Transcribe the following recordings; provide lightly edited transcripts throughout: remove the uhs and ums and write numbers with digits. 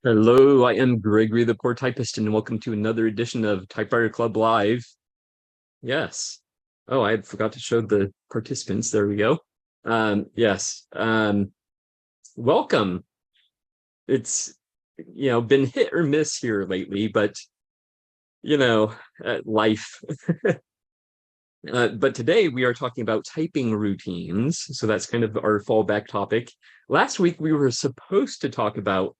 Hello, I am Gregory the Poor Typist, and welcome to another edition of Typewriter Club Live. Yes. Oh, I forgot to show the participants. There we go. Yes. Welcome. It's, been hit or miss here lately, but, life. But today we are talking about typing routines. So that's kind of our fallback topic. Last week we were supposed to talk about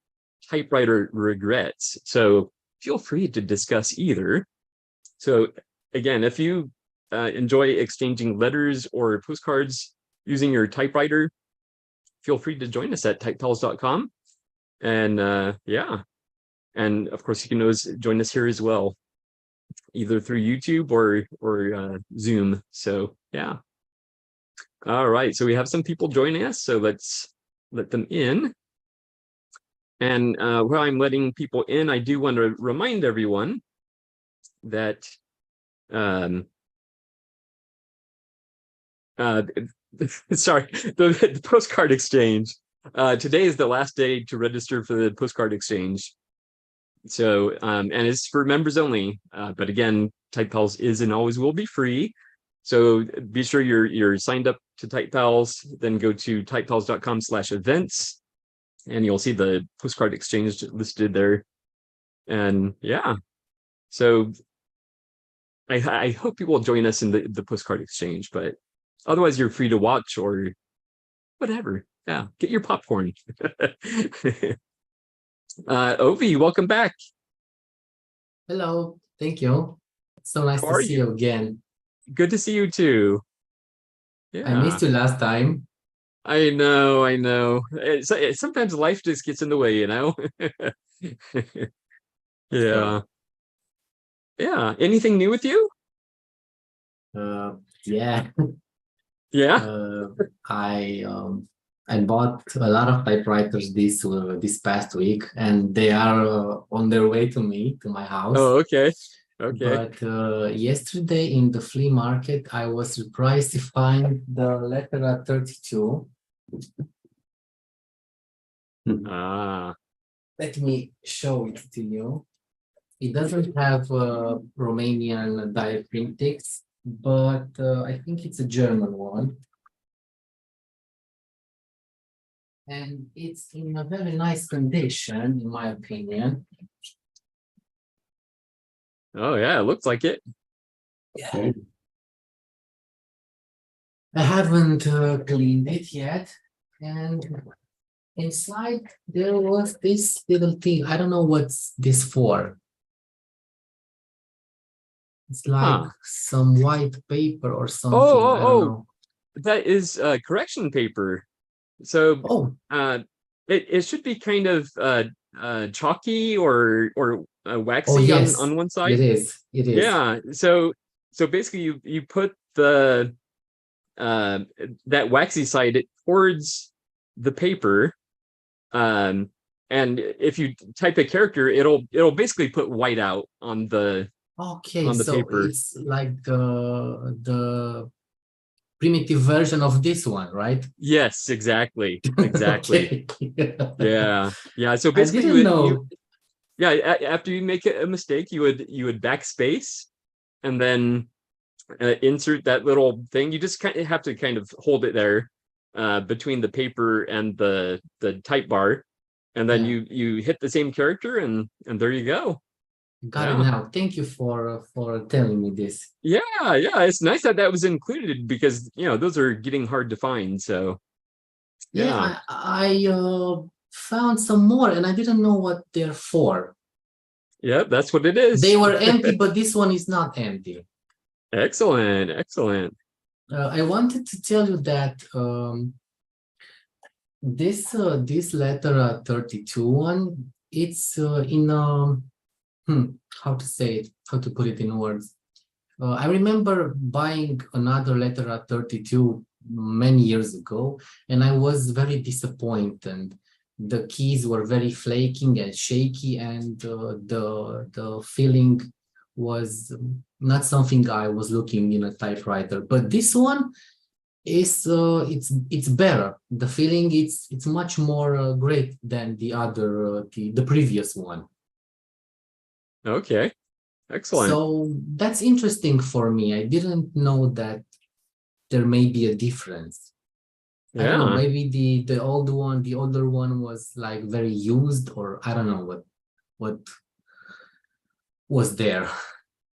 typewriter regrets. So feel free to discuss either. So again, if you enjoy exchanging letters or postcards using your typewriter, feel free to join us at typepals.com. And yeah, and of course you can always join us here as well, either through YouTube or Zoom. So yeah. All right, so we have some people joining us, so let's let them in. And while I'm letting people in, I do want to remind everyone that sorry, the postcard exchange. Today is the last day to register for the postcard exchange. So, and it's for members only. But again, TypePals is and always will be free. So be sure you're signed up to TypePals, then go to typepals.com/events, and you'll see the postcard exchange listed there. And yeah, so I hope you will join us in the postcard exchange, but otherwise you're free to watch or whatever. Yeah, get your popcorn. Ovi, welcome back. Hello, thank you. So nice How to are see you? you again. Good to see you too. I Yeah, missed you last time. I know. Sometimes life just gets in the way, you know? So, Yeah. Yeah. Anything new with you? yeah, Yeah. uh, I bought a lot of typewriters this past week, and they are on their way to my house. Oh, okay. Okay. But yesterday in the flea market, I was surprised to find the letter 32. Ah. Let me show it to you. It doesn't have Romanian diacritics, but I think it's a German one. And it's in a very nice condition, in my opinion. Oh, yeah, it looks like it. Yeah. I haven't cleaned it yet. And inside there was this little thing. I don't know what's this for. It's like Huh. some white paper or Oh, something. I don't know. that is correction paper. So Oh, it should be kind of chalky or oh waxy yes, on one it side. is. It is. Yeah. So basically you put the that waxy side towards the paper, and if you type a character, it'll basically put white out Okay, on the so paper. it's like the primitive version of this one, right? Yes, exactly. Okay. Yeah. So I basically didn't know. yeah, after you make a mistake, you would backspace and then insert that little thing. You just kind of have to kind of hold it there between the paper and the type bar, and then Yeah, you hit the same character, and there you go. got it Yeah. now. Thank you for telling me this. Yeah, it's nice that that was included because those are getting hard to find. So yeah. Yeah, I found some more and I didn't know what they're for. Yeah, that's what it They is. were empty, but this one is not empty. Excellent. I wanted to tell you that this letter 32 one, it's in how to say it, how to put it in words. I remember buying another letter at 32 many years ago, and I was very disappointed. The keys were very flaking and shaky, and the feeling was not something I was looking in a typewriter. But this one, it's better. The feeling it's much more great than the other the previous one. Okay, excellent. So that's interesting for me. I didn't know that there may be a difference. I don't know, Yeah. maybe the older one was like very used, or I don't know what was there.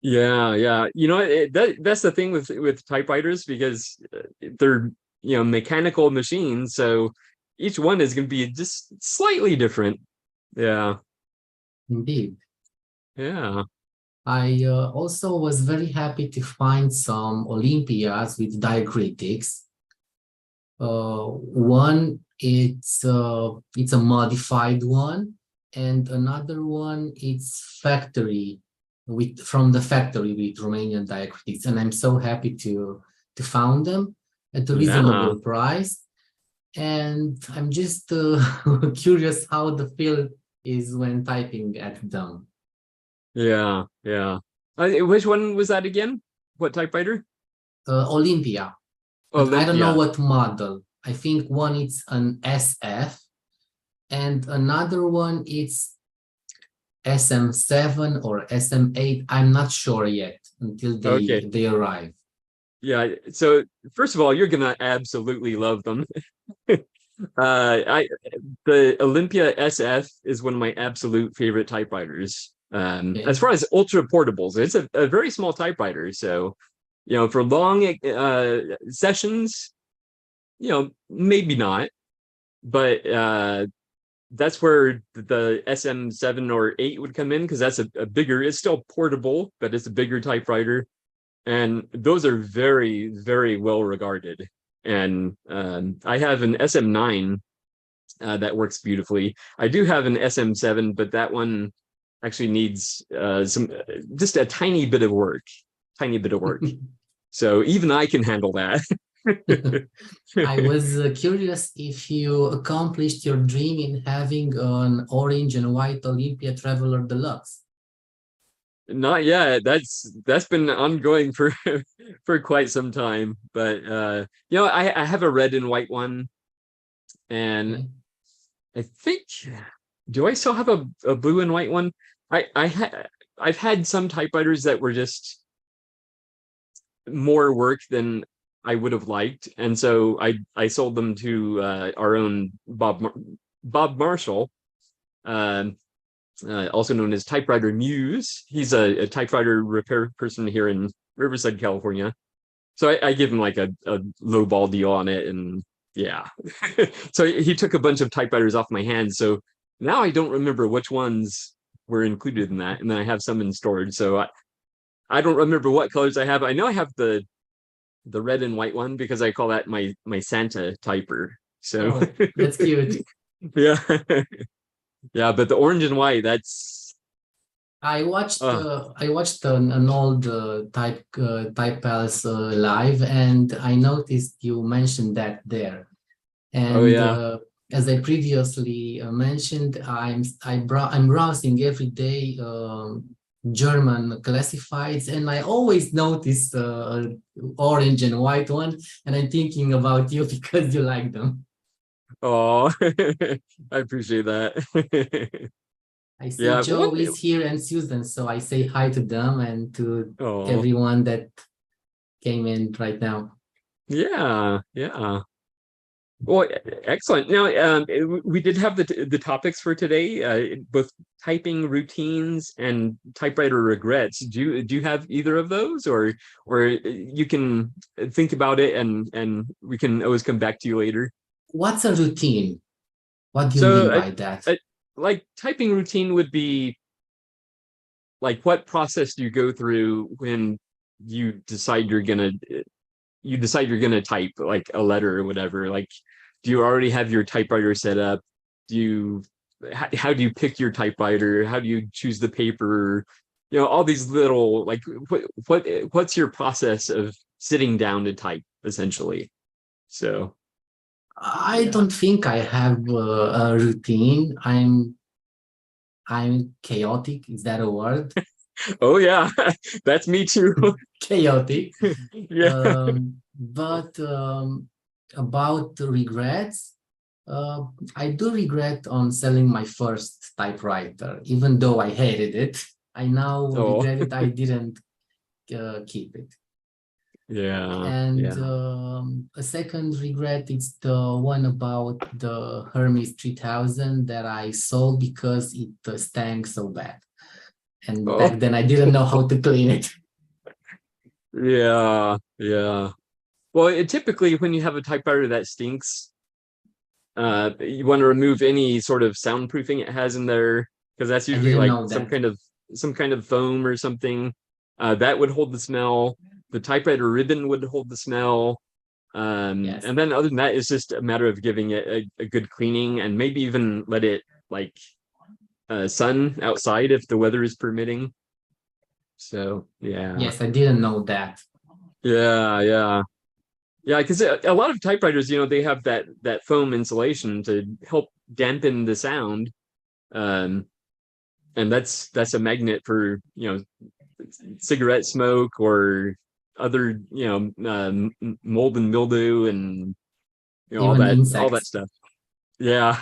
Yeah, yeah. That's the thing with typewriters because they're, mechanical machines, so each one is going to be just slightly different. Yeah. Indeed. Yeah. I also was very happy to find some Olympiads with diacritics. One it's a modified one, and another one it's factory with from the factory with Romanian diacritics, and I'm so happy to found them at a Yeah. reasonable price. And I'm just curious how the feel is when typing at them. Yeah. Yeah. Which one was that again? What typewriter? Olympia, but I don't know Olympia. what model. I think one is an SF and another one is SM7 or SM8. I'm not sure yet until Okay. they arrive. Yeah. So first of all, you're gonna absolutely love them. I The Olympia SF is one of my absolute favorite typewriters. As Okay. far as ultra portables, it's a very small typewriter. So, for long sessions, maybe not, but that's where the SM7 or 8 would come in because that's a bigger, it's still portable, but it's a bigger typewriter. And those are very, very well regarded. And I have an SM9 that works beautifully. I do have an SM7, but that one actually needs some just a tiny bit of work, tiny bit of work. So even I can handle that. I was curious if you accomplished your dream in having an orange and white Olympia Traveler Deluxe. Not yet. That's been ongoing for for quite some time. But I have a red and white one, and Okay. I think, do I still have a blue and white one? I've had some typewriters that were just more work than I would have liked, and so I sold them to our own Bob Marshall, uh, also known as Typewriter Muse. He's a typewriter repair person here in Riverside, California. So I give him like a low ball deal on it, and yeah. So he took a bunch of typewriters off my hands. So now I don't remember which ones were included in that, and then I have some in storage. So I don't remember what colors I have. I know I have the red and white one because I call that my Santa typer. So Oh, that's cute. yeah, yeah. But the orange and white, that's uh I watched an old Type Pals live, and I noticed you mentioned that there. oh And yeah. as I previously mentioned, I'm browsing every day German classifieds, and I always notice orange and white one, and I'm thinking about you because you like them. Oh, I appreciate that. I see Yeah, Joe is here and Susan, so I say hi to them and to oh, everyone that came in right now. yeah, yeah. Well, excellent. Now, we did have the topics for today, both typing routines and typewriter regrets. Do you have either of those, or you can think about it and we can always come back to you later. What's a routine? What do you So, mean by that? like typing routine would be like what process do you go through when you decide you're gonna type like a letter or whatever. Like, do you already have your typewriter set up? Do you how do you pick your typewriter? How do you choose the paper? All these little like what's your process of sitting down to type essentially? So I yeah. don't think I have a routine. I'm chaotic. Is that a word? Oh yeah, that's me too. chaotic. Yeah. But about the regrets, I do regret on selling my first typewriter, even though I hated it. I now Oh regret it. I didn't keep it. yeah, And yeah. a second regret is the one about the Hermes 3000 that I sold because it stank so bad. And Oh back then I didn't know how to clean it. yeah, yeah. Well, typically when you have a typewriter that stinks, you want to remove any sort of soundproofing it has in there because that's I usually didn't like know that. some kind of foam or something that would hold the smell. The typewriter ribbon would hold the smell. Yes. And then other than that, it's just a matter of giving it a good cleaning and maybe even let it like sun outside if the weather is permitting. So yeah, Yes, I didn't know that. yeah, yeah. Yeah, because a lot of typewriters, they have that foam insulation to help dampen the sound, um, and that's a magnet for cigarette smoke or other mold and mildew and all Even that insects. stuff. Yeah,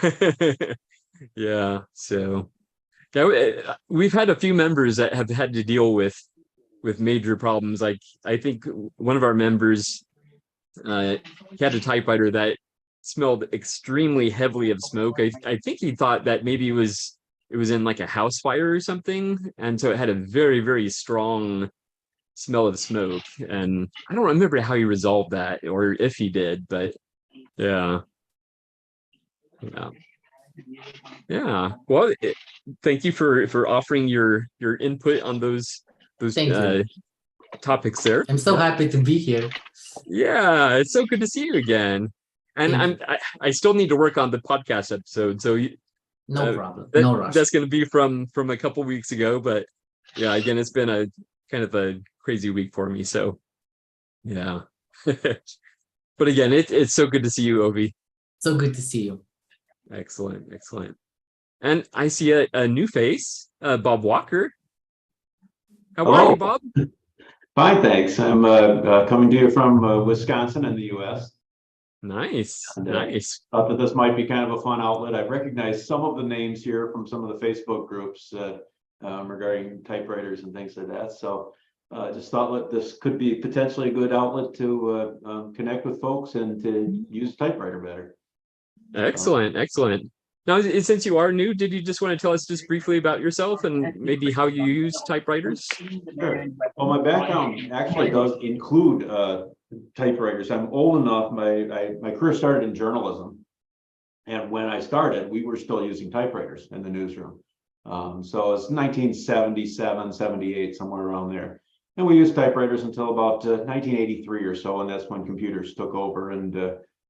yeah. So yeah, we've had a few members that have had to deal with major problems. Like I think one of our members he had a typewriter that smelled extremely heavily of smoke. I think he thought that maybe it was in like a house fire or something, and so it had a very very strong smell of smoke. And I don't remember how he resolved that or if he did, but yeah, yeah, yeah. Well, thank you for offering your input on those Thank you. topics there. I'm so Yeah. happy to be here. Yeah, it's so good to see you again. And Thank you. I still need to work on the podcast episode, so No problem. that No rush. that's going to be from a couple weeks ago. But yeah, again, it's been a kind of a crazy week for me. So yeah, but again, it's so good to see you, Ovi. So good to see you. Excellent, excellent. And I see a new face, Bob Walker. How are you, Hello. Bob? Fine, thanks. I'm coming to you from Wisconsin in the U.S. Nice, and nice. thought that this might be kind of a fun outlet. I've recognized some of the names here from some of the Facebook groups regarding typewriters and things like that. So just thought that this could be potentially a good outlet to connect with folks and to use typewriter better. So, Excellent, excellent. Now, since you are new, did you just want to tell us just briefly about yourself and maybe how you use typewriters? sure. Well, my background actually does include typewriters. I'm old enough. My career started in journalism. And when I started, we were still using typewriters in the newsroom. So it's 1977, 78, somewhere around there. And we used typewriters until about 1983 or so, and that's when computers took over and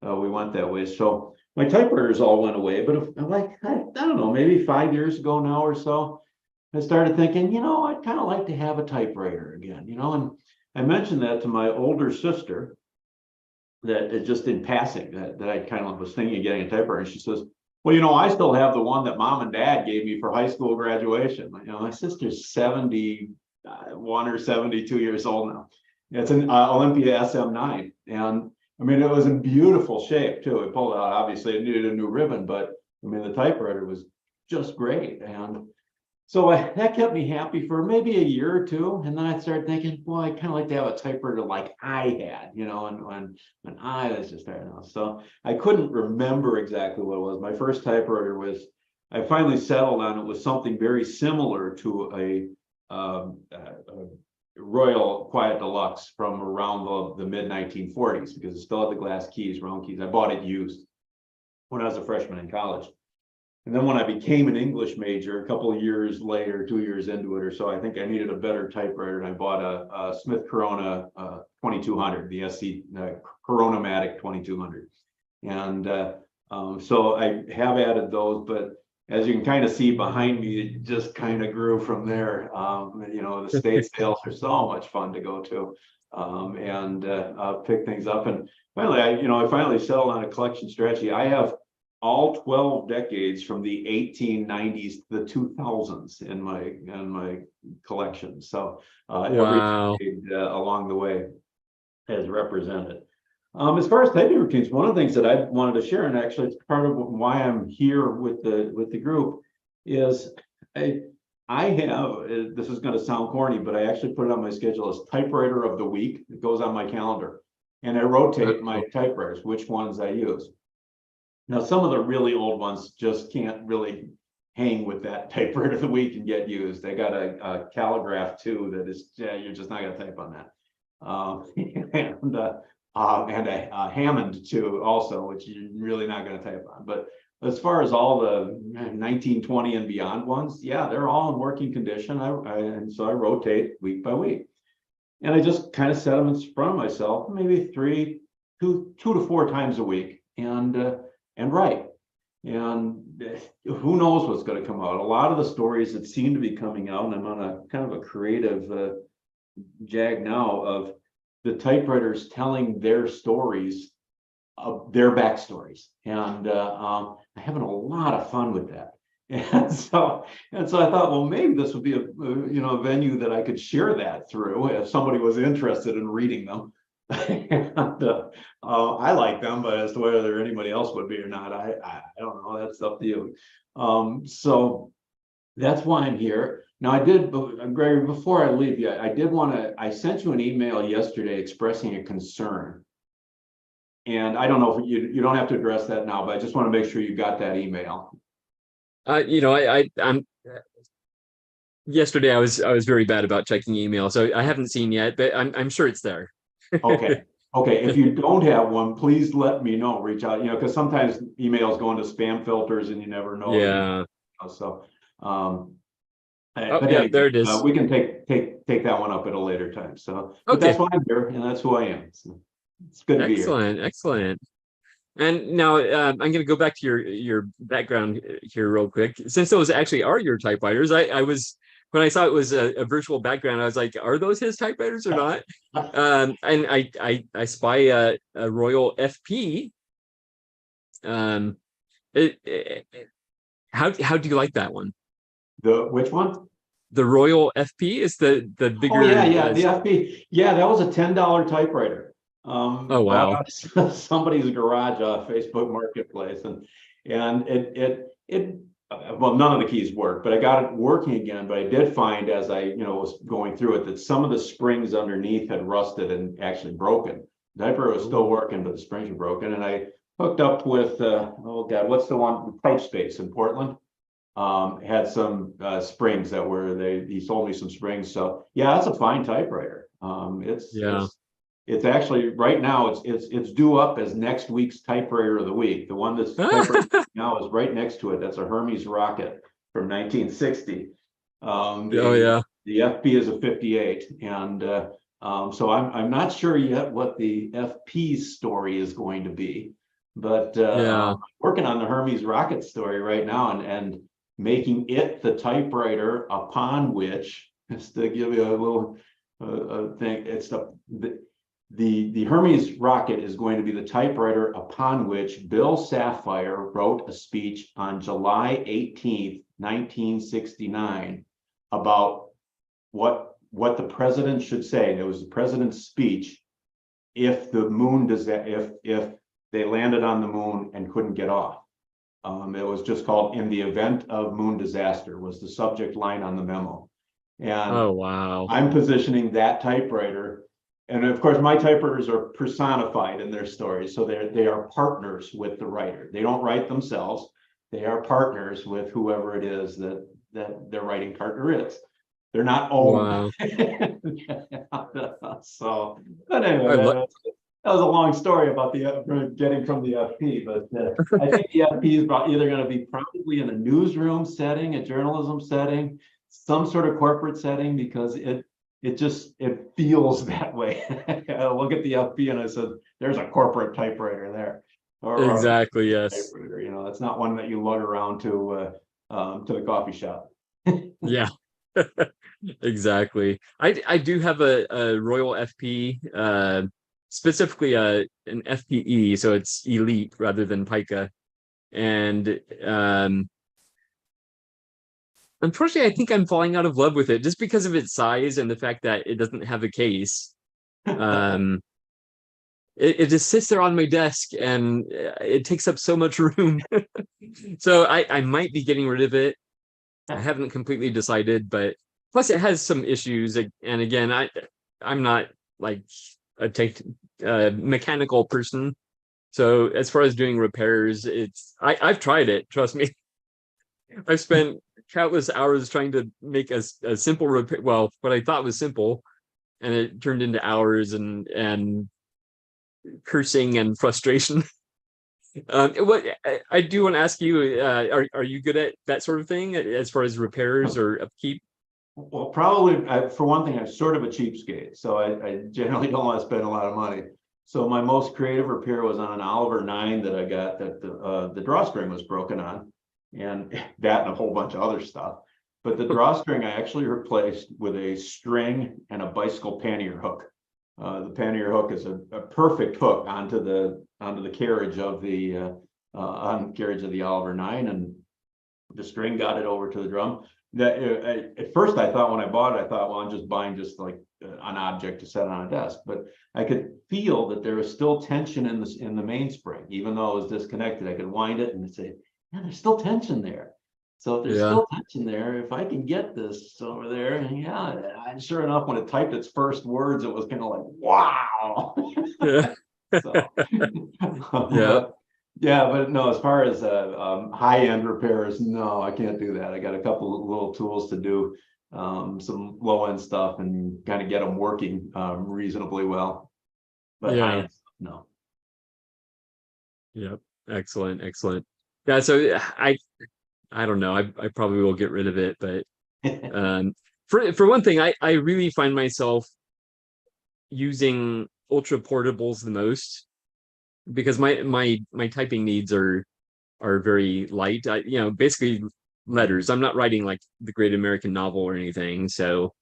we went that way. So my typewriters all went away, but I don't know, maybe 5 years ago now or so, I started thinking, I'd kind of like to have a typewriter again, and I mentioned that to my older sister, that it just in passing that I kind of was thinking of getting a typewriter. And she says, well, I still have the one that mom and dad gave me for high school graduation. My sister's 71 or 72 years old now. It's an Olympia SM9. And I mean, it was in beautiful shape too. It pulled out, obviously it needed a new ribbon, but I mean, the typewriter was just great. And so that kept me happy for maybe a year or two. And then I started thinking, boy, I kind of like to have a typewriter like I had, and when I was just starting out. So I couldn't remember exactly what it was. My first typewriter I finally settled on it was something very similar to a Royal Quiet Deluxe from around the mid 1940s, because it still had the glass keys, round keys. I bought it used when I was a freshman in college. And then when I became an English major, a couple of years later, 2 years into it or so, I think I needed a better typewriter, and I bought a Smith Corona 2200, the SC Corona-matic 2200. And so I have added those, but as you can kind of see behind me, it just kind of grew from there. The state sales are so much fun to go to and pick things up. And finally, I finally settled on a collection strategy. I have all 12 decades from the 1890s to the 2000s in my collection. So every Wow. decade along the way is represented. As far as typing routines, one of the things that I wanted to share, and actually it's part of why I'm here with the group, is I have, this is going to sound corny, but I actually put it on my schedule as typewriter of the week. It goes on my calendar, and I rotate my typewriters, which ones I use. Now, some of the really old ones just can't really hang with that typewriter of the week and get used. I got a Calligraph 2 that is, you're just not going to type on that. And a Hammond 2 also, which you're really not going to type on. But as far as all the 1920 and beyond ones, yeah, they're all in working condition. And so I rotate week by week. And I just kind of set them in front of myself, maybe two to four times a week, and write. And who knows what's going to come out. A lot of the stories that seem to be coming out, and I'm on a kind of a creative jag now of the typewriters telling their stories, of their backstories, and I'm having a lot of fun with that. And so I thought, well, maybe this would be a venue that I could share that through if somebody was interested in reading them. And I like them, but as to whether anybody else would be or not, I don't know. That's up to you. So that's why I'm here. Now, I did, Gregory, before I leave you, I sent you an email yesterday expressing a concern. And I don't know if you don't have to address that now, but I just want to make sure you got that email. I'm yesterday I was very bad about checking email, so I haven't seen yet, but I'm sure it's there. Okay. Okay. If you don't have one, please let me know. Reach out, because sometimes emails go into spam filters and you never know. Yeah. So, Oh, but yeah, anyway, there it is. we can take that one up at a later time. So, but Okay. that's why I'm here, and that's who I am. So it's good to be here. Excellent, excellent. And now I'm going to go back to your background here real quick. Since those actually are your typewriters, I was when I saw it was a virtual background, I was like, are those his typewriters or not? And I spy a Royal FP. How do you like that one? Which one? The Royal FP is the bigger. Oh yeah, the FP. Yeah, that was a $10 typewriter. Oh wow. Somebody's garage off Facebook Marketplace, and it well, none of the keys worked, but I got it working again. But I did find, as I was going through it, that some of the springs underneath had rusted and actually broken. The typewriter was still working, but the springs were broken. And I hooked up with oh god, what's the one? Typespace in Portland. Had some springs that were he sold me some springs. So yeah, that's a fine typewriter. It's actually right now it's due up as next week's typewriter of the week. The one that's now is right next to it. That's a Hermes Rocket from 1960. Oh yeah. The FP is a 58, and so I'm not sure yet what the FP's story is going to be, but I'm working on the Hermes Rocket story right now, and making it the typewriter upon which, just to give you a little thing, it's the Hermes Rocket is going to be the typewriter upon which Bill Sapphire wrote a speech on July 18th, 1969, about what the president should say. It was the president's speech if the moon if they landed on the moon and couldn't get off. It was just called "In the Event of Moon Disaster" was the subject line on the memo. And oh wow. I'm positioning that typewriter. And of course, my typewriters are personified in their stories. So they are partners with the writer. They don't write themselves. They are partners with whoever it is that their writing partner is. They're not owned. Wow. So, but anyway, that was a long story about the getting from the FP. But I think the FP is either going to be probably in a newsroom setting, a journalism setting, some sort of corporate setting, because it feels that way. I look at the FP and I said, "There's a corporate typewriter there." Exactly. Yes. Typewriter. That's not one that you lug around to the coffee shop. Yeah. Exactly. I do have a Royal FP, specifically an FPE, so it's Elite rather than Pica. And unfortunately, I think I'm falling out of love with it just because of its size and the fact that it doesn't have a case. Um, it just sits there on my desk and it takes up so much room. So I might be getting rid of it. I haven't completely decided, but plus it has some issues. And again, I'm not like a mechanical person. So as far as doing repairs, I've tried it, trust me. I've spent countless hours trying to make a simple repair, well, what I thought was simple, and it turned into hours and cursing and frustration. What I do want to ask you, are you good at that sort of thing as far as repairs or upkeep? Well, probably for one thing, I'm sort of a cheapskate, so I generally don't want to spend a lot of money. So my most creative repair was on an Oliver 9 that I got that the drawstring was broken on, and that and a whole bunch of other stuff. But the drawstring I actually replaced with a string and a bicycle pannier hook. The pannier hook is a perfect hook onto the carriage of the carriage of the Oliver 9, and the string got it over to the drum. That at first I thought when I bought it, I thought, well, I'm just buying just like an object to set on a desk, but I could feel that there was still tension in the mainspring, even though it was disconnected. I could wind it and say, yeah, there's still tension there. So if there's still tension there, if I can get this over there, and yeah, and sure enough, when it typed its first words, it was kind of like, wow. Yeah. So, Yeah. yeah, but no, as far as high-end repairs, no, I can't do that. I got a couple of little tools to do some low-end stuff and kind of get them working reasonably well. But Yeah. high-end stuff, no. Yep. Excellent. Excellent. Yeah. So I don't know. I probably will get rid of it, but for one thing, I really find myself using ultra portables the most because my typing needs are very light. Basically letters. I'm not writing like the Great American Novel or anything. So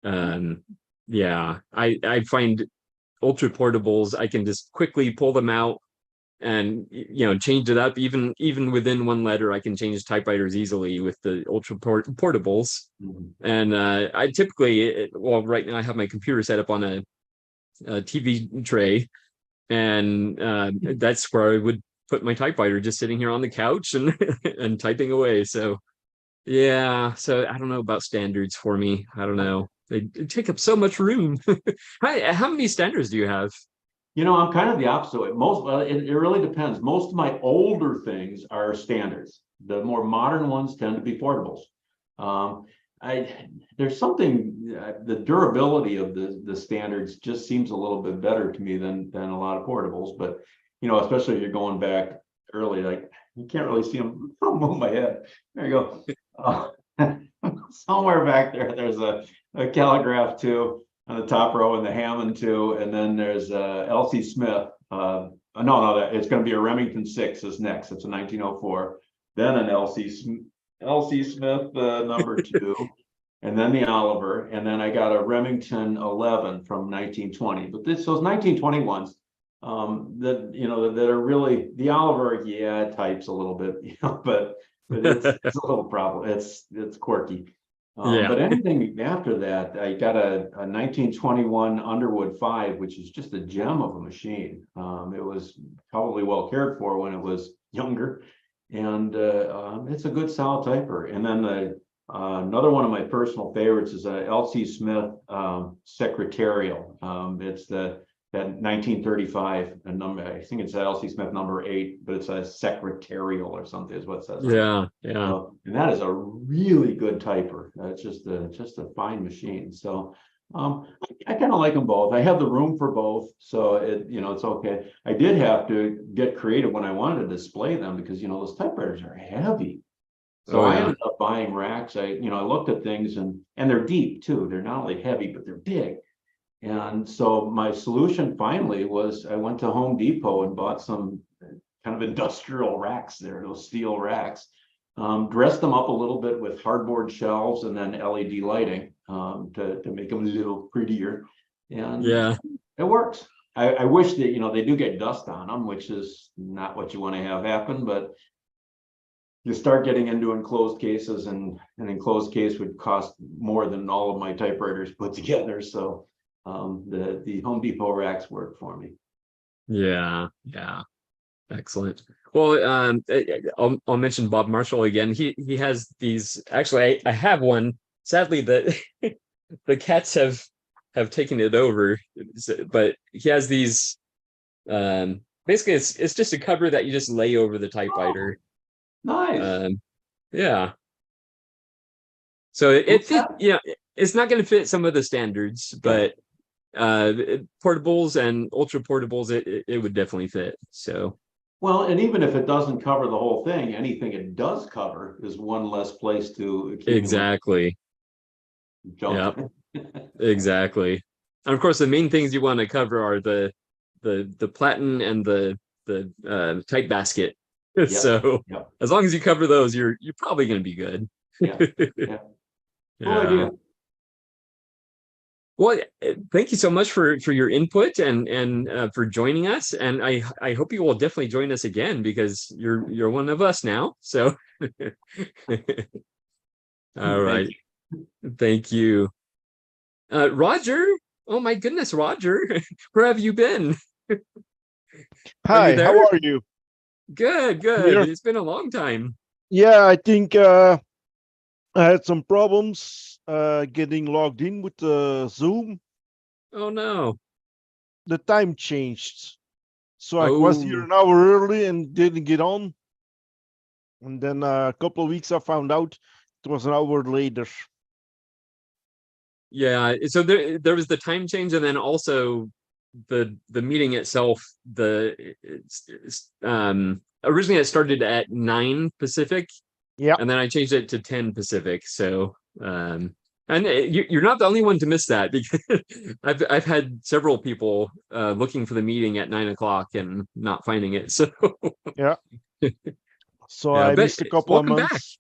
yeah, I find ultra portables, I can just quickly pull them out and change it up. Even within one letter, I can change typewriters easily with the ultra portables. And I typically, well, right now I have my computer set up on a TV tray, and that's where I would put my typewriter, just sitting here on the couch and and typing away. So yeah, so I don't know about standards for me. I don't know. They take up so much room. How many standards do you have? I'm kind of the opposite. It really depends. Most of my older things are standards. The more modern ones tend to be portables. There's something, the durability of the standards just seems a little bit better to me than a lot of portables. But especially if you're going back early, like you can't really see them. I'll move my head. There you go. Somewhere back there's a Calligraph 2 on the top row and the Hammond 2, and then there's L.C. Smith. No, it's going to be a Remington 6 is next. It's a 1904. Then an L.C. Smith number 2, and then the Oliver, and then I got a Remington 11 from 1920. But those 1920 ones that are really, the Oliver, yeah, it types a little bit, but it's a little problem. It's quirky. Yeah. But anything after that, I got a 1921 Underwood 5, which is just a gem of a machine. It was probably well cared for when it was younger, and it's a good solid typer. And then another one of my personal favorites is a L.C. Smith Secretarial. It's that 1935 number. I think it's L.C. Smith number 8, but it's a Secretarial or something is what it says. Yeah. And that is a really good typer. It's just a fine machine. So I kind of like them both. I have the room for both, so it's okay. I did have to get creative when I wanted to display them because those typewriters are heavy. So I ended up buying racks. I looked at things and they're deep too. They're not only heavy, but they're big. And so my solution finally was I went to Home Depot and bought some kind of industrial racks there, those steel racks, dressed them up a little bit with hardboard shelves and then LED lighting to make them a little prettier. And it works. I wish that, they do get dust on them, which is not what you want to have happen, but you start getting into enclosed cases, and an enclosed case would cost more than all of my typewriters put together. So the Home Depot racks work for me. Yeah, yeah. Excellent. Well, I'll mention Bob Marshall again. He has these. Actually, I have one. Sadly, the cats have taken it over. But he has these. Basically, it's just a cover that you just lay over the typewriter. Nice. Yeah. So it fit. Yeah, it's not going to fit some of the standards, but portables and ultra portables, it would definitely fit. So. Well, and even if it doesn't cover the whole thing, anything it does cover is one less place to accumulate Exactly. junk. Yep. Exactly. And of course, the main things you want to cover are the platen and the tight basket. Yep. So Yep. as long as you cover those, you're probably going to be good. Yeah. Yeah. Cool Yeah. idea. Well, thank you so much for your input and for joining us. And I hope you will definitely join us again because you're one of us now. So, all right, thank you, Roger. Oh my goodness, Roger, where have you been? Are you Hi, how there? are you? Good, good. Here. It's been a long time. Yeah, I think I had some problems getting logged in with Zoom. Oh no. The time changed. So I was here Oh, an hour early and didn't get on. And then a couple of weeks I found out it was an hour later. yeah. So there was the time change, and then also the meeting itself. Originally it started at 9 Pacific, Yeah. and then I changed it to 10 Pacific. So and you're not the only one to miss that because I've had several people looking for the meeting at 9 o'clock and not finding it. So Yeah. So yeah, I but missed a couple of welcome back. months.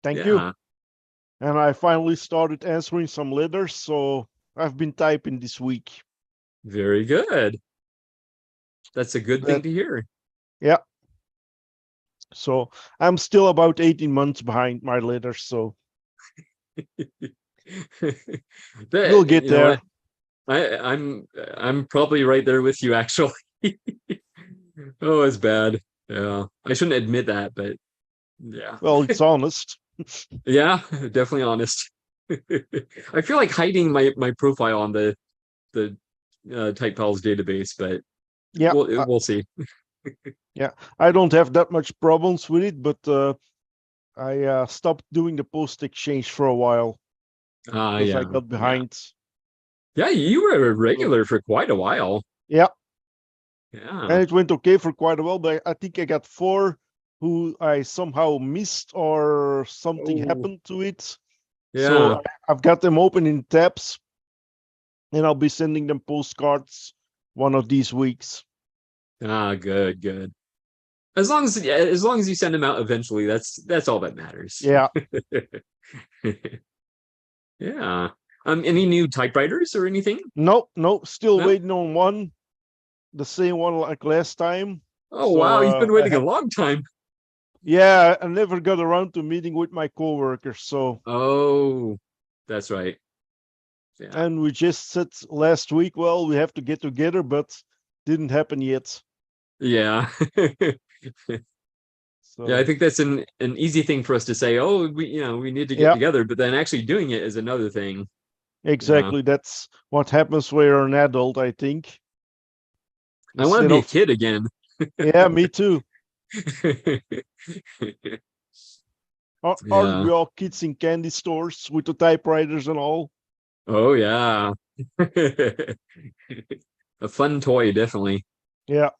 Thank you. Yeah, And I finally started answering some letters. So I've been typing this week. very good. That's a good thing to hear. Yeah. So I'm still about 18 months behind my letters. So we'll get You know there. what? I'm probably right there with you actually. Oh, it's bad. Yeah. I shouldn't admit that, but yeah. Well, it's honest. Yeah, definitely honest. I feel like hiding my profile on the Type Pals database, but Yeah, we'll see. yeah. I don't have that much problems with it, but I stopped doing the post exchange for a while because I Yeah. got Yeah. behind. Yeah, you were a regular for quite a while. Yeah, Yeah. and it went okay for quite a while, but I think I got 4 who I somehow missed or something Oh, happened to it. yeah. So I've got them open in tabs, and I'll be sending them postcards one of these weeks. Good, good. As long as you send them out eventually, that's all that matters. Yeah. Yeah. Any new typewriters or anything? No, still No? waiting on one, the same one like last time. Oh So, wow, you've been waiting a long time. Yeah, I never got around to meeting with my coworkers. So, Oh, that's right. Yeah. and we just said last week, well, we have to get together, but didn't happen yet. Yeah. So, Yeah, I think that's an easy thing for us to say, oh, we need to get yeah, together, but then actually doing it is another thing. exactly. That's what happens when you're an adult, I think. I want to Instead be a of, kid again. yeah, me too. Aren't Yeah. we all kids in candy stores with the typewriters and all? Oh yeah. A fun toy, definitely. Yeah.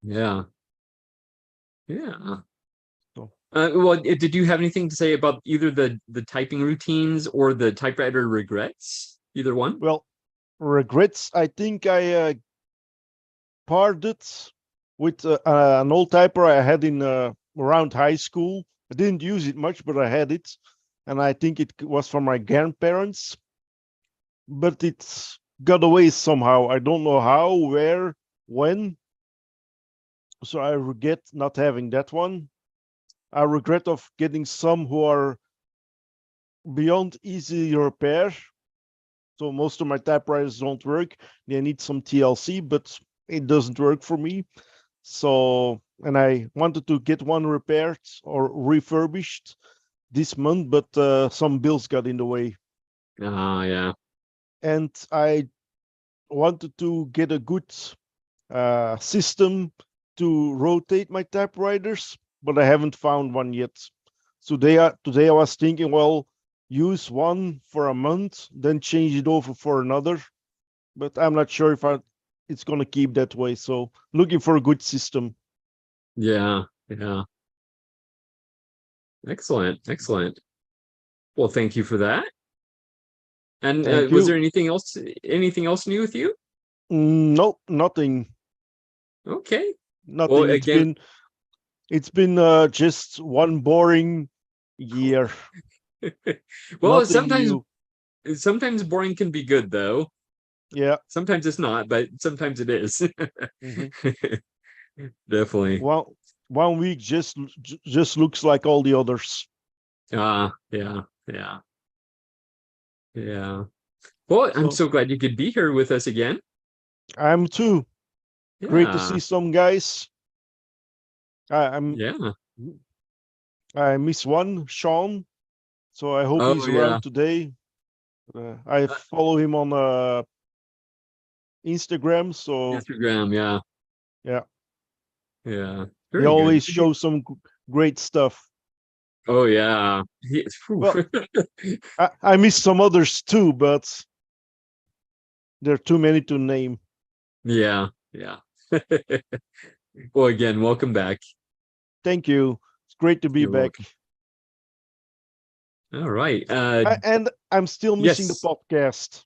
Yeah. Yeah. So, Well, did you have anything to say about either the typing routines or the typewriter regrets? Either one? well, regrets. I think I parted with an old typewriter I had in around high school. I didn't use it much, but I had it, and I think it was from my grandparents. But it's got away somehow. I don't know how, where, when. So I regret not having that one. I regret of getting some who are beyond easy repair. So most of my typewriters don't work. They need some TLC, but it doesn't work for me. So, and I wanted to get one repaired or refurbished this month, but some bills got in the way. Yeah. And I wanted to get a good system to rotate my typewriters, but I haven't found one yet. So today I was thinking, well, use one for a month, then change it over for another. But I'm not sure if it's going to keep that way. So looking for a good system. Yeah. Excellent. Well, thank you for that. And Thank was you. there anything else new with you? No, nothing. Okay. Well, Nothing. again, It's been just one boring year. well, Nothing new. sometimes boring can be good though. Yeah. Sometimes it's not, but sometimes it is. Mhm. Definitely. Well, 1 week just looks like all the others. Yeah. Well, I'm So so glad you could be here with us again. I'm too. Great to Yeah. see some guys. I'm Yeah. I miss one, Sean. So I hope Oh he's yeah. around today. I Uh, follow him on Instagram. So Instagram, yeah. yeah, Yeah. he Very good. always shows some great stuff. Oh yeah. Phew. Well, I miss some others too, but there are too many to name. Yeah. Well, again, welcome back. Thank you. It's great to be You're back. welcome. All right. And I'm still missing the Yes. podcast.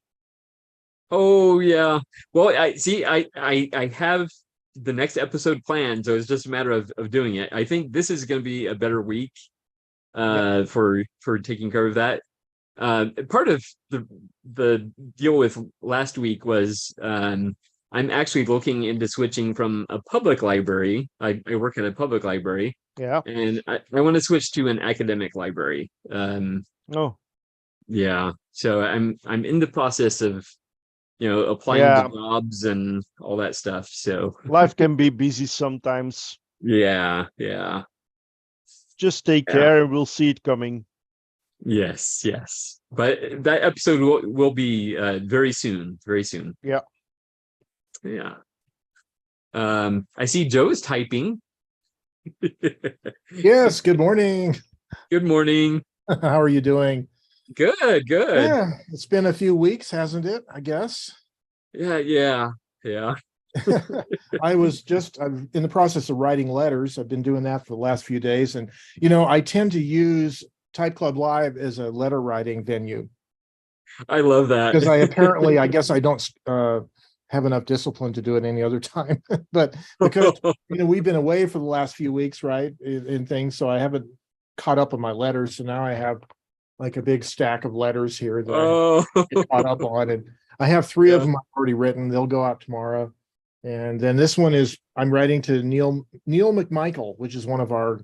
Oh yeah. Well, I see. I have the next episode planned, so it's just a matter of doing it. I think this is going to be a better week Yeah. for taking care of that. Part of the deal with last week was I'm actually looking into switching from a public library. I work at a public library, Yeah. and I want to switch to an academic library. Oh, Yeah. So I'm in the process of applying to yeah. jobs and all that stuff. So Life can be busy sometimes. yeah. Just take care and we'll see it coming. Yes. But that episode will be very soon. Yeah. Yeah. I see Joe's typing. Yes, good morning. Good morning. How are you doing? Good. Yeah, it's been a few weeks, hasn't it? I guess. Yeah. I'm in the process of writing letters. I've been doing that for the last few days. And, I tend to use Type Club Live as a letter writing venue I love that. because I guess I don't have enough discipline to do it any other time. But because, we've been away for the last few weeks, right? In things. So I haven't caught up on my letters. So now I have like a big stack of letters here that Oh, I get caught up on. And I have three of Yeah. them I've already written. They'll go out tomorrow. And then this one is I'm writing to Neil McMichael, which is one of our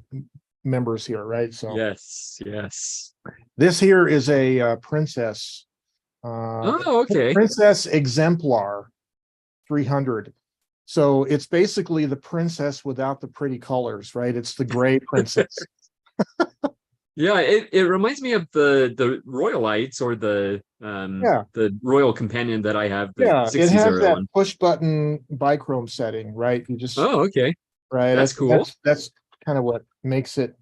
members here, right? So yes. this here is a princess, Oh, okay. princess exemplar 300. So it's basically the princess without the pretty colors, right? It's the gray princess. Yeah, it reminds me of the Royalites or the Royal Companion that I have, the Yeah, it 60s has era that one. push button bichrome setting, right? You just Oh, okay. right. That's cool. That's kind of what makes it,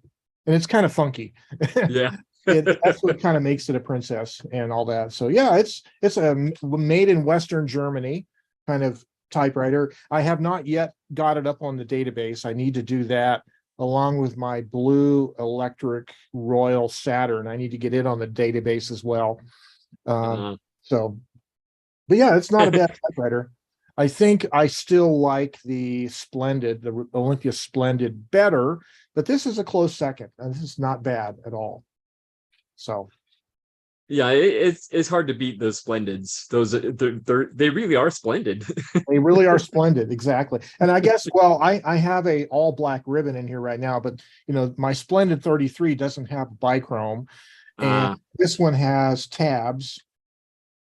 and it's kind of funky. Yeah. That's what kind of makes it a princess and all that. So yeah, it's a made in Western Germany kind of typewriter. I have not yet got it up on the database. I need to do that along with my blue electric Royal Saturn. I need to get it on the database as well. So, but yeah, it's not a bad typewriter. I think I still like the Olympia Splendid better, but this is a close second, and this is not bad at all. So, Yeah, it's hard to beat those Splendids. Those they really are splendid. They really are splendid, exactly. And I guess, well, I have a all black ribbon in here right now, but my Splendid 33 doesn't have bichrome, and Ah, this one has tabs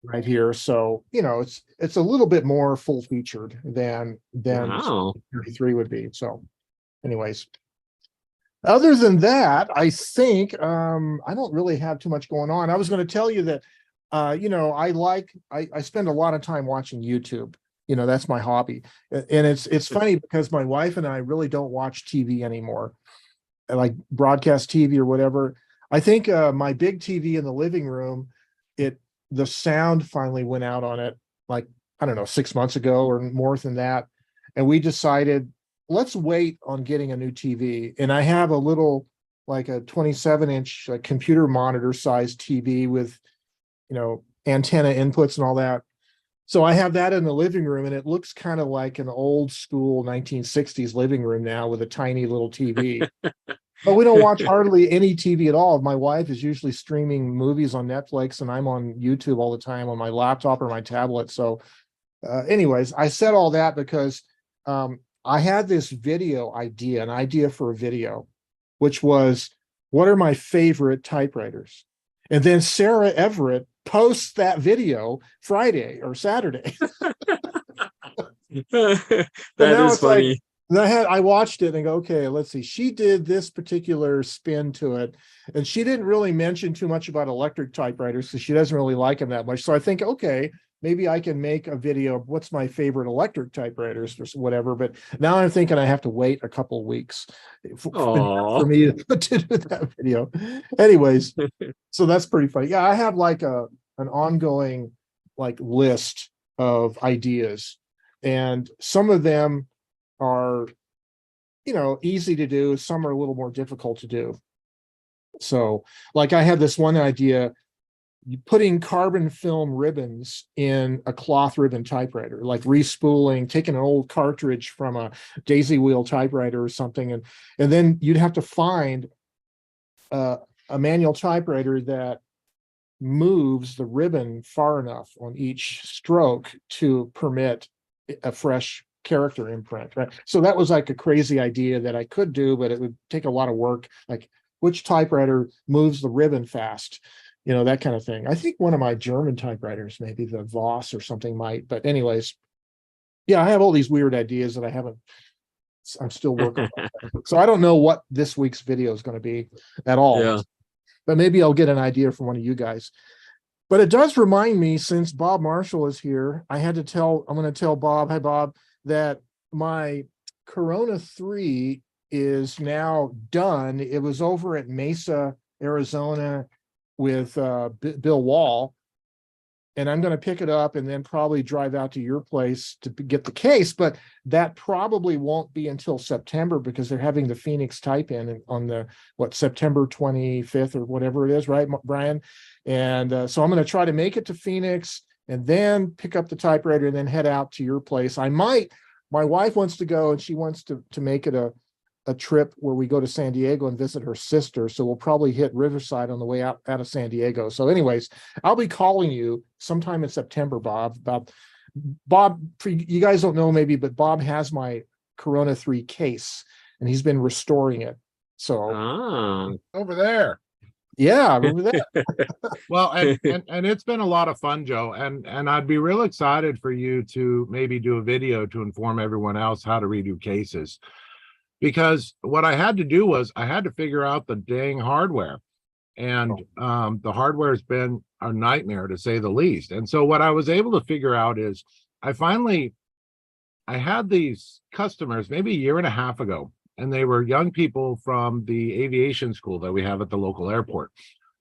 right here. So it's a little bit more full featured than wow. 33 would be. So, anyways, other than that, I think I don't really have too much going on. I was going to tell you that I spend a lot of time watching YouTube. That's my hobby. And it's funny because my wife and I really don't watch TV anymore, like broadcast TV or whatever. I think my big TV in the living room, the sound finally went out on it, like, I don't know, 6 months ago or more than that. And we decided, let's wait on getting a new TV. And I have a little, like a 27-inch computer monitor sized TV with, antenna inputs and all that. So I have that in the living room, and it looks kind of like an old school 1960s living room now with a tiny little TV. But we don't watch hardly any TV at all. My wife is usually streaming movies on Netflix, and I'm on YouTube all the time on my laptop or my tablet. So anyways, I said all that because I had this an idea for a video, which was, what are my favorite typewriters? And then Sarah Everett posts that video Friday or Saturday. That is funny. And I watched it and go, okay, let's see. She did this particular spin to it, and she didn't really mention too much about electric typewriters because she doesn't really like them that much. So I think, okay, maybe I can make a video of what's my favorite electric typewriters or whatever. But now I'm thinking I have to wait a couple of weeks for me to do that video. Anyways, so that's pretty funny. Yeah, I have like an ongoing list of ideas, and some of them are easy to do, some are a little more difficult to do. So like I had this one idea, putting carbon film ribbons in a cloth ribbon typewriter, like respooling, taking an old cartridge from a daisy wheel typewriter or something, and then you'd have to find a manual typewriter that moves the ribbon far enough on each stroke to permit a fresh character imprint, right? So that was like a crazy idea that I could do, but it would take a lot of work, like which typewriter moves the ribbon fast, that kind of thing. I think one of my German typewriters, maybe the Voss or something might, but anyways, yeah, I have all these weird ideas that I'm still working on. So I don't know what this week's video is going to be at all. Yeah. But maybe I'll get an idea from one of you guys. But it does remind me, since Bob Marshall is here, I'm going to tell Bob, hi Bob, that my Corona 3 is now done. It was over at Mesa, Arizona with Bill Wall. And I'm going to pick it up and then probably drive out to your place to get the case. But that probably won't be until September because they're having the Phoenix type in on September 25th or whatever it is, right, Brian? And so I'm going to try to make it to Phoenix and then pick up the typewriter and then head out to your place. My wife wants to go, and she wants to make it a trip where we go to San Diego and visit her sister. So we'll probably hit Riverside on the way out of San Diego. So anyways, I'll be calling you sometime in September, Bob. Bob, you guys don't know maybe, but Bob has my Corona 3 case and he's been restoring it. So over there. Yeah, over there. Well, and it's been a lot of fun, Joe. And I'd be real excited for you to maybe do a video to inform everyone else how to redo cases. Because what I had to do was I had to figure out the dang hardware. And the hardware has been a nightmare, to say the least. And so what I was able to figure out is I had these customers maybe a year and a half ago, and they were young people from the aviation school that we have at the local airport.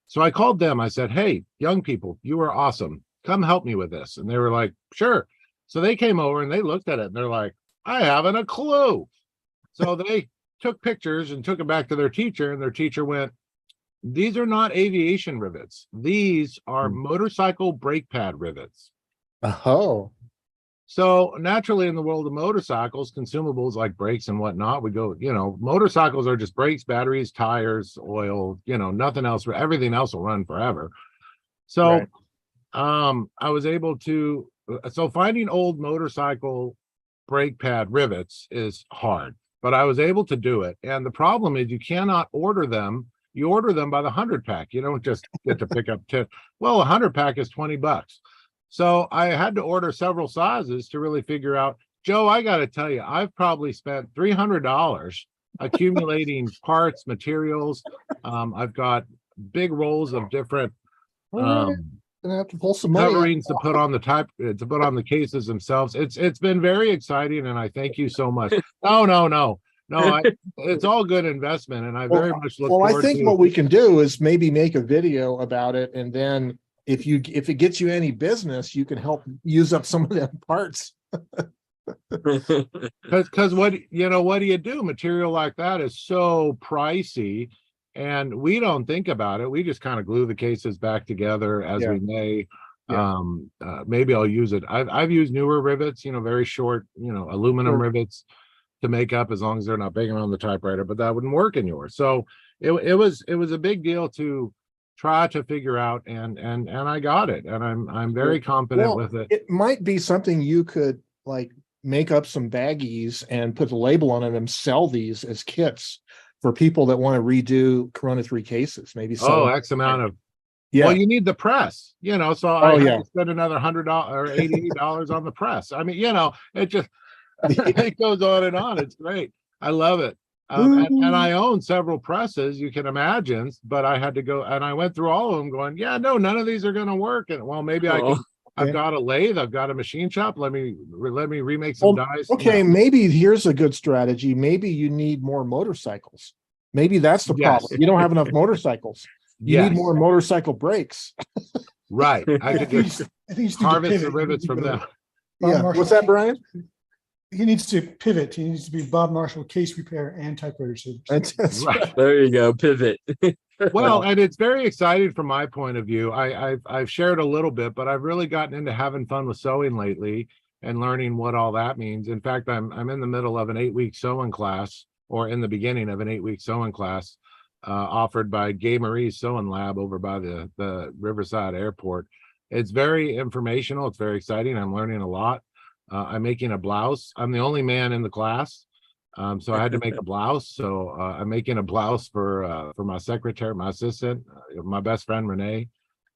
So I called them. I said, hey, young people, you are awesome. Come help me with this. And they were like, sure. So they came over and they looked at it and they're like, I haven't a clue. So they took pictures and took it back to their teacher, and their teacher went, these are not aviation rivets. These are motorcycle brake pad rivets. Oh. So naturally, in the world of motorcycles, consumables like brakes and whatnot, we go, motorcycles are just brakes, batteries, tires, oil, nothing else. Everything else will run forever. So Right. I was able to, so finding old motorcycle brake pad rivets is hard, but I was able to do it. And the problem is you cannot order them. You order them by the 100 pack. You don't just get to pick up 10. Well, a 100 pack is $20. So I had to order several sizes to really figure out, Joe, I got to tell you, I've probably spent $300 accumulating parts, materials. I've got big rolls of different All right. Gonna have to pull some money out. coverings to put on the cases themselves. It's been very exciting, and I thank you so much. No, it's all good investment, and I very much look Well, I forward think to. what we can do is maybe make a video about it, and then if it gets you any business, you can help use up some of them parts. Because what do you do? Material like that is so pricey, and we don't think about it. We just kind of glue the cases back together as Yeah. we may. Yeah. Maybe I'll use it. I've used newer rivets, very short, aluminum Sure. rivets to make up, as long as they're not big on the typewriter, but that wouldn't work in yours. So it was a big deal to try to figure out, and I got it, and I'm very confident Well, with it. it might be something you could like make up some baggies and put the label on it and sell these as kits for people that want to redo Corona 3 cases. Maybe sell them. X amount of. Yeah. Well, you need the press, so I had yeah. to spend another $100 or $88 on the press. I mean, it just it goes on and on. It's great. I love it. And I own several presses, you can imagine, but I had to go and I went through all of them going, yeah, no, none of these are going to work. And well, maybe I can. I've got a lathe, I've got a machine shop. Let me remake some dies. Okay, maybe here's a good strategy. Maybe you need more motorcycles. Maybe that's the problem. You don't have enough motorcycles. You need more motorcycle brakes. Right. I could just I think harvest the rivets from them. Yeah. What's that, Brian? He needs to pivot. He needs to be Bob Marshall, case repair and typewriter service. That's Right. There you go, pivot. Well, and it's very exciting from my point of view. I've shared a little bit, but I've really gotten into having fun with sewing lately and learning what all that means. In fact, I'm in the middle of an 8-week sewing class, or in the beginning of an 8-week sewing class, offered by Gay Marie's Sewing Lab over by the Riverside Airport. It's very informational. It's very exciting. I'm learning a lot. I'm making a blouse. I'm the only man in the class. So I had to make a blouse. So I'm making a blouse for my secretary, my assistant, my best friend Renee.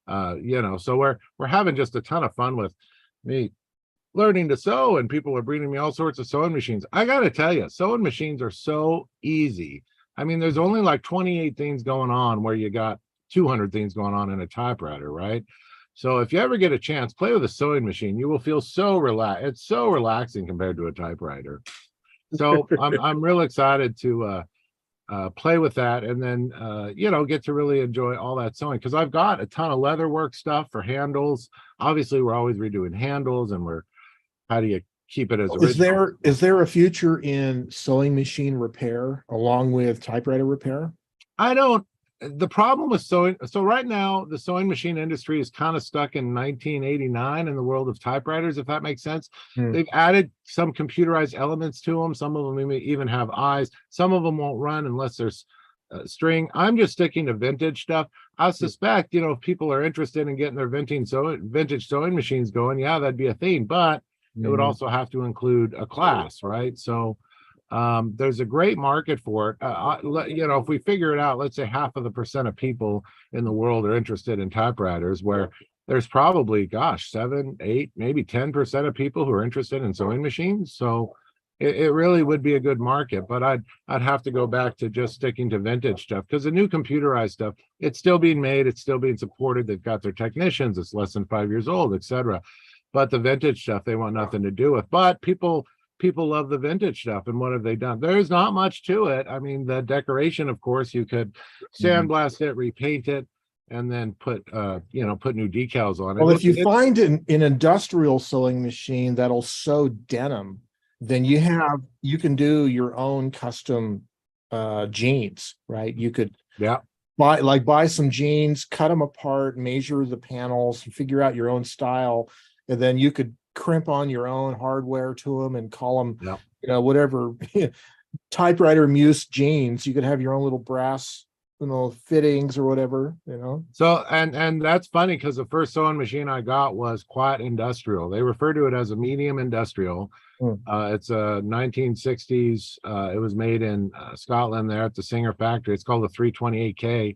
So we're having just a ton of fun with me learning to sew, and people are bringing me all sorts of sewing machines. I got to tell you, sewing machines are so easy. I mean, there's only like 28 things going on where you got 200 things going on in a typewriter, right? So if you ever get a chance, play with a sewing machine. You will feel so relaxed. It's so relaxing compared to a typewriter. So I'm real excited to play with that, and then get to really enjoy all that sewing, because I've got a ton of leatherwork stuff for handles. Obviously, we're always redoing handles, and how do you keep it as original? Is there a future in sewing machine repair along with typewriter repair? The problem with sewing, so right now the sewing machine industry is kind of stuck in 1989 in the world of typewriters, if that makes sense. They've added some computerized elements to them. Some of them may even have eyes. Some of them won't run unless there's string. I'm just sticking to vintage stuff. I suspect, if people are interested in getting their vintage sewing machines going, yeah, that'd be a thing, but it would also have to include a class, right? So there's a great market for it. If we figure it out, let's say 0.5% of people in the world are interested in typewriters, where there's probably, 7, 8, maybe 10% of people who are interested in sewing machines. So it really would be a good market, but I'd have to go back to just sticking to vintage stuff, because the new computerized stuff, it's still being made, it's still being supported. They've got their technicians, it's less than 5 years old, etc. But the vintage stuff, they want nothing to do with. But people love the vintage stuff. And what have they done? There's not much to it. I mean, the decoration, of course, you could sandblast it, repaint it, and then put new decals on it. Well, if you find an industrial sewing machine that'll sew denim, then you can do your own custom jeans, right? You could buy some jeans, cut them apart, measure the panels, figure out your own style, and then you could crimp on your own hardware to them and call them, whatever typewriter muse jeans. You could have your own little brass fittings or whatever, So, and that's funny because the first sewing machine I got was quite industrial. They refer to it as a medium industrial. Hmm. It's a 1960s. It was made in Scotland there at the Singer factory. It's called the 328K.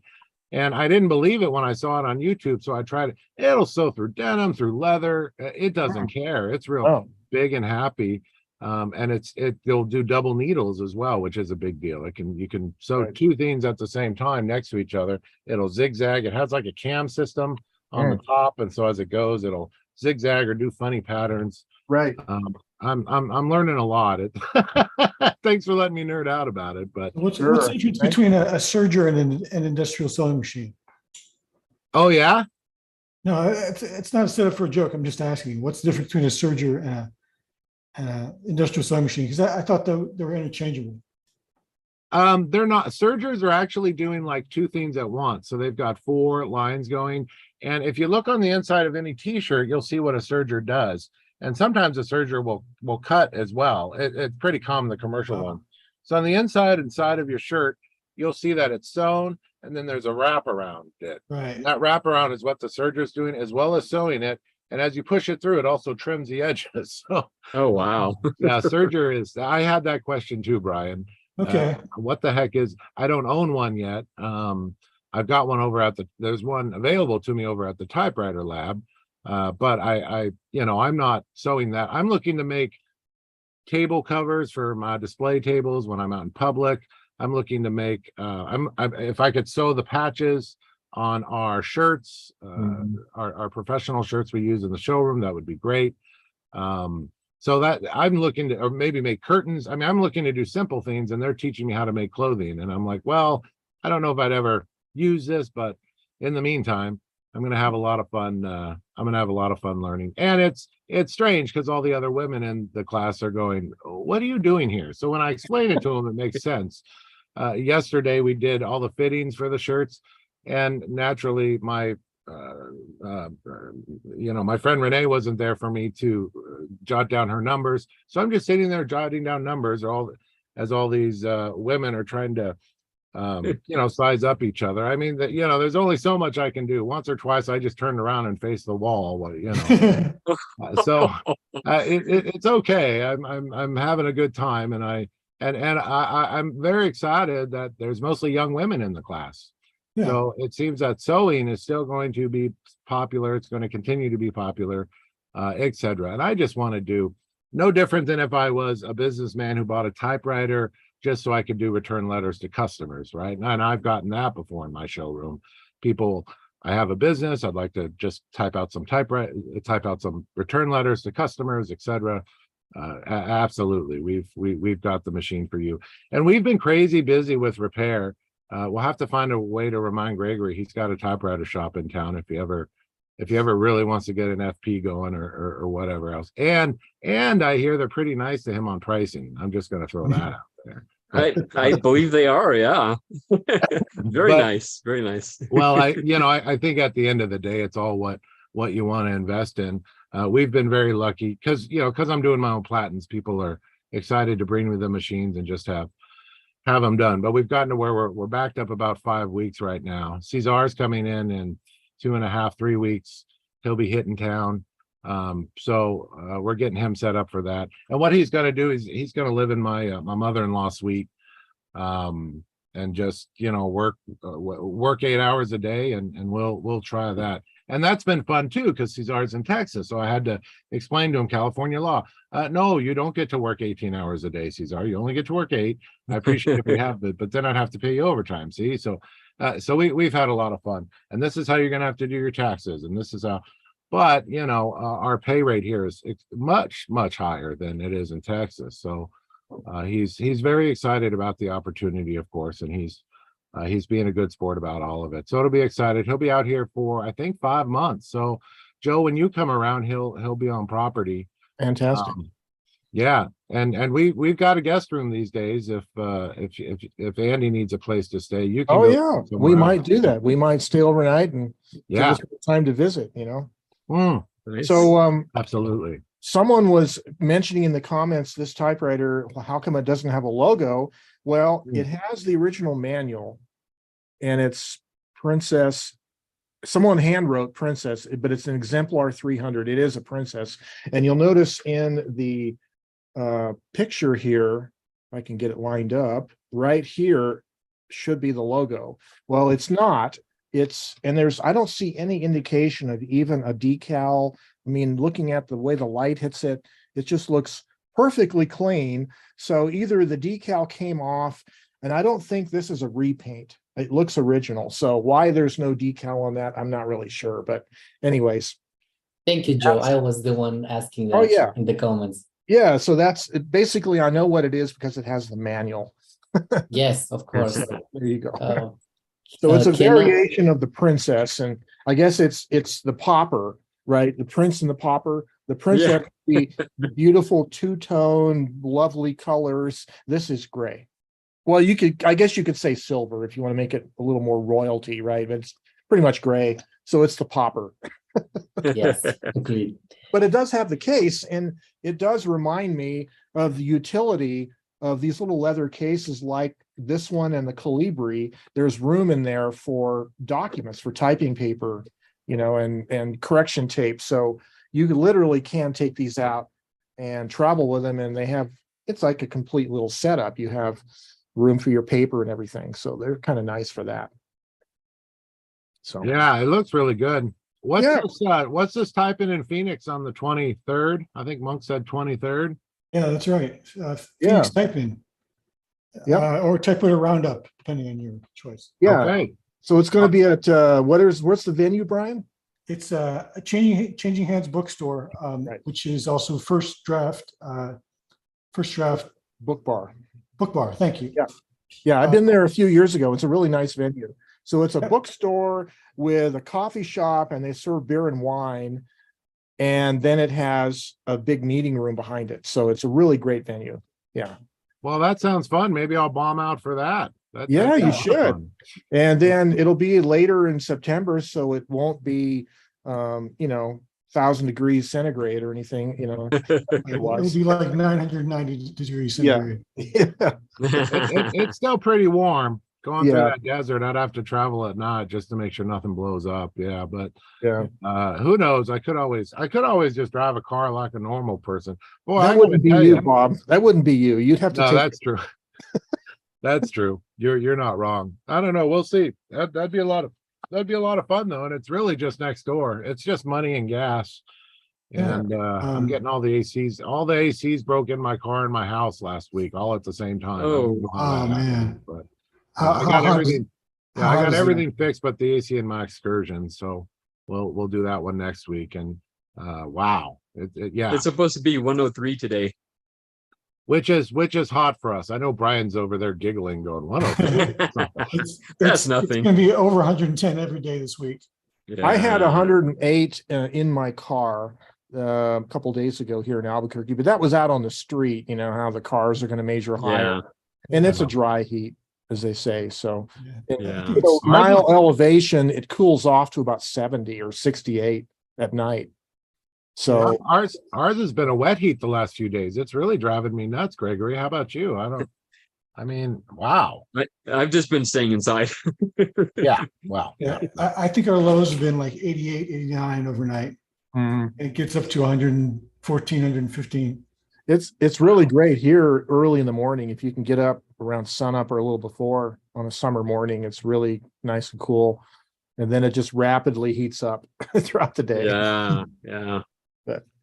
And I didn't believe it when I saw it on YouTube. So I tried it. It'll sew through denim, through leather. It doesn't care. It's real Oh. big and happy. And they'll do double needles as well, which is a big deal. You can sew Right. two things at the same time next to each other. It'll zigzag. It has like a cam system on the top, and so as it goes, it'll zigzag or do funny patterns. Right. I'm learning a lot. Thanks for letting me nerd out about it. But What's Sure. the difference Thank between a serger and an industrial sewing machine? oh yeah, No, it's not set up for a joke. I'm just asking, what's the difference between a serger and an industrial sewing machine? Because I thought they were interchangeable. they're not. Sergers are actually doing like two things at once. So they've got 4 lines going. And if you look on the inside of any t-shirt, you'll see what a serger does. And sometimes a serger will cut as well. It's pretty common, the commercial one. So on the inside and side of your shirt, you'll see that it's sewn, and then there's a wrap around it. Right. And that wraparound is what the serger is doing, as well as sewing it. And as you push it through, it also trims the edges. So Oh, wow. yeah, serger is. I had that question too, Brian. Okay. What the heck is? I don't own one yet. I've got one over at there's one available to me over at the Typewriter Lab. But I'm not sewing that. I'm looking to make table covers for my display tables when I'm out in public. I'm looking to make, if I could sew the patches on our shirts, our professional shirts we use in the showroom, that would be great. So that I'm looking to, or maybe make curtains. I mean, I'm looking to do simple things, and they're teaching me how to make clothing. And I'm like, well, I don't know if I'd ever use this, but in the meantime, I'm going to have a lot of fun. I'm going to have a lot of fun learning. And it's strange because all the other women in the class are going, what are you doing here? So when I explain it to them, it makes sense. Yesterday, we did all the fittings for the shirts, and naturally my my friend Renee wasn't there for me to jot down her numbers. So I'm just sitting there jotting down numbers as all these women are trying to size up each other. I mean, there's only so much I can do. Once or twice I just turned around and faced the wall, so it's okay. I'm having a good time, and I'm very excited that there's mostly young women in the class. Yeah. So it seems that sewing is still going to be popular. It's going to continue to be popular, etc. And I just want to do no different than if I was a businessman who bought a typewriter just so I could do return letters to customers, right? And I've gotten that before in my showroom. I have a business. I'd like to just type out some return letters to customers, etc. Absolutely, we've got the machine for you. And we've been crazy busy with repair. We'll have to find a way to remind Gregory he's got a typewriter shop in town if he ever really wants to get an FP going or whatever else. And I hear they're pretty nice to him on pricing. I'm just going to throw that out there. I believe they are. Yeah. Very nice. Very nice. Well, I think at the end of the day, it's all what you want to invest in. We've been very lucky because I'm doing my own platens. People are excited to bring me the machines and just have them done. But we've gotten to where we're backed up about 5 weeks right now. Cesar's coming in 2.5, 3 weeks. He'll be hitting town. So we're getting him set up for that. And what he's going to do is he's going to live in my mother-in-law suite, and just work 8 hours a day, and we'll try that. And that's been fun too, because Cesar's in Texas. So I had to explain to him California law. No, you don't get to work 18 hours a day, Cesar. You only get to work 8. I appreciate if we have it, but then I'd have to pay you overtime. See, so we've had a lot of fun. And this is how you're going to have to do your taxes. And this is how. But our pay rate here is much, much higher than it is in Texas. So he's very excited about the opportunity, of course, and he's being a good sport about all of it. So it'll be excited. He'll be out here for I think 5 months. So Joe, when you come around, he'll be on property. Fantastic. Yeah, and we've got a guest room these days. If Andy needs a place to stay, you can. Oh yeah, we might do that. We might stay overnight and give us time to visit. Nice. So absolutely. Someone was mentioning in the comments this typewriter, how come it doesn't have a logo? Well, it has the original manual and it's Princess. Someone hand wrote Princess, but it's an exemplar 300. It is a Princess, and you'll notice in the picture here, I can get it lined up right here, should be the logo. Well, it's not. I don't see any indication of even a decal. I mean, looking at the way the light hits it, it just looks perfectly clean. So either the decal came off, and I don't think this is a repaint. It looks original. So why there's no decal on that, I'm not really sure. But anyways. Thank you, Joe. I was the one asking that yeah. in the comments. Yeah, so that's basically, I know what it is because it has the manual. Yes, of course. There you go. So it's a variation of the Princess, and I guess it's the Pauper, right? The Prince and the Pauper. The Princess, the beautiful two-tone, lovely colors. This is gray. Well, I guess you could say silver if you want to make it a little more royalty, right? But it's pretty much gray. So it's the Pauper. Yes, agreed. But it does have the case, and it does remind me of the utility of these little leather cases like this one and the Calibri. There's room in there for documents, for typing paper, and correction tape. So you literally can take these out and travel with them, and it's like a complete little setup. You have room for your paper and everything. So they're kind of nice for that. So yeah, it looks really good. What's this typing in Phoenix on the 23rd? I think Monk said 23rd. Yeah, that's right. Phoenix typing. Yeah. Or typewriter roundup, depending on your choice. Yeah. Okay. So it's going to be at what's the venue, Brian? It's a Changing Hands bookstore, Right. which is also First Draft Book Bar. Book Bar. Thank you. Yeah, I've been there a few years ago. It's a really nice venue. So it's a bookstore with a coffee shop, and they serve beer and wine. And then it has a big meeting room behind it. So it's a really great venue. Yeah. Well, that sounds fun. Maybe I'll bomb out for that. Yeah, you sounds should. fun. And then it'll be later in September, so it won't be 1,000 degrees centigrade or anything, It'll be like 990 degrees centigrade. Yeah. It's still pretty warm. Going through Yeah. that desert, I'd have to travel at night just to make sure nothing blows up. Yeah, but Yeah. who knows? I could always just drive a car like a normal person. Boy, That wouldn't be you, Bob. That wouldn't be you. You'd have to No, take that's true. That's true. You're not wrong. I don't know. We'll see. That'd be a lot of fun though, and it's really just next door. It's just money and gas. And I'm getting all the ACs. All the ACs broke in my car and my house last week, all at the same time. Oh man! But I got everything. Yeah, I got everything fixed, but the AC in my Excursion. So we'll do that one next week. And wow, yeah, It's supposed to be 103 today. which is hot for us. I know Brian's over there giggling, going, That's nothing. It's going to be over 110 every day this week. I had 108 in my car a couple days ago here in Albuquerque, but that was out on the street. You know how the cars are going to measure higher, and it's a dry heat, as they say. So, so mile elevation, it cools off to about 70 or 68 at night. So ours has been a wet heat the last few days. It's really driving me nuts, Gregory. How about you? I mean, wow. I've just been staying inside. Yeah. Wow. Yeah. I think our lows have been like 88, 89 overnight. Mm-hmm. It gets up to 114, 115. It's really great here early in the morning. If you can get up around sunup or a little before on a summer morning, it's really nice and cool. And then it just rapidly heats up throughout the day. Yeah.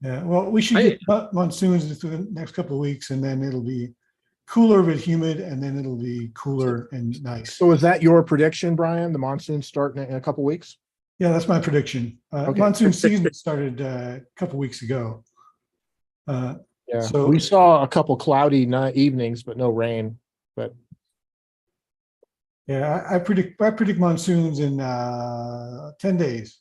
Yeah, well, we should get monsoons through the next couple of weeks, and then it'll be cooler but humid, and then it'll be cooler and nice. So is that your prediction, Brian? The monsoons start in a couple of weeks? Yeah, that's my prediction. Okay. Monsoon season started a couple weeks ago. Yeah, so we saw a couple cloudy evenings, but no rain. But yeah, I predict monsoons in 10 days.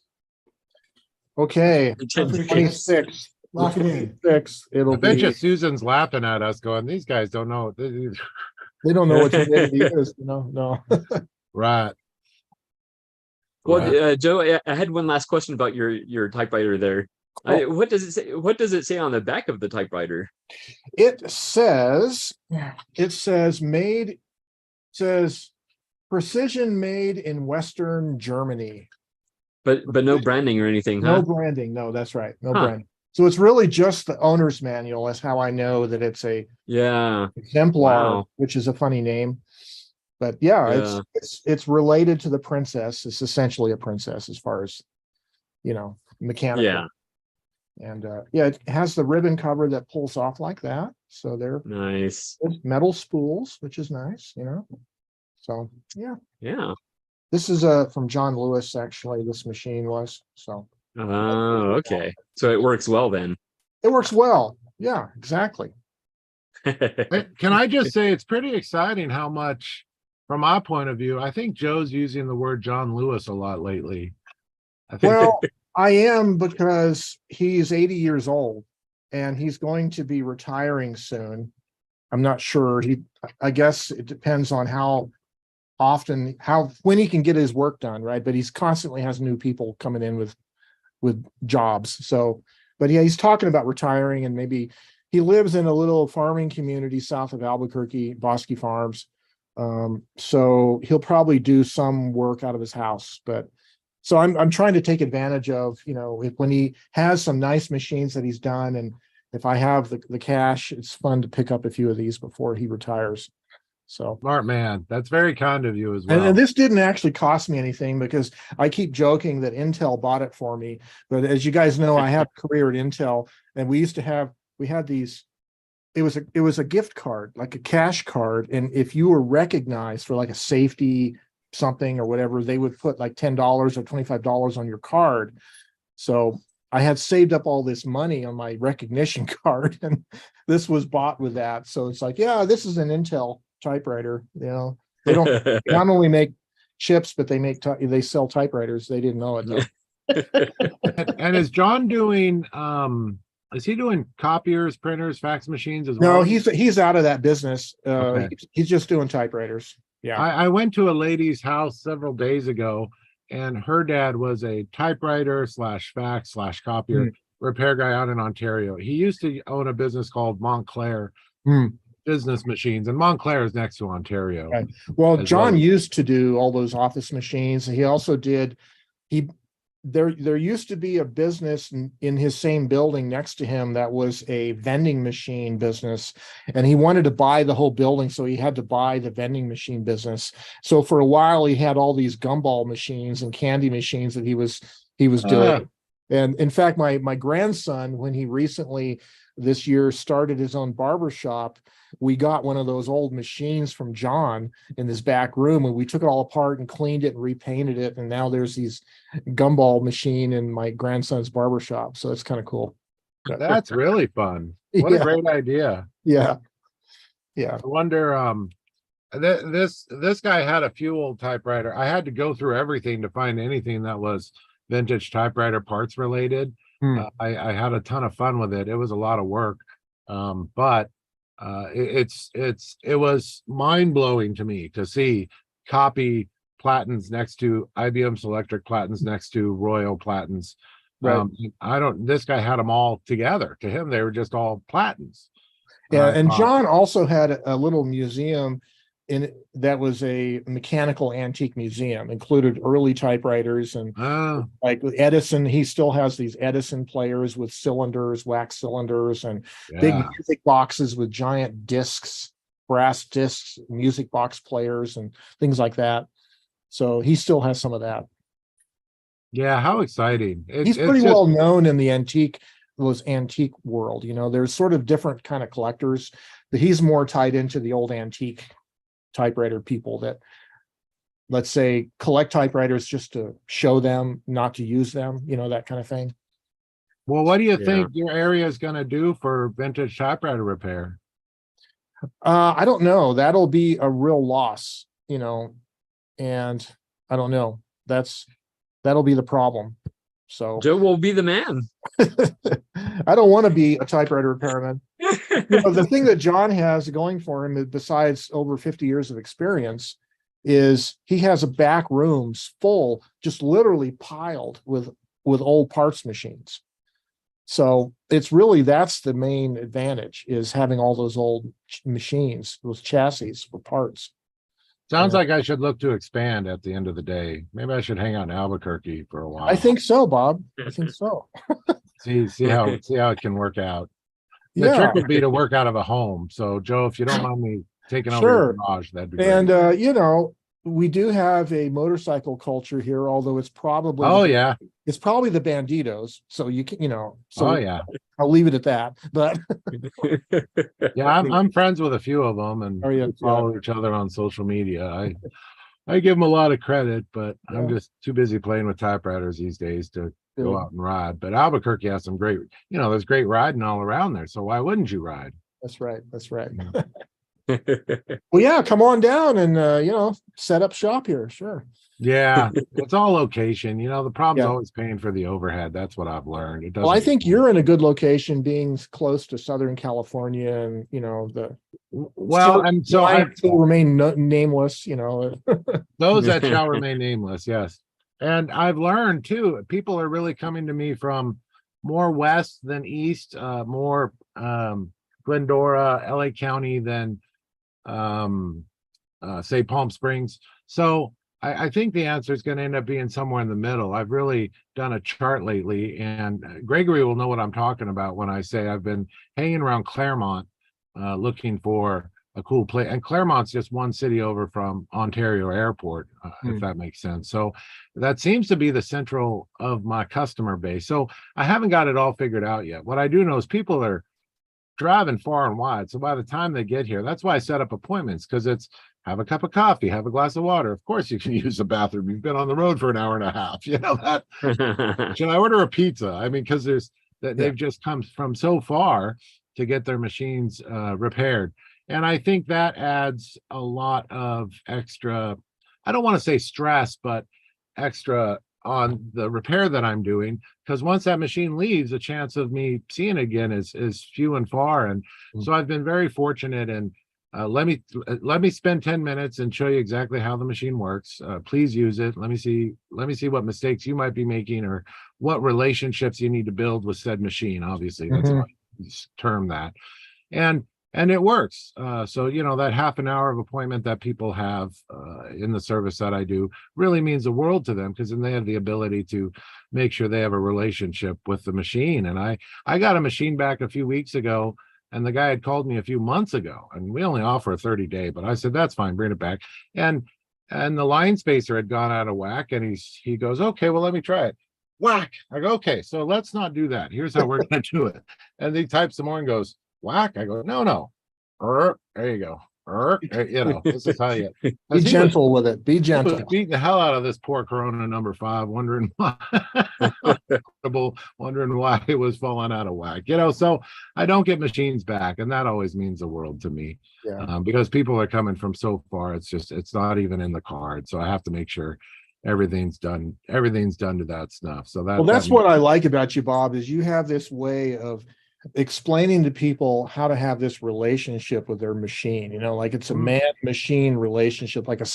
Okay, 26. Lock it in. 6. It'll I bet be. you Susan's laughing at us, going, "These guys don't know." They don't know what humidity is. No. Right. Well, Joe, I had one last question about your typewriter there. What does it say? What does it say on the back of the typewriter? It says Precision made in Western Germany. But no branding or anything, No huh? branding. No, that's right. No Huh. branding. So it's really just the owner's manual. That's how I know that it's a Yeah. exemplar, Wow. which is a funny name. But yeah, Yeah. it's related to the princess. It's essentially a princess as far as, mechanical. Yeah. And yeah, it has the ribbon cover that pulls off like that. So they're Nice. metal spools, which is nice, So yeah, Yeah. this is from John Lewis, actually, this machine was. So Oh, okay. So it works well then. it works well. Yeah, exactly. Can I just say it's pretty exciting how much, from my point of view, I think Joe's using the word John Lewis a lot lately. I think Well, I am, because he's 80 years old and he's going to be retiring soon. I'm not sure. I guess it depends on how often, when he can get his work done, right? But he's constantly has new people coming in with jobs. So, but yeah, he's talking about retiring, and maybe he lives in a little farming community south of Albuquerque, Bosque Farms. So he'll probably do some work out of his house, but so I'm trying to take advantage of, when he has some nice machines that he's done, and if I have the cash, it's fun to pick up a few of these before he retires. So smart man. That's very kind of you as and well. this didn't actually cost me anything, because I keep joking that Intel bought it for me. But as you guys know, I have a career at Intel, and we had these. It was a gift card, like a cash card, and if you were recognized for like a safety something or whatever, they would put like $10 or $25 on your card. So I had saved up all this money on my recognition card, and this was bought with that. So it's like, yeah, this is an Intel typewriter. They not only make chips, but they sell typewriters. They didn't know it though. And is John doing is he doing copiers, printers, fax machines as No, well? he's out of that business. Okay. He's just doing typewriters. Yeah. I went to a lady's house several days ago, and her dad was a typewriter slash fax slash copier repair guy out in Ontario. He used to own a business called Montclair Business Machines, and Montclair is next to Ontario. Right. Well, as John well. used to do all those office machines. He also did. There used to be a business in his same building next to him that was a vending machine business, and he wanted to buy the whole building, so he had to buy the vending machine business. So for a while, he had all these gumball machines and candy machines that he was doing. And in fact, my grandson, when he recently this year started his own barber shop, we got one of those old machines from John in this back room, and we took it all apart and cleaned it and repainted it. And now there's these gumball machine in my grandson's barber shop. So it's kind of cool. That's really fun. What a great idea. Yeah. Yeah. I wonder, this guy had a few old typewriter. I had to go through everything to find anything that was vintage typewriter parts related. I had a ton of fun with it. It was a lot of work. But it was mind-blowing to me to see copy Platens next to IBM Selectric Platens next to Royal Platens. Right. This guy had them all together. To him, they were just all Platens. Yeah. And John also had a little museum that was a mechanical antique museum, included early typewriters and like Edison. He still has these Edison players with cylinders, wax cylinders, and big music boxes with giant discs, brass discs, music box players, and things like that. So he still has some of that. Yeah, how exciting! He's pretty well known in the antique world. There's sort of different kind of collectors, but he's more tied into the old antique typewriter people that, let's say, collect typewriters just to show them, not to use them, that kind of thing. Well, what do you think your area is going to do for vintage typewriter repair? I don't know. That'll be a real loss, and I don't know. That'll be the problem. So Joe will be the man. I don't want to be a typewriter repairman. The thing that John has going for him, besides over 50 years of experience, is he has a back rooms full, just literally piled with old parts machines. So it's really, that's the main advantage, is having all those old machines, those chassis for parts. Sounds like I should look to expand at the end of the day. Maybe I should hang out in Albuquerque for a while. I think so, Bob. I think so. See how it can work out. The Yeah, trick would be to work out of a home. So Joe, if you don't mind me taking over Sure. your garage, that'd be great. and you know, we do have a motorcycle culture here, although it's probably Oh yeah. it's probably the banditos. So you can, you know, so Oh yeah. I'll leave it at that. But Yeah, I'm friends with a few of them, and Oh, yeah, we follow each other on social media. I give them a lot of credit, but I'm Yeah. just too busy playing with typewriters these days to go Good. out and ride. But Albuquerque has some great, you know, there's great riding all around there. So why wouldn't you ride? That's right. That's right. Yeah. Well, yeah, come on down and you know, set up shop here. Sure. Yeah, it's all location. You know, the problem's Yeah. always paying for the overhead. That's what I've learned. It doesn't. Well, I think you're in a good location, being close to Southern California, and you know the well, and so I will remain nameless. You know, those that shall remain nameless. Yes, and I've learned too. People are really coming to me from more west than east, more Glendora, LA County than say Palm Springs. So I think the answer is going to end up being somewhere in the middle. I've really done a chart lately, and Gregory will know what I'm talking about when I say I've been hanging around Claremont, looking for a cool place. And Claremont's just one city over from Ontario Airport, if that makes sense. So that seems to be the central of my customer base. So I haven't got it all figured out yet. What I do know is people are driving far and wide. So by the time they get here, that's why I set up appointments, because it's have a cup of coffee, have a glass of water. Of course, you can use the bathroom. You've been on the road for an hour and a half. You know that. Should I order a pizza? I mean, because they've just come from so far to get their machines repaired, and I think that adds a lot of extra. I don't want to say stress, but extra on the repair that I'm doing, because once that machine leaves, the chance of me seeing it again is few and far. And so I've been very fortunate, and let me spend 10 minutes and show you exactly how the machine works. Please use it. Let me see what mistakes you might be making, or what relationships you need to build with said machine. Obviously, that's how you term that. And it works. So, you know, that half an hour of appointment that people have in the service that I do really means the world to them, because then they have the ability to make sure they have a relationship with the machine. And I got a machine back a few weeks ago, and the guy had called me a few months ago, and we only offer a 30-day, but I said, that's fine, bring it back. And the line spacer had gone out of whack, and he goes, okay, well, let me try it. Whack. I go, okay, so let's not do that. Here's how we're going to do it. And he types some more and goes, whack. I go, no. There you go. You know, this is how you be gentle with it. Be gentle. Beating the hell out of this poor Corona number 5, wondering why it was falling out of whack. You know, so I don't get machines back, and that always means the world to me. Yeah. Because people are coming from so far. It's not even in the card. So I have to make sure everything's done to that snuff. So that's what I like about you, Bob, is you have this way of explaining to people how to have this relationship with their machine. You know, like it's a man-machine relationship, like a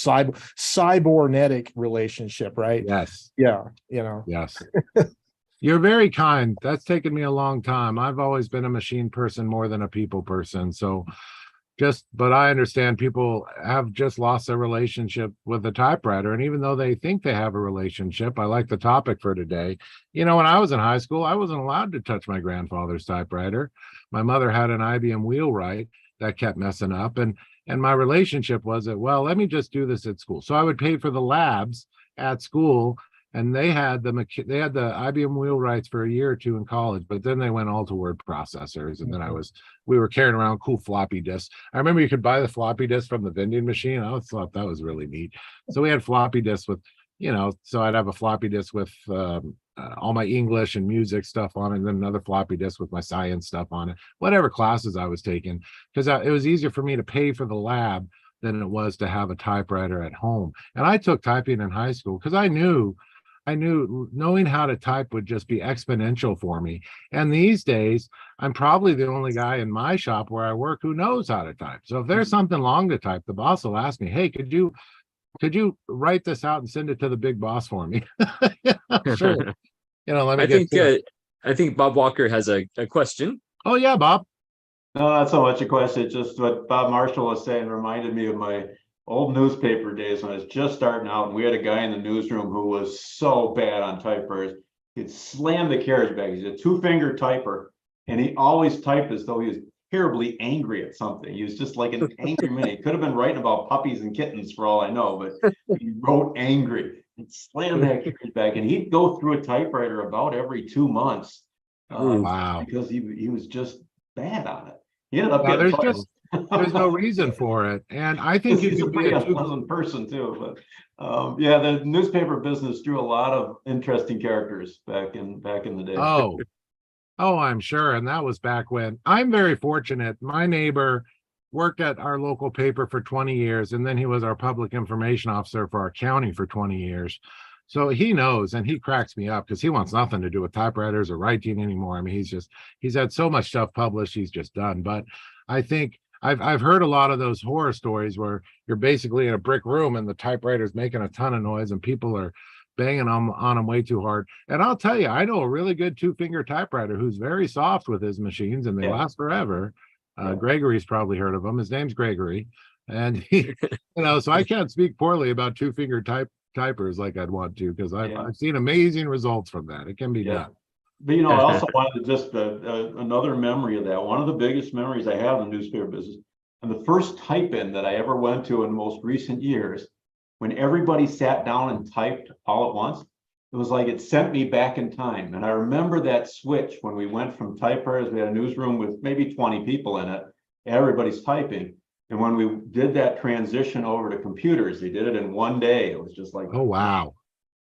cybernetic relationship, right? Yes. Yeah. You know. Yes. You're very kind. That's taken me a long time. I've always been a machine person more than a people person. So but I understand people have just lost their relationship with the typewriter. And even though they think they have a relationship, I like the topic for today. You know, when I was in high school, I wasn't allowed to touch my grandfather's typewriter. My mother had an IBM wheelwright that kept messing up. And my relationship was that, well, let me just do this at school. So I would pay for the labs at school, and they had the IBM wheelwrights for a year or two in college, but then they went all to word processors. And then we were carrying around cool floppy disks. I remember you could buy the floppy disk from the vending machine. I always thought that was really neat. So we had floppy disks with, you know, so I'd have a floppy disk with all my English and music stuff on it, and then another floppy disk with my science stuff on it, whatever classes I was taking, because it was easier for me to pay for the lab than it was to have a typewriter at home. And I took typing in high school because I knew knowing how to type would just be exponential for me. And these days, I'm probably the only guy in my shop where I work who knows how to type. So if there's something long to type, the boss will ask me, hey, could you write this out and send it to the big boss for me? Sure. You know, I think Bob Walker has a question. Oh yeah, Bob. No, not so much a question. Just what Bob Marshall was saying reminded me of my old newspaper days when I was just starting out, and we had a guy in the newsroom who was so bad on typewriters. He'd slam the carriage bag. He's a 2-finger typer, and he always typed as though he was terribly angry at something. He was just like an angry man. He could have been writing about puppies and kittens for all I know, but he wrote angry and slammed that carriage bag. And he'd go through a typewriter about every 2 months Wow. because he was just bad on it. He ended up Well, getting there's fired. just there's no reason for it, and I think you He's a can be pretty a two. unpleasant person too, but yeah, the newspaper business drew a lot of interesting characters back in the day. Oh, I'm sure. And that was back when. I'm very fortunate. My neighbor worked at our local paper for 20 years, and then he was our public information officer for our county for 20 years. So he knows, and he cracks me up because he wants nothing to do with typewriters or writing anymore. I mean, he's had so much stuff published, he's just done. But I think I've heard a lot of those horror stories where you're basically in a brick room and the typewriter's making a ton of noise and people are banging on them way too hard. And I'll tell you, I know a really good 2-finger typewriter who's very soft with his machines and they last forever. Gregory's probably heard of him. His name's Gregory. And he, so I can't speak poorly about 2-finger typers like I'd want to, because I've seen amazing results from that. It can be done. But I also wanted to just another memory of that. One of the biggest memories I have in the newspaper business, and the first type-in that I ever went to in the most recent years, when everybody sat down and typed all at once, it was like it sent me back in time. And I remember that switch when we went from typewriters. We had a newsroom with maybe 20 people in it. Everybody's typing. And when we did that transition over to computers, they did it in one day. It was just like, oh, wow.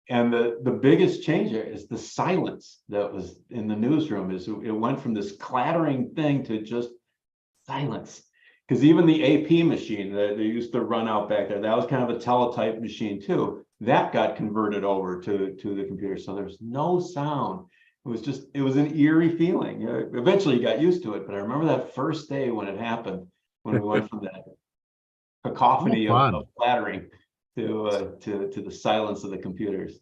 And the biggest change there is the silence that was in the newsroom. Is it went from this clattering thing to just silence. Because even the AP machine that they used to run out back there, that was kind of a teletype machine too. That got converted over to the computer. So there's no sound. It was an eerie feeling. Eventually you got used to it. But I remember that first day when it happened, when we went from that cacophony of clattering to the silence of the computers.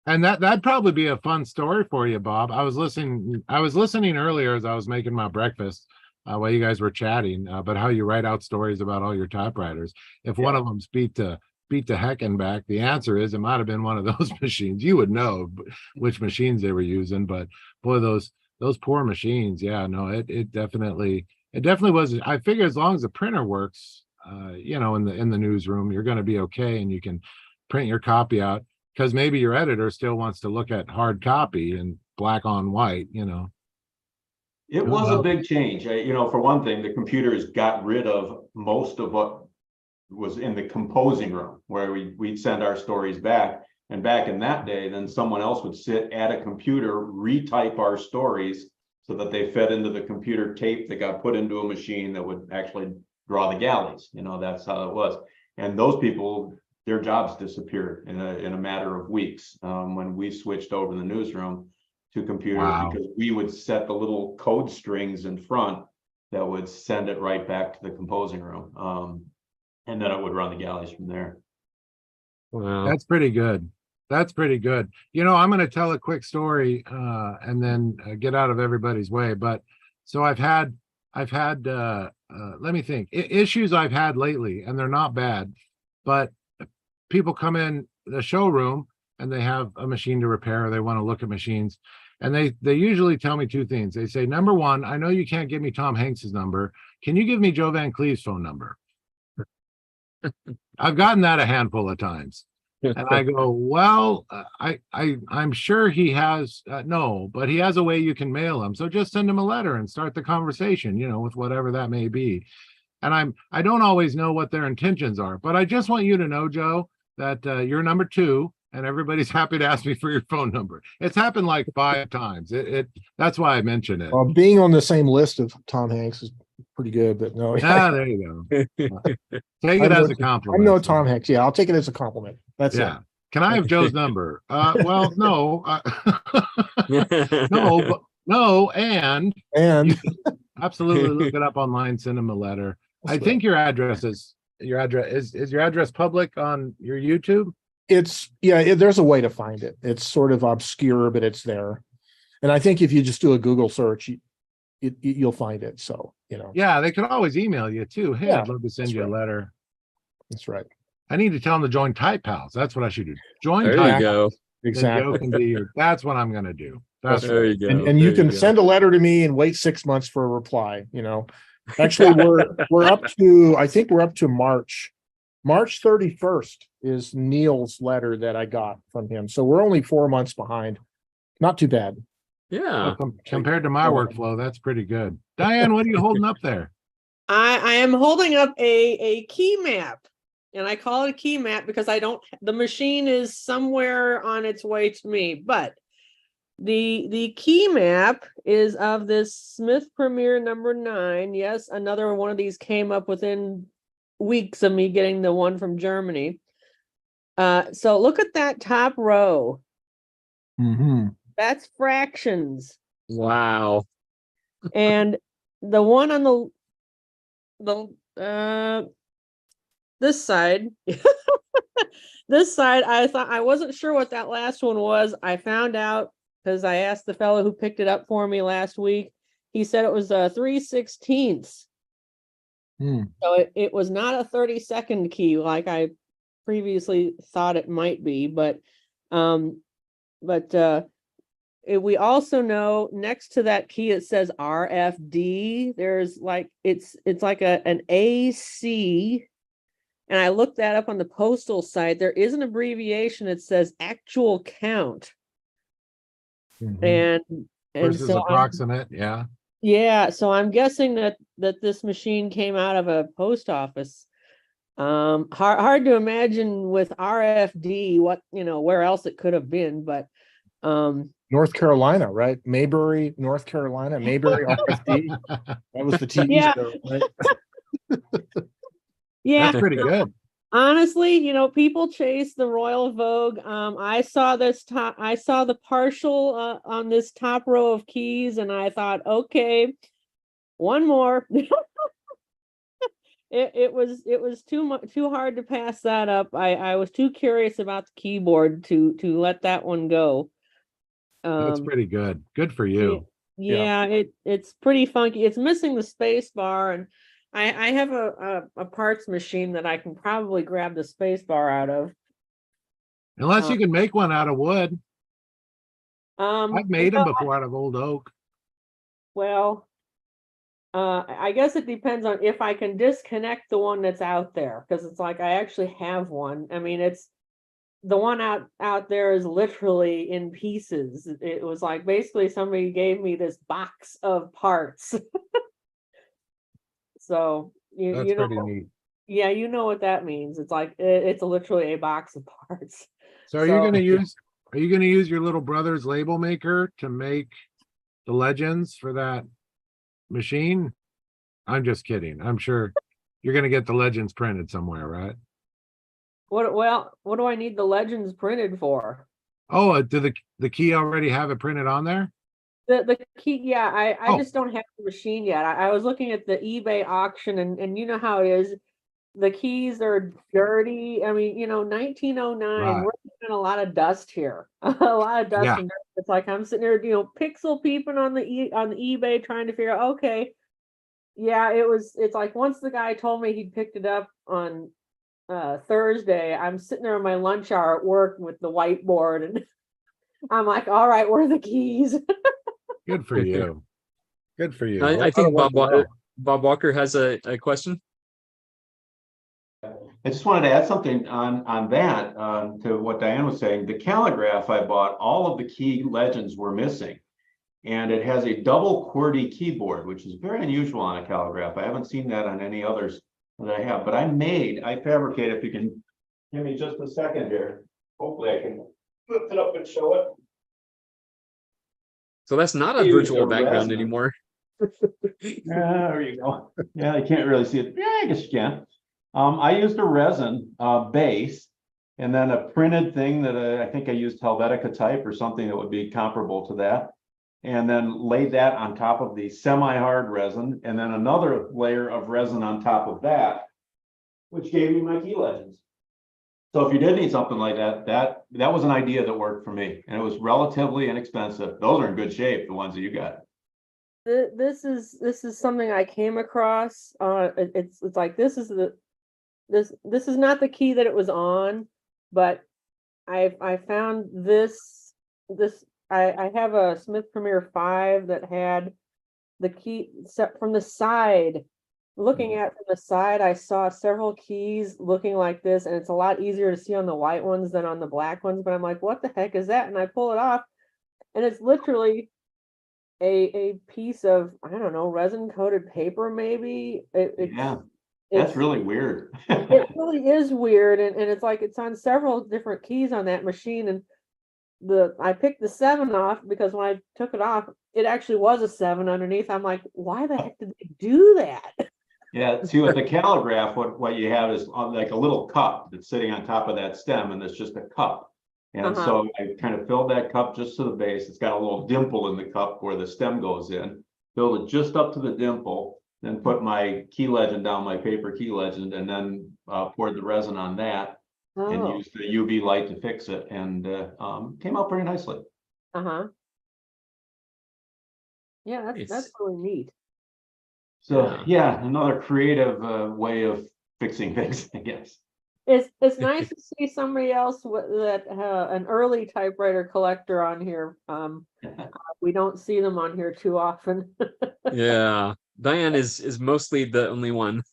And that'd probably be a fun story for you, Bob. I was listening earlier as I was making my breakfast while you guys were chatting about how you write out stories about all your typewriters. If one of them's beat to heck and back, the answer is it might have been one of those machines. You would know which machines they were using, but boy, those poor machines. Yeah, no, it definitely was. I figure as long as the printer works, in the newsroom, you're going to be okay, and you can print your copy out, because maybe your editor still wants to look at hard copy and black on white. It was a big change. For one thing, the computers got rid of most of what was in the composing room, where we'd send our stories back. And back in that day, then someone else would sit at a computer, retype our stories so that they fed into the computer tape that got put into a machine that would actually draw the galleys. That's how it was. And those people, their jobs disappeared in a matter of weeks when we switched over the newsroom to computers, because we would set the little code strings in front that would send it right back to the composing room. And then it would run the galleys from there. Wow. That's pretty good. I'm going to tell a quick story and then get out of everybody's way. But so I've had let me think, issues I've had lately, and they're not bad, but people come in the showroom and they have a machine to repair, or they want to look at machines. And they usually tell me two things. They say, number one, I know you can't give me Tom Hanks's number. Can you give me Joe Van Cleve's phone number? I've gotten that a handful of times. And I go, well, I'm sure he has, no, but he has a way you can mail him. So just send him a letter and start the conversation, with whatever that may be. And I don't always know what their intentions are, but I just want you to know, Joe, that you're number two, and everybody's happy to ask me for your phone number. It's happened like 5 times. That's why I mentioned it. Well, being on the same list of Tom Hanks is pretty good, but no. There you go. Take it as a compliment. I'm no Tom Hanks. Yeah, I'll take it as a compliment. That's it. Can I have Joe's number? Well, no. No, and absolutely look it up online, send him a letter. I think your address is your address public on your YouTube? There's a way to find it. It's sort of obscure, but it's there. And I think if you just do a Google search, you'll find it. So, Yeah, they could always email you too. Hey, I'd love to send you a letter. That's right. I need to tell them to join Type Pals. That's what I should do. Join There Type you go. Pals. And Exactly. Joe can be your, that's what I'm gonna do. That's There you go. And you There can go. send a letter to me and wait 6 months for a reply, you know. Actually, we're up to, I think we're up to March. March 31st is Neil's letter that I got from him. So we're only 4 months behind. Not too bad. Yeah. compared to my workflow, that's pretty good. Diane, what are you holding up there? I am holding up a key map, and I call it a key map because the machine is somewhere on its way to me, but the key map is of this Smith Premier number 9. Yes, another one of these came up within weeks of me getting the one from Germany. So look at that top row. Mm-hmm. That's fractions. Wow. And the one on this side, this side, I wasn't sure what that last one was. I found out because I asked the fellow who picked it up for me last week. He said it was 3/16. So it was not a 30-second key like I previously thought it might be, but we also know next to that key it says RFD. There's like it's like an AC, and I looked that up on the postal site. There is an abbreviation. It says actual count, and Versus so approximate, yeah. Yeah, so I'm guessing that this machine came out of a post office. Hard to imagine with RFD what, where else it could have been, but North Carolina, right? Mayberry, North Carolina, Mayberry RFD. That was the TV Yeah. show, right? yeah, That's pretty good. honestly, people chase the Royal Vogue. I saw the partial on this top row of keys, and I thought, okay, one more. It was too hard to pass that up. I was too curious about the keyboard to let that one go. That's pretty good. Good for you. Yeah, it's pretty funky. It's missing the space bar, and I have a parts machine that I can probably grab the space bar out of. Unless you can make one out of wood. I've made them before out of old oak. Well, I guess it depends on if I can disconnect the one that's out there, because it's like I actually have one. I mean, it's the one out there is literally in pieces. It was like basically somebody gave me this box of parts. So That's pretty neat. Yeah, you know what that means. It's like it's literally a box of parts. So are you gonna use your little brother's label maker to make the legends for that machine? I'm just kidding. I'm sure you're gonna get the legends printed somewhere, right? What do I need the legends printed for? Oh, do the key already have it printed on there? The key, yeah, I Oh. just don't have the machine yet. I was looking at the eBay auction, and you know how it is. The keys are dirty. I mean, 1909, Right. we're getting a lot of dust here. A lot of dust Yeah. and dirt. It's like I'm sitting there, pixel peeping on the eBay trying to figure out, okay. Yeah, it's like once the guy told me he'd picked it up on Thursday, I'm sitting there in my lunch hour at work with the whiteboard, and I'm like, all right, where are the keys? Good for you. Good for you. I think Bob Walker has a question. I just wanted to add something on that, to what Diane was saying. The calligraph I bought, all of the key legends were missing. And it has a double QWERTY keyboard, which is very unusual on a calligraph. I haven't seen that on any others that I have, but I fabricated, if you can give me just a second here. Hopefully I can lift it up and show it. So that's not a Use virtual a background resin. anymore. There you go. Yeah, you can't really see it. Yeah, I guess you can. I used a resin base, and then a printed thing that I think I used Helvetica type or something that would be comparable to that. And then laid that on top of the semi-hard resin, and then another layer of resin on top of that, which gave me my key legends. So if you did need something like that, that was an idea that worked for me, and it was relatively inexpensive. Those are in good shape, the ones that you got. This is something I came across. It's like this is this is not the key that it was on, but I found this I have a Smith Premier 5 that had the key set from the side. Looking at from the side, I saw several keys looking like this, and it's a lot easier to see on the white ones than on the black ones. But I'm like, what the heck is that? And I pull it off, and it's literally a piece of, I don't know, resin coated paper, maybe. Yeah, that's really weird. It really is weird, and it's like it's on several different keys on that machine. And I picked the 7 off because when I took it off, it actually was a 7 underneath. I'm like, why the heck did they do that? Yeah, see, with the calligraph, what you have is like a little cup that's sitting on top of that stem, and it's just a cup. And so I kind of filled that cup just to the base. It's got a little dimple in the cup where the stem goes in. Filled it just up to the dimple, then put my key legend down, my paper key legend, and then poured the resin on that and used the UV light to fix it, and came out pretty nicely. Yeah, that's really neat. So yeah, another creative way of fixing things, I guess. It's nice to see somebody else that an early typewriter collector on here. We don't see them on here too often. Yeah, Diane is mostly the only one.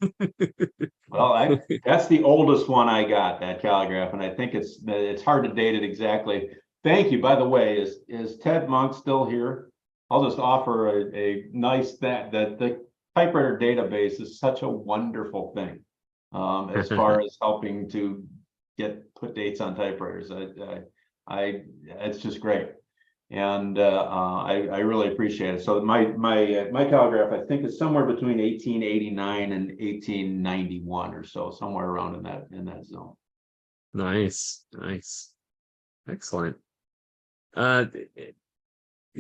Well, that's the oldest one I got, that calligraph, and I think it's hard to date it exactly. Thank you. By the way, is Ted Monk still here? I'll just offer a nice that the typewriter database is such a wonderful thing as far as helping to put dates on typewriters. It's just great, and I really appreciate it. So my calligraph, I think, is somewhere between 1889 and 1891 or so, somewhere around in that zone. Nice, excellent.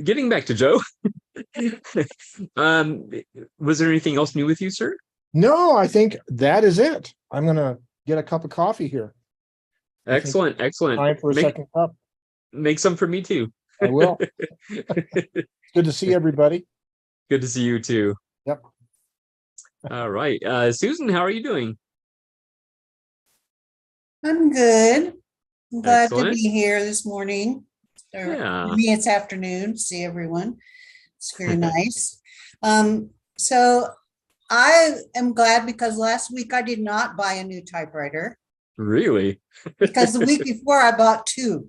Getting back to Joe. Was there anything else new with you, sir? No, I think that is it. I'm gonna get a cup of coffee here. Excellent. Time for a second cup. Make some for me too. I will. Good to see everybody. Good to see you too. Yep. All right. Susan, how are you doing? I'm good. I'm glad Excellent. to be here this morning. Or Yeah. for me, it's afternoon to see everyone. It's very nice. So I am glad because last week I did not buy a new typewriter Really? because the week before I bought 2.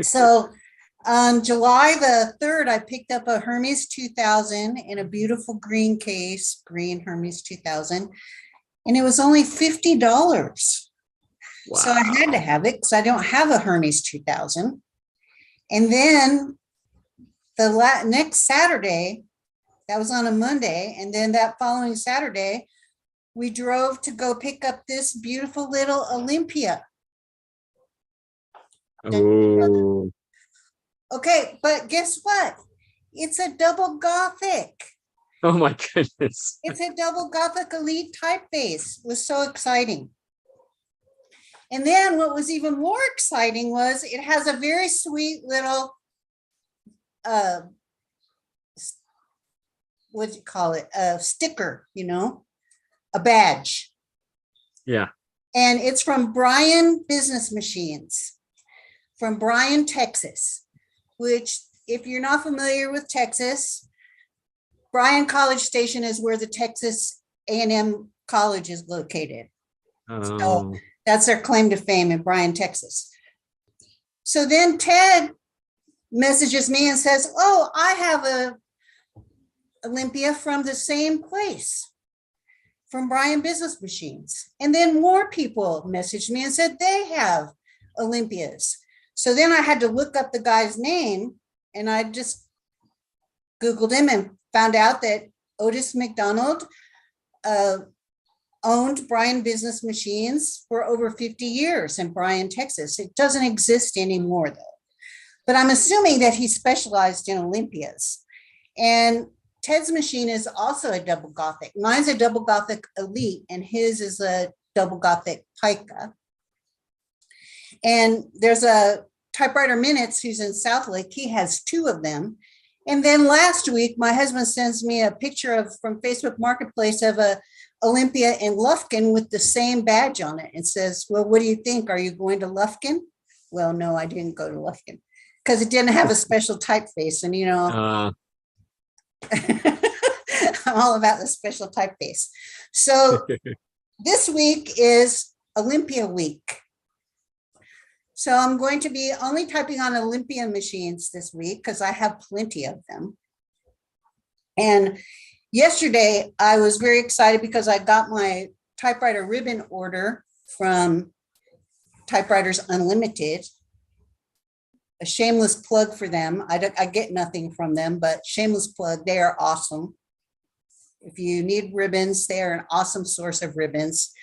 So on July the 3rd, I picked up a Hermes 2000 in a beautiful green case, green Hermes 2000, and it was only $50. Wow. So I had to have it because I don't have a Hermes 2000. And then the next Saturday, that was on a Monday, and then that following Saturday, we drove to go pick up this beautiful little Olympia. Oh. Okay, but guess what? It's a double Gothic. Oh my goodness. It's a double Gothic Elite typeface. It was so exciting. And then what was even more exciting was it has a very sweet little, what do you call it? A sticker, a badge. Yeah. And it's from Bryan Business Machines, from Bryan, Texas, which, if you're not familiar with Texas, Bryan College Station is where the Texas A&M College is located. Oh. So that's their claim to fame in Bryan, Texas. So then Ted messages me and says, oh, I have a Olympia from the same place, from Bryan Business Machines. And then more people messaged me and said they have Olympias. So then I had to look up the guy's name, and I just Googled him and found out that Otis McDonald owned Bryan Business Machines for over 50 years in Bryan, Texas. It doesn't exist anymore, though. But I'm assuming that he specialized in Olympias. And Ted's machine is also a double Gothic. Mine's a double Gothic Elite, and his is a double Gothic Pica. And there's a Typewriter Minutes who's in Southlake. He has 2 of them. And then last week, my husband sends me a picture from Facebook Marketplace of a Olympia in Lufkin with the same badge on it and says, well, what do you think? Are you going to Lufkin? Well, no, I didn't go to Lufkin because it didn't have a special typeface. And, you know, I'm all about the special typeface. So this week is Olympia week. So I'm going to be only typing on Olympia machines this week because I have plenty of them. And yesterday I was very excited because I got my typewriter ribbon order from Typewriters Unlimited. A shameless plug for them. I get nothing from them, but shameless plug. They are awesome. If you need ribbons, they are an awesome source of ribbons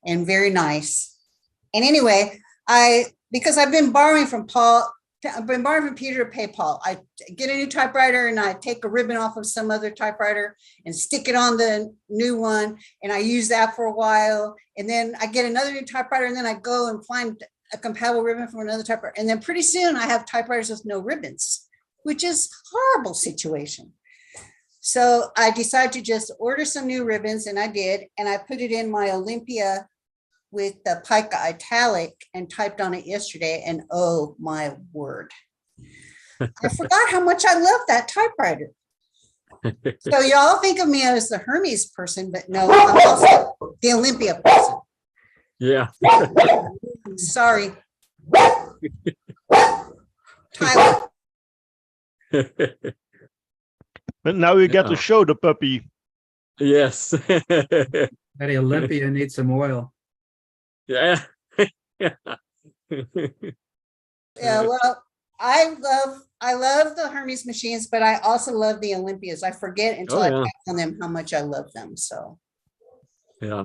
and very nice. And anyway, because I've been borrowing from Paul, I've been borrowing from Peter to pay Paul. I get a new typewriter and I take a ribbon off of some other typewriter and stick it on the new one. And I use that for a while. And then I get another new typewriter and then I go and find a compatible ribbon from another typewriter. And then pretty soon I have typewriters with no ribbons, which is a horrible situation. So I decided to just order some new ribbons, and I did. And I put it in my Olympia with the pica italic and typed on it yesterday. And oh my word, I forgot how much I love that typewriter. So y'all think of me as the Hermes person, but no, I'm also the Olympia person. Yeah. Sorry. Tyler. But now you get Yeah. to show the puppy. Yes. Betty Olympia needs some oil. Yeah. Yeah. Yeah, well, I love the Hermes machines, but I also love the Olympias. I forget until Oh, I yeah. tap on them how much I love them. Yeah.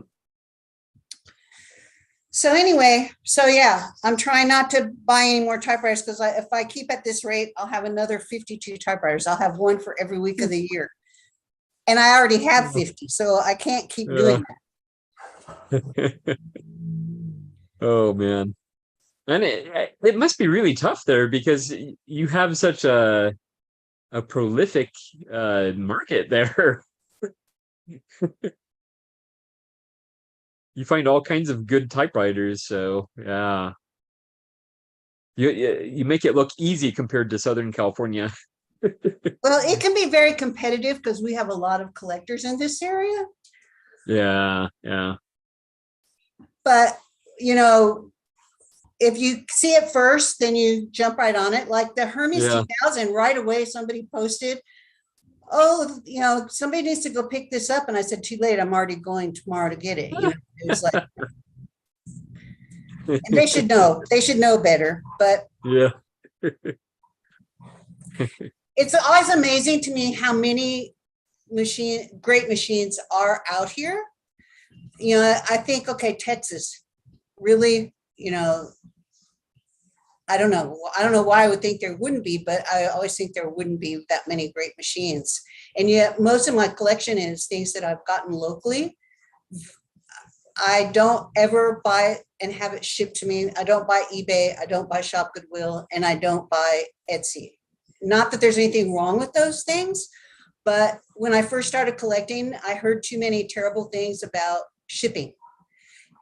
So anyway, so yeah, I'm trying not to buy any more typewriters because if I keep at this rate, I'll have another 52 typewriters. I'll have one for every week of the year. And I already have 50, so I can't keep doing that. Oh man. And it must be really tough there because you have such a prolific market there. You find all kinds of good typewriters, so yeah. You make it look easy compared to Southern California. Well, it can be very competitive because we have a lot of collectors in this area. Yeah, yeah. But, you know, if you see it first, then you jump right on it. Like the Hermes Yeah. 2000, right away, somebody posted, oh, you know, somebody needs to go pick this up. And I said, too late. I'm already going tomorrow to get it. You know, it's like, and they should know. They should know better. But Yeah. it's always amazing to me how many great machines are out here. You know, I think, okay, Texas, really, you know, I don't know why I would think there wouldn't be, but I always think there wouldn't be that many great machines. And yet most of my collection is things that I've gotten locally. I don't ever buy and have it shipped to me. I don't buy eBay, I don't buy Shop Goodwill, and I don't buy Etsy. Not that there's anything wrong with those things, but when I first started collecting, I heard too many terrible things about shipping.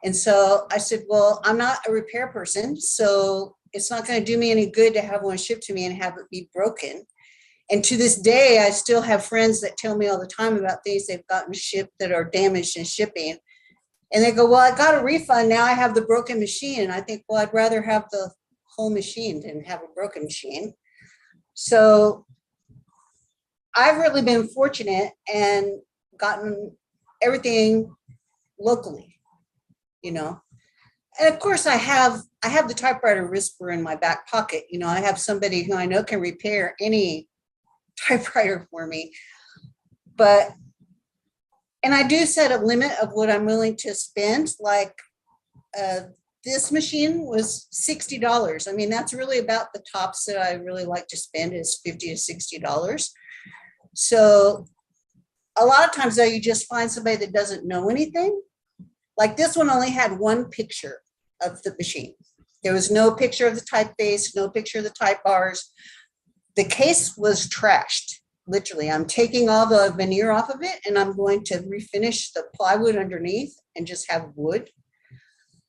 And so I said, well, I'm not a repair person, so it's not going to do me any good to have one shipped to me and have it be broken. And to this day, I still have friends that tell me all the time about things they've gotten shipped that are damaged in shipping. And they go, well, I got a refund. Now I have the broken machine. And I think, well, I'd rather have the whole machine than have a broken machine. So I've really been fortunate and gotten everything locally, you know. And of course I have the typewriter whisperer in my back pocket. You know, I have somebody who I know can repair any typewriter for me. But, and I do set a limit of what I'm willing to spend. Like this machine was $60. I mean, that's really about the tops that I really like to spend is $50 to $60. So a lot of times though, you just find somebody that doesn't know anything. Like this one only had one picture of the machine. There was no picture of the typeface, no picture of the type bars. The case was trashed. literally, I'm taking all the veneer off of it and I'm going to refinish the plywood underneath and just have wood.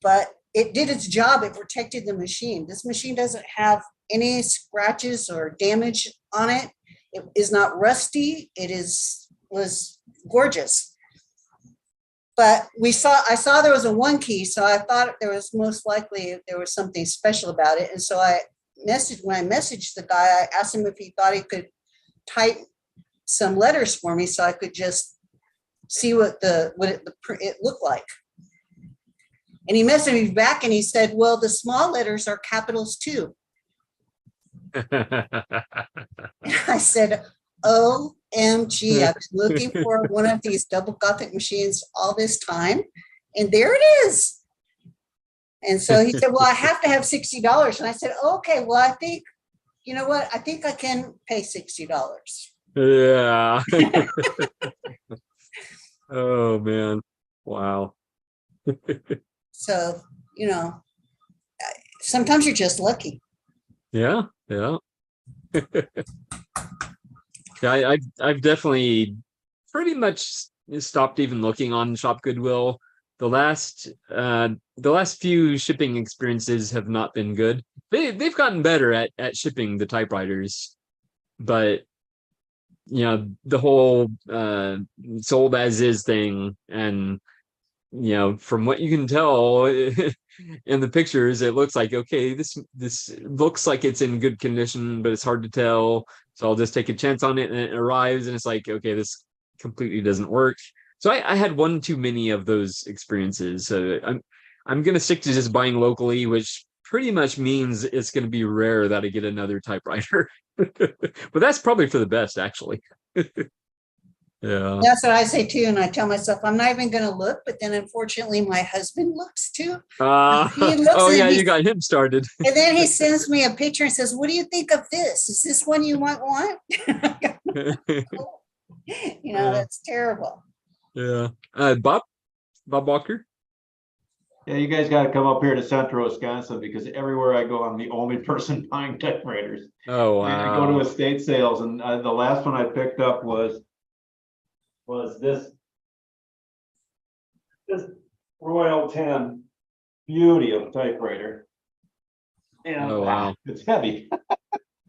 But it did its job. It protected the machine. This machine doesn't have any scratches or damage on it. It is not rusty. Was gorgeous. But I saw there was a 1 key, so I thought there was most likely there was something special about it. And so when I messaged the guy, I asked him if he thought he could type some letters for me so I could just see what it looked like. And he messaged me back and he said, well, the small letters are capitals too. I said, OMG, I've been looking for one of these double Gothic machines all this time. And there it is. And so he said, well, I have to have $60. And I said, okay, well, I think, you know what? I think I can pay $60. Yeah. Oh, man. Wow. So, sometimes you're just lucky. Yeah. Yeah. Yeah, I've definitely pretty much stopped even looking on Shop Goodwill. The last few shipping experiences have not been good. They've gotten better at shipping the typewriters, but the whole sold as is thing, and from what you can tell in the pictures, it looks like, okay, this looks like it's in good condition, but it's hard to tell. So I'll just take a chance on it, and it arrives, and it's like, okay, this completely doesn't work. So I had one too many of those experiences. So I'm gonna stick to just buying locally, which pretty much means it's gonna be rare that I get another typewriter. But that's probably for the best, actually. Yeah. That's what I say too. And I tell myself, I'm not even going to look. But then unfortunately, my husband looks too. He looks oh, yeah, you got him started. And then he sends me a picture and says, what do you think of this? Is this one you might want? That's terrible. Yeah. Bob Walker? Yeah, you guys got to come up here to central Wisconsin, because everywhere I go, I'm the only person buying typewriters. Oh, I wow. go to estate sales, and the last one I picked up was this Royal 10 beauty of a typewriter. And Oh, wow. it's heavy.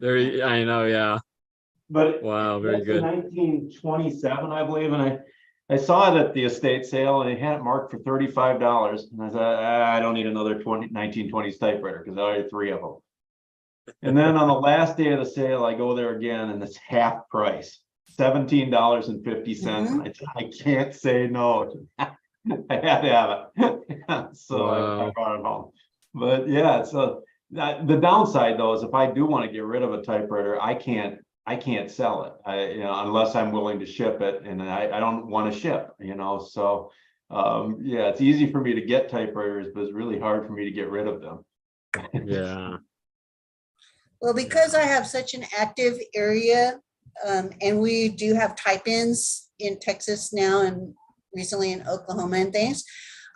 I know, yeah. But wow, very good. 1927, I believe, and I saw it at the estate sale, and they had it marked for $35. And I said, I don't need another 1920s typewriter, because I already have 3 of them. And then on the last day of the sale, I go there again, and it's half price, $17.50. Mhm. I can't say no. I had to have it. So Wow. I brought it home. But yeah, so the downside though is if I do want to get rid of a typewriter, I can't sell it. Unless I'm willing to ship it, and I don't want to ship, so yeah, it's easy for me to get typewriters, but it's really hard for me to get rid of them. Yeah. Well, because I have such an active area, and we do have type-ins in Texas now and recently in Oklahoma and things,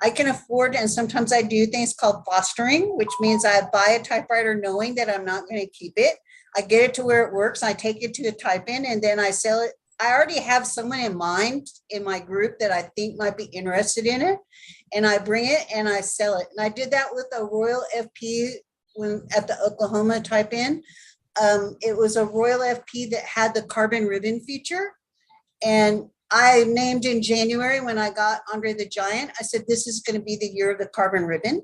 I can afford, and sometimes I do things called fostering, which means I buy a typewriter knowing that I'm not going to keep it. I get it to where it works. I take it to a type-in, and then I sell it. I already have someone in mind in my group that I think might be interested in it, and I bring it and I sell it. And I did that with a Royal FP at the Oklahoma type-in. It was a Royal FP that had the carbon ribbon feature, and I named in January when I got Andre the Giant, I said, this is going to be the year of the carbon ribbon.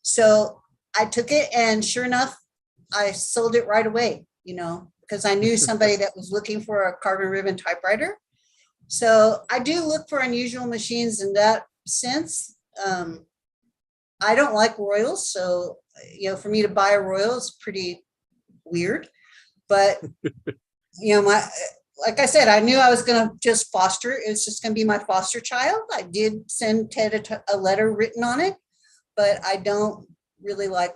So I took it, and sure enough, I sold it right away, because I knew somebody that was looking for a carbon ribbon typewriter. So I do look for unusual machines in that sense. I don't like Royals. So, for me to buy a Royal is pretty weird. But, like I said, I knew I was going to just foster. It was just going to be my foster child. I did send Ted a letter written on it, but I don't really like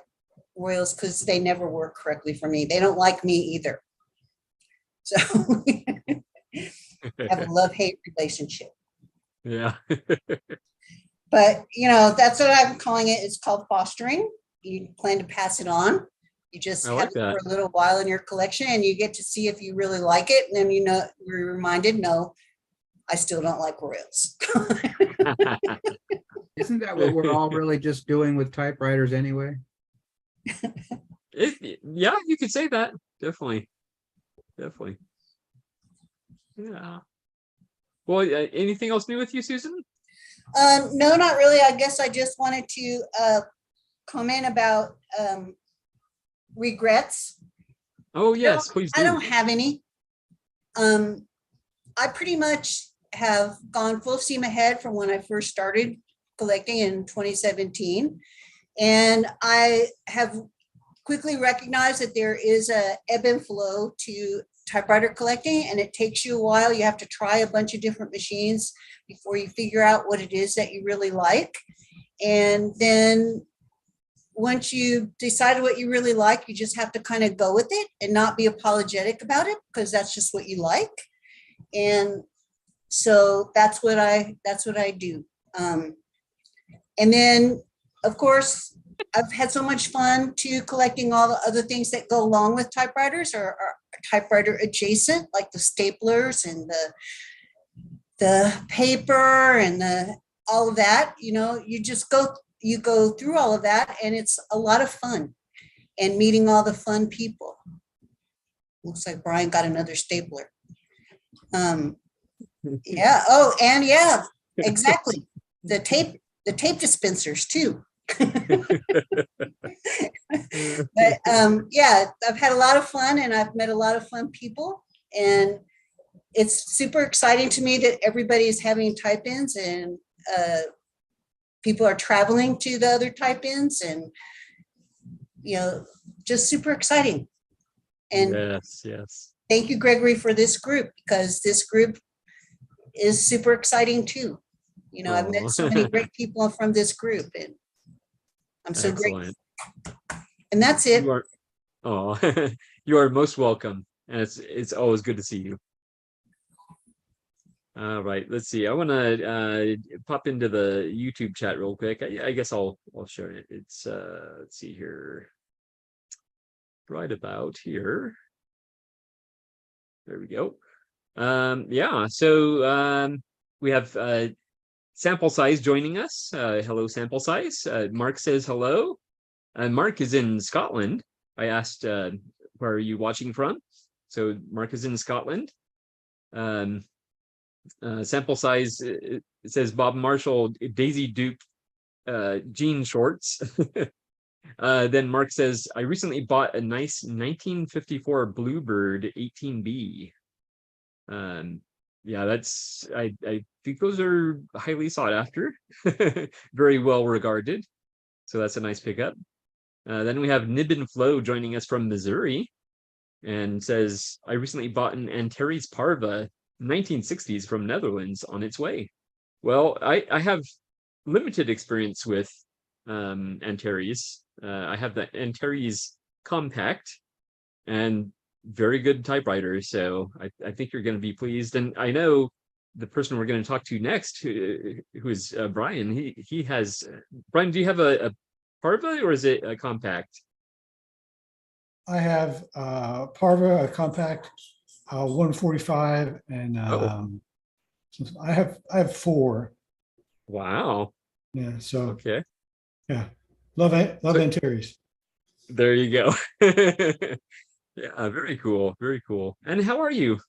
Royals because they never work correctly for me. They don't like me either. So I have a love-hate relationship. Yeah. But, that's what I'm calling it. It's called fostering. You plan to pass it on. You just I have like it that. for a little while in your collection and you get to see if you really like it. And then, you're reminded, no, I still don't like Royals. Isn't that what we're all really just doing with typewriters anyway? Yeah, you could say that. Definitely. Definitely. Yeah. Well, anything else new with you, Susan? No, not really. I guess I just wanted to comment about regrets. Oh, yes, please I do. don't have any. I pretty much have gone full steam ahead from when I first started collecting in 2017. And I have quickly recognized that there is a ebb and flow to typewriter collecting, and it takes you a while. You have to try a bunch of different machines before you figure out what it is that you really like. And then once you decided what you really like, you just have to kind of go with it and not be apologetic about it, because that's just what you like. And so that's what I do. And then, of course, I've had so much fun too collecting all the other things that go along with typewriters or typewriter adjacent, like the staplers and the paper and all of that. You go through all of that, and it's a lot of fun, and meeting all the fun people. Looks like Brian got another stapler. Yeah. Oh, and yeah, exactly. The tape dispensers too. But yeah, I've had a lot of fun, and I've met a lot of fun people, and it's super exciting to me that everybody is having type-ins, and people are traveling to the other type-ins, and just super exciting. And yes. thank you, Gregory, for this group, because this group is super exciting too. I've met so many great people from this group, and I'm so grateful. And that's it. You are most welcome, and it's always good to see you. All right, let's see. I want to pop into the YouTube chat real quick. I guess I'll share it. It's let's see here, right about here. There we go. Yeah, so we have Sample Size joining us. Hello, Sample Size. Mark says hello. Mark is in Scotland. I asked, where are you watching from? So Mark is in Scotland. Sample Size, it says Bob Marshall, Daisy Duke jean shorts. Then Mark says, I recently bought a nice 1954 Bluebird 18B. Yeah, I think those are highly sought after, very well regarded. So that's a nice pickup. Then we have Nib and Flo joining us from Missouri, and says, I recently bought an Antares Parva 1960s from Netherlands on its way. Well, I have limited experience with Antares. I have the Antares Compact, and very good typewriter. So I think you're going to be pleased. And I know the person we're going to talk to next, who is Brian. He has. Brian, do you have a Parva, or is it a compact? I have Parva, a compact, 145, and I have 4. Wow. Yeah. So okay. Yeah, love Antares. There you go. Yeah, very cool. Very cool. And how are you?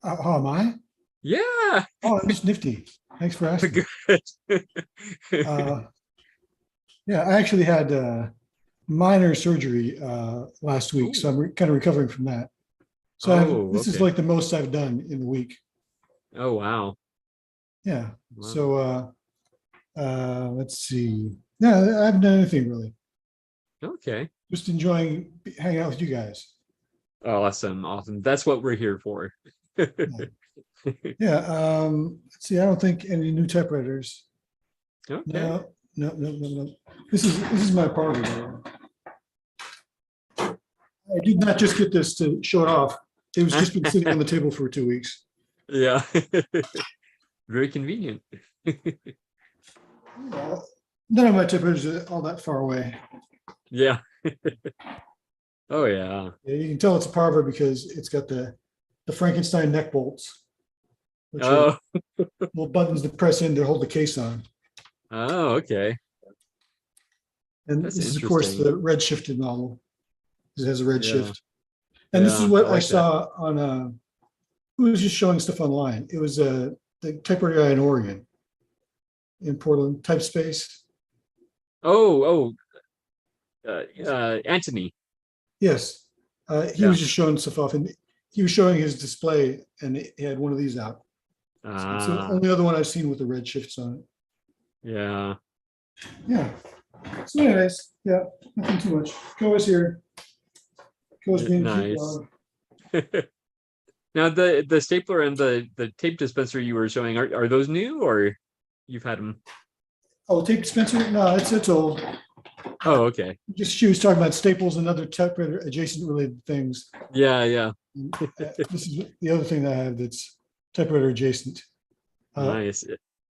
How am I? Yeah. Oh, I'm just nifty. Thanks for asking. Good. Yeah, I actually had minor surgery last week, so I'm kind of recovering from that. So this is like the most I've done in a week. Oh, wow. Yeah. Wow. So let's see. Yeah, I haven't done anything really. Okay. Just enjoying hanging out with you guys. Awesome. That's what we're here for. Yeah. Let's see. I don't think any new typewriters. Okay. No. This is my Parva. I did not just get this to show it off. It was just been sitting on the table for 2 weeks. Yeah. Very convenient. None of my typewriters are all that far away. Yeah. Oh yeah. Yeah, you can tell it's a Parva because it's got the Frankenstein neck bolts, which are Oh, little buttons that press in to hold the case on. oh, okay. And That's this is, of course, interesting. the red shifted model. It has a red Yeah. shift. And this is Yeah, what I I like that. saw on who was just showing stuff online. It was the typewriter guy in Oregon, in Portland, Typespace. Oh, Anthony. Yes. He Yeah. was just showing stuff off, and he was showing his display, and he had one of these out. So it's the Ah, only other one I've seen with the red shifts on it. yeah. Yeah. So anyways, yeah, nothing too much. Koa's here. Koa's being a cute Nice. dog. Now the stapler and the tape dispenser you were showing, are those new or you've had them? Oh, tape dispenser? No, it's old. Oh, okay. Just she was talking about staples and other typewriter adjacent related things. Yeah, yeah. This is the other thing that I have that's typewriter adjacent. Nice.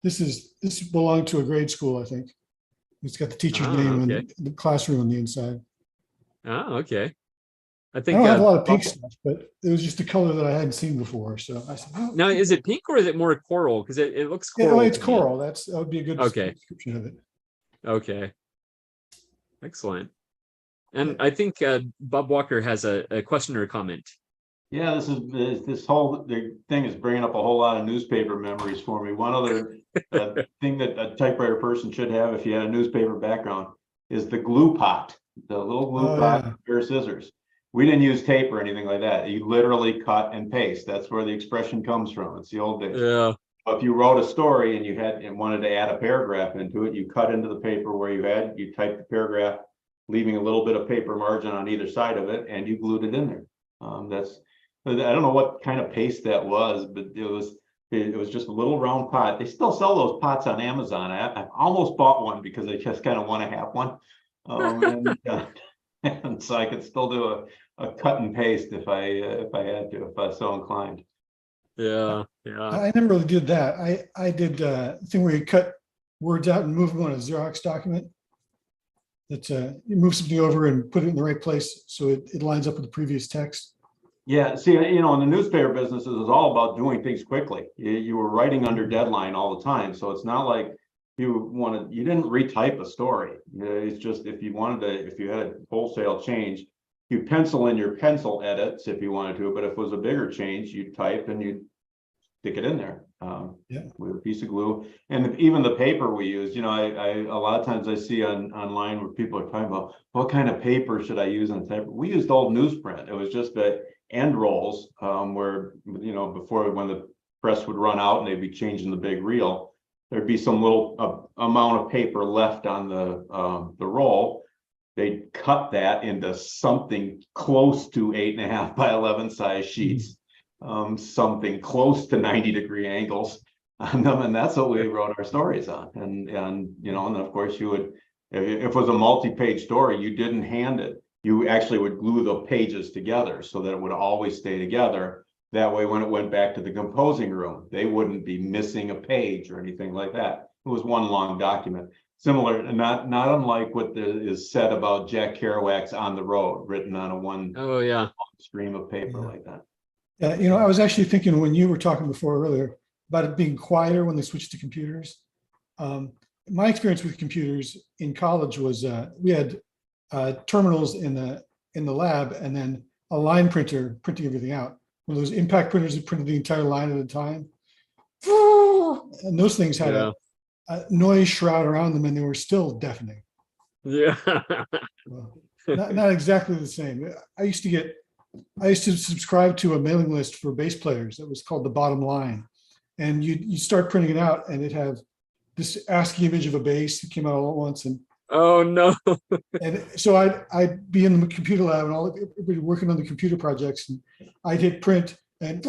This belonged to a grade school, I think. It's got the teacher's Ah, name okay. and the classroom on the inside. Ah, okay. I I think don't have a lot of pink stuff, but it was just a color that I hadn't seen before. So I said, oh, now is it pink or is it more coral? Because it looks yeah, coral. it's to me. coral. That would be a good Okay. description of it. Okay. Excellent. And Yeah. I think Bob Walker has a question or a comment. Yeah, this whole thing is bringing up a whole lot of newspaper memories for me. One other thing that a typewriter person should have if you had a newspaper background is the glue pot, the little glue Oh, pot, yeah. pair of scissors. We didn't use tape or anything like that. You literally cut and paste. That's where the expression comes from. It's the old days. Yeah. If you wrote a story and you wanted to add a paragraph into it, you cut into the paper where you typed the paragraph, leaving a little bit of paper margin on either side of it, and you glued it in there. I don't know what kind of paste that was, but it was just a little round pot. They still sell those pots on Amazon. I almost bought one because I just kind of want to have one. And so I could still do a cut and paste if I had to, if I was so inclined. Yeah. Yeah. I never really did that. I did the thing where you cut words out and move them on a Xerox document. That you move something over and put it in the right place so it lines up with the previous text. Yeah, see, in the newspaper business, it was all about doing things quickly. You were writing under deadline all the time, so it's not like you didn't retype a story. It's just if you had a wholesale change, you pencil in your pencil edits if you wanted to, but if it was a bigger change, you'd type and you'd stick it in there with a piece of glue. And even the paper we used, I a lot of times I see online where people are talking about what kind of paper should I use on type. We used old newsprint. It was just the end rolls where before when the press would run out and they'd be changing the big reel, there'd be some little amount of paper left on the roll. They'd cut that into something close to 8.5 by 11 size sheets, something close to 90-degree angles on them, and that's what we wrote our stories on. And then of course you would, if it was a multi-page story, you didn't hand it. You actually would glue the pages together so that it would always stay together. That way, when it went back to the composing room, they wouldn't be missing a page or anything like that. It was one long document. Similar, not unlike what is said about Jack Kerouac's On the Road, written on a stream of paper like that. I was actually thinking when you were talking before earlier about it being quieter when they switched to computers. My experience with computers in college was we had terminals in the lab and then a line printer printing everything out. One of those impact printers that printed the entire line at a time. And those things had a noise shroud around them and they were still deafening. Yeah. Well, not exactly the same. I used to subscribe to a mailing list for bass players that was called The Bottom Line. And you start printing it out and it'd have this ASCII image of a bass that came out all at once. And oh no. And so I'd be in the computer lab and everybody working on the computer projects, and I'd hit print and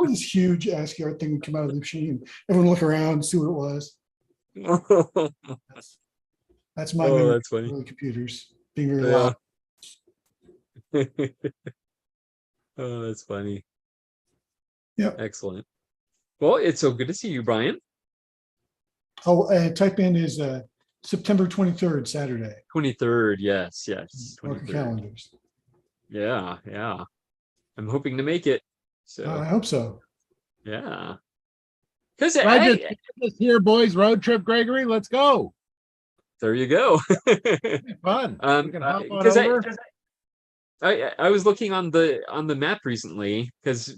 this huge ASCII art thing would come out of the machine. Everyone look around, see what it was. That's my memory That's funny. of the computers being very loud. Oh, that's funny. Yep. Excellent. Well, it's so good to see you, Brian. Oh, Type In is September 23rd, Saturday. 23rd, yes, yes. Mark your 23rd. calendars. Yeah, yeah. I'm hoping to make it. So I hope so. yeah. Because Just here, boys. Road trip, Gregory. Let's go. there you go. Fun. We can hop on Because over. I was looking on the map recently because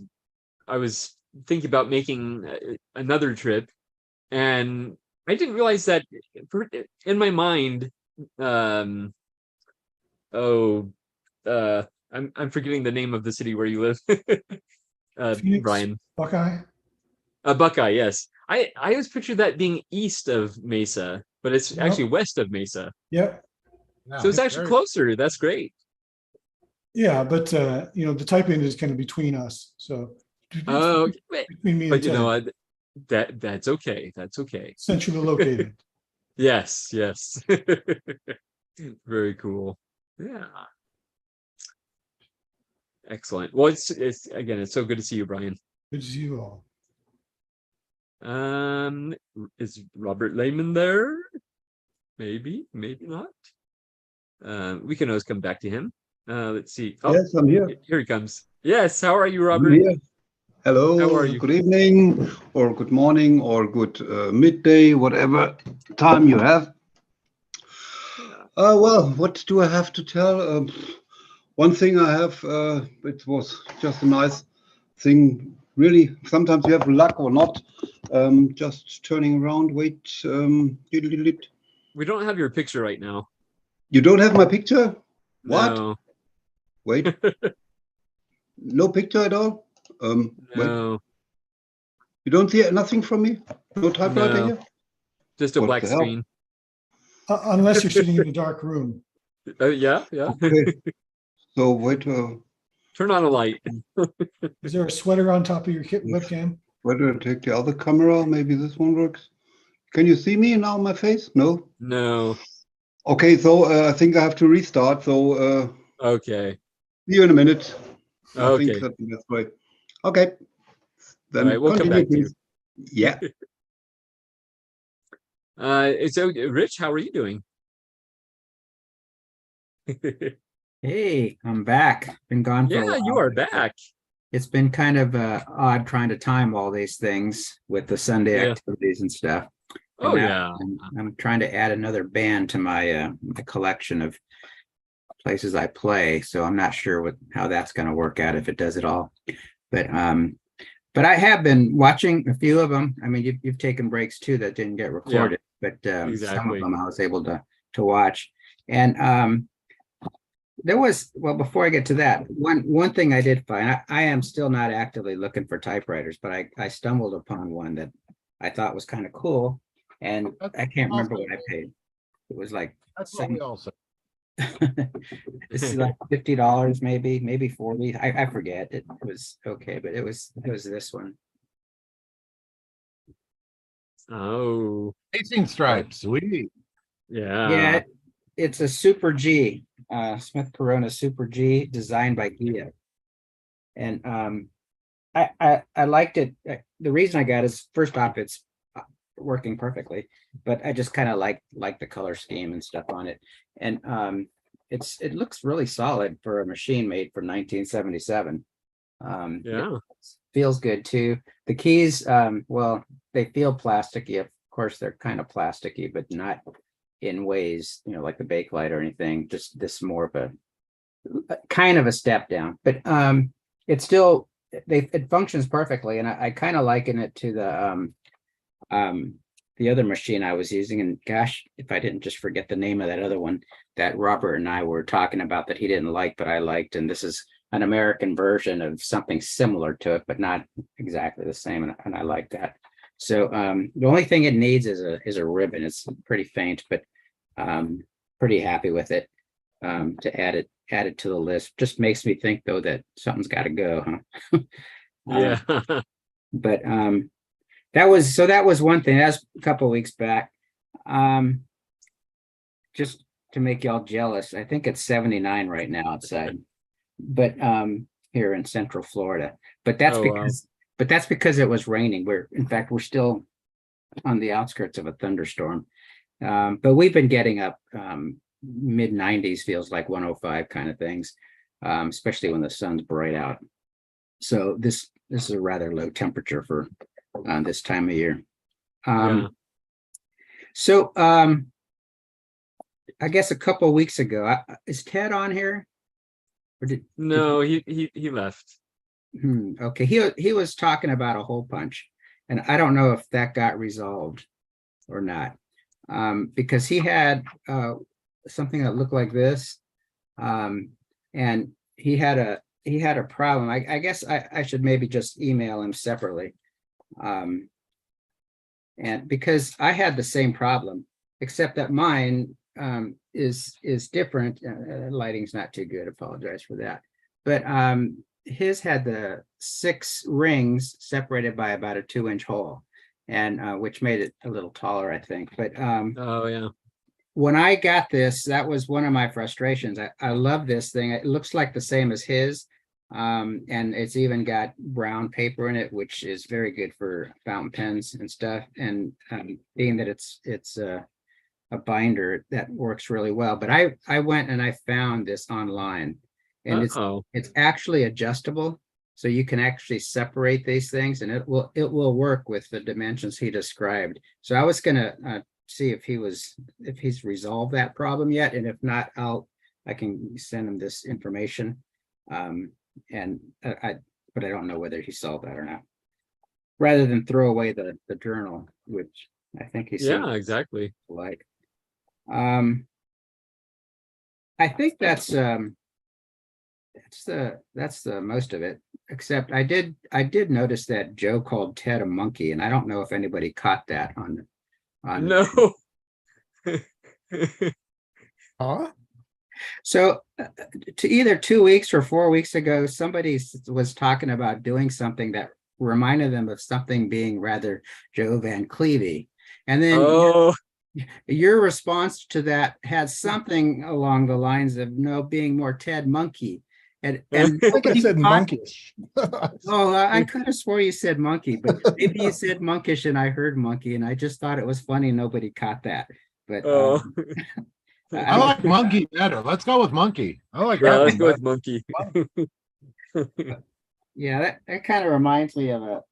I was thinking about making another trip, and I didn't realize that in my mind, oh, I'm forgetting the name of the city where you live, Phoenix, Brian. Buckeye. Buckeye, yes. I always pictured that being east of Mesa, but it's actually west of Mesa. Yep. Yeah, So it's actually very- closer. That's great. Yeah, but the type in is kind of between us. So Oh, between me but and you know Ted, what? That's okay. That's okay. centrally located. Yes, yes. Very cool. Yeah. Excellent. Well, it's again, it's so good to see you, Brian. Good to see you all. Is Robert Lehman there? Maybe, maybe not. We can always come back to him. Let's see. Oh, Yes, I'm here. here he comes. Yes, how are you, I'm Robert? here. Hello. How are you? Good evening, or good morning, or good midday, whatever time you have. Well, what do I have to tell? One thing I have, it was just a nice thing. Really, sometimes you have luck or not. Just turning around. Wait. We don't have your picture right now. You don't have my picture? What? No, Wait. No picture at all? Wait. no, You don't see nothing from me? No typewriter No. here? just a What black the hell? screen. Unless you're sitting in a dark room. Yeah, yeah. Okay. So wait, Turn on a light. Is there a sweater on top of your webcam? where do I take the other camera? Maybe this one works. Can you see me now, my face? No? No. Okay, so I think I have to restart. So Okay. see you in a minute. I Okay. think that's the best way. Okay. Then All right, we'll come continue, back to you. please. Yeah. So Rich, how are you doing? Hey, I'm back. Been gone for a Yeah, while. you are back. It's been kind of odd trying to time all these things with the Sunday Yeah. activities and stuff. And Oh now yeah. I'm trying to add another band to my my collection of places I play. So I'm not sure how that's going to work out if it does it all. But I have been watching a few of them. I mean, you've taken breaks too that didn't get recorded, but some exactly. of them I was able to watch. And there was, well, before I get to that, one thing I did find, I am still not actively looking for typewriters, but I stumbled upon one that I thought was kind of cool, and I can't remember what I paid. It was like That's what we all say. this is like $50, maybe 40. I forget. It was okay, but it was this one. Oh, Racing stripes. Sweet. yeah. Yeah, it's a Super G, Smith Corona Super G, designed by Gia. And I liked it. The reason I got it is, first off, it's working perfectly, but I just kind of like the color scheme and stuff on it. And it looks really solid for a machine made from 1977. Yeah. It feels good too. The keys, well, they feel plasticky. Of course, they're kind of plasticky, but not in ways, like the Bakelite or anything. Just this more of a kind of a step down, but it's still, it functions perfectly. And I kind of liken it to the other machine I was using. And gosh, if I didn't just forget the name of that other one that Robert and I were talking about that he didn't like, but I liked. And this is an American version of something similar to it, but not exactly the same. And I like that. So the only thing it needs is a ribbon. It's pretty faint, but pretty happy with it. To add it to the list. Just makes me think though that something's got to go, huh? Yeah. But that was one thing. That's a couple of weeks back. Just to make y'all jealous, I think it's 79 right now outside, but here in Central Florida. But that's because it was raining. In fact we're still on the outskirts of a thunderstorm, But we've been getting up mid 90s, feels like 105 kind of things, especially when the sun's bright out. So this is a rather low temperature for this time of year. So I guess a couple of weeks ago, is Ted on here? Or No, he left. Okay, he was talking about a hole punch, and I don't know if that got resolved or not, because he had something that looked like this, and he had a problem. I guess I should maybe just email him separately, and because I had the same problem, except that mine is different. Lighting's not too good. Apologize for that, but his had the 6 rings separated by about a 2-inch hole, and which made it a little taller, I think. But Oh yeah. when I got this, that was one of my frustrations. I love this thing. It looks like the same as his, and it's even got brown paper in it, which is very good for fountain pens and stuff. And being that it's a binder, that works really well. But I went and I found this online, and it's actually adjustable, so you can actually separate these things, and it will work with the dimensions he described. So I was gonna see if he's resolved that problem yet, and if not, I can send him this information. But I don't know whether he solved that or not. Rather than throw away the journal, which I think he Yeah, exactly. like. I think that's the most of it, except I did notice that Joe called Ted a monkey, and I don't know if anybody caught that on No. Huh? So to either 2 weeks or 4 weeks ago, somebody was talking about doing something that reminded them of something being rather Joe Van Cleve, and then your response to that had something along the lines of being more Ted Monkey. And I think I said monkish. I could have swore you said monkey, but maybe you said monkish and I heard monkey, and I just thought it was funny. Nobody caught that. But I like monkey better. Let's go with monkey. I like Yeah, that let's one go with better. monkey. Yeah, that kind of reminds me of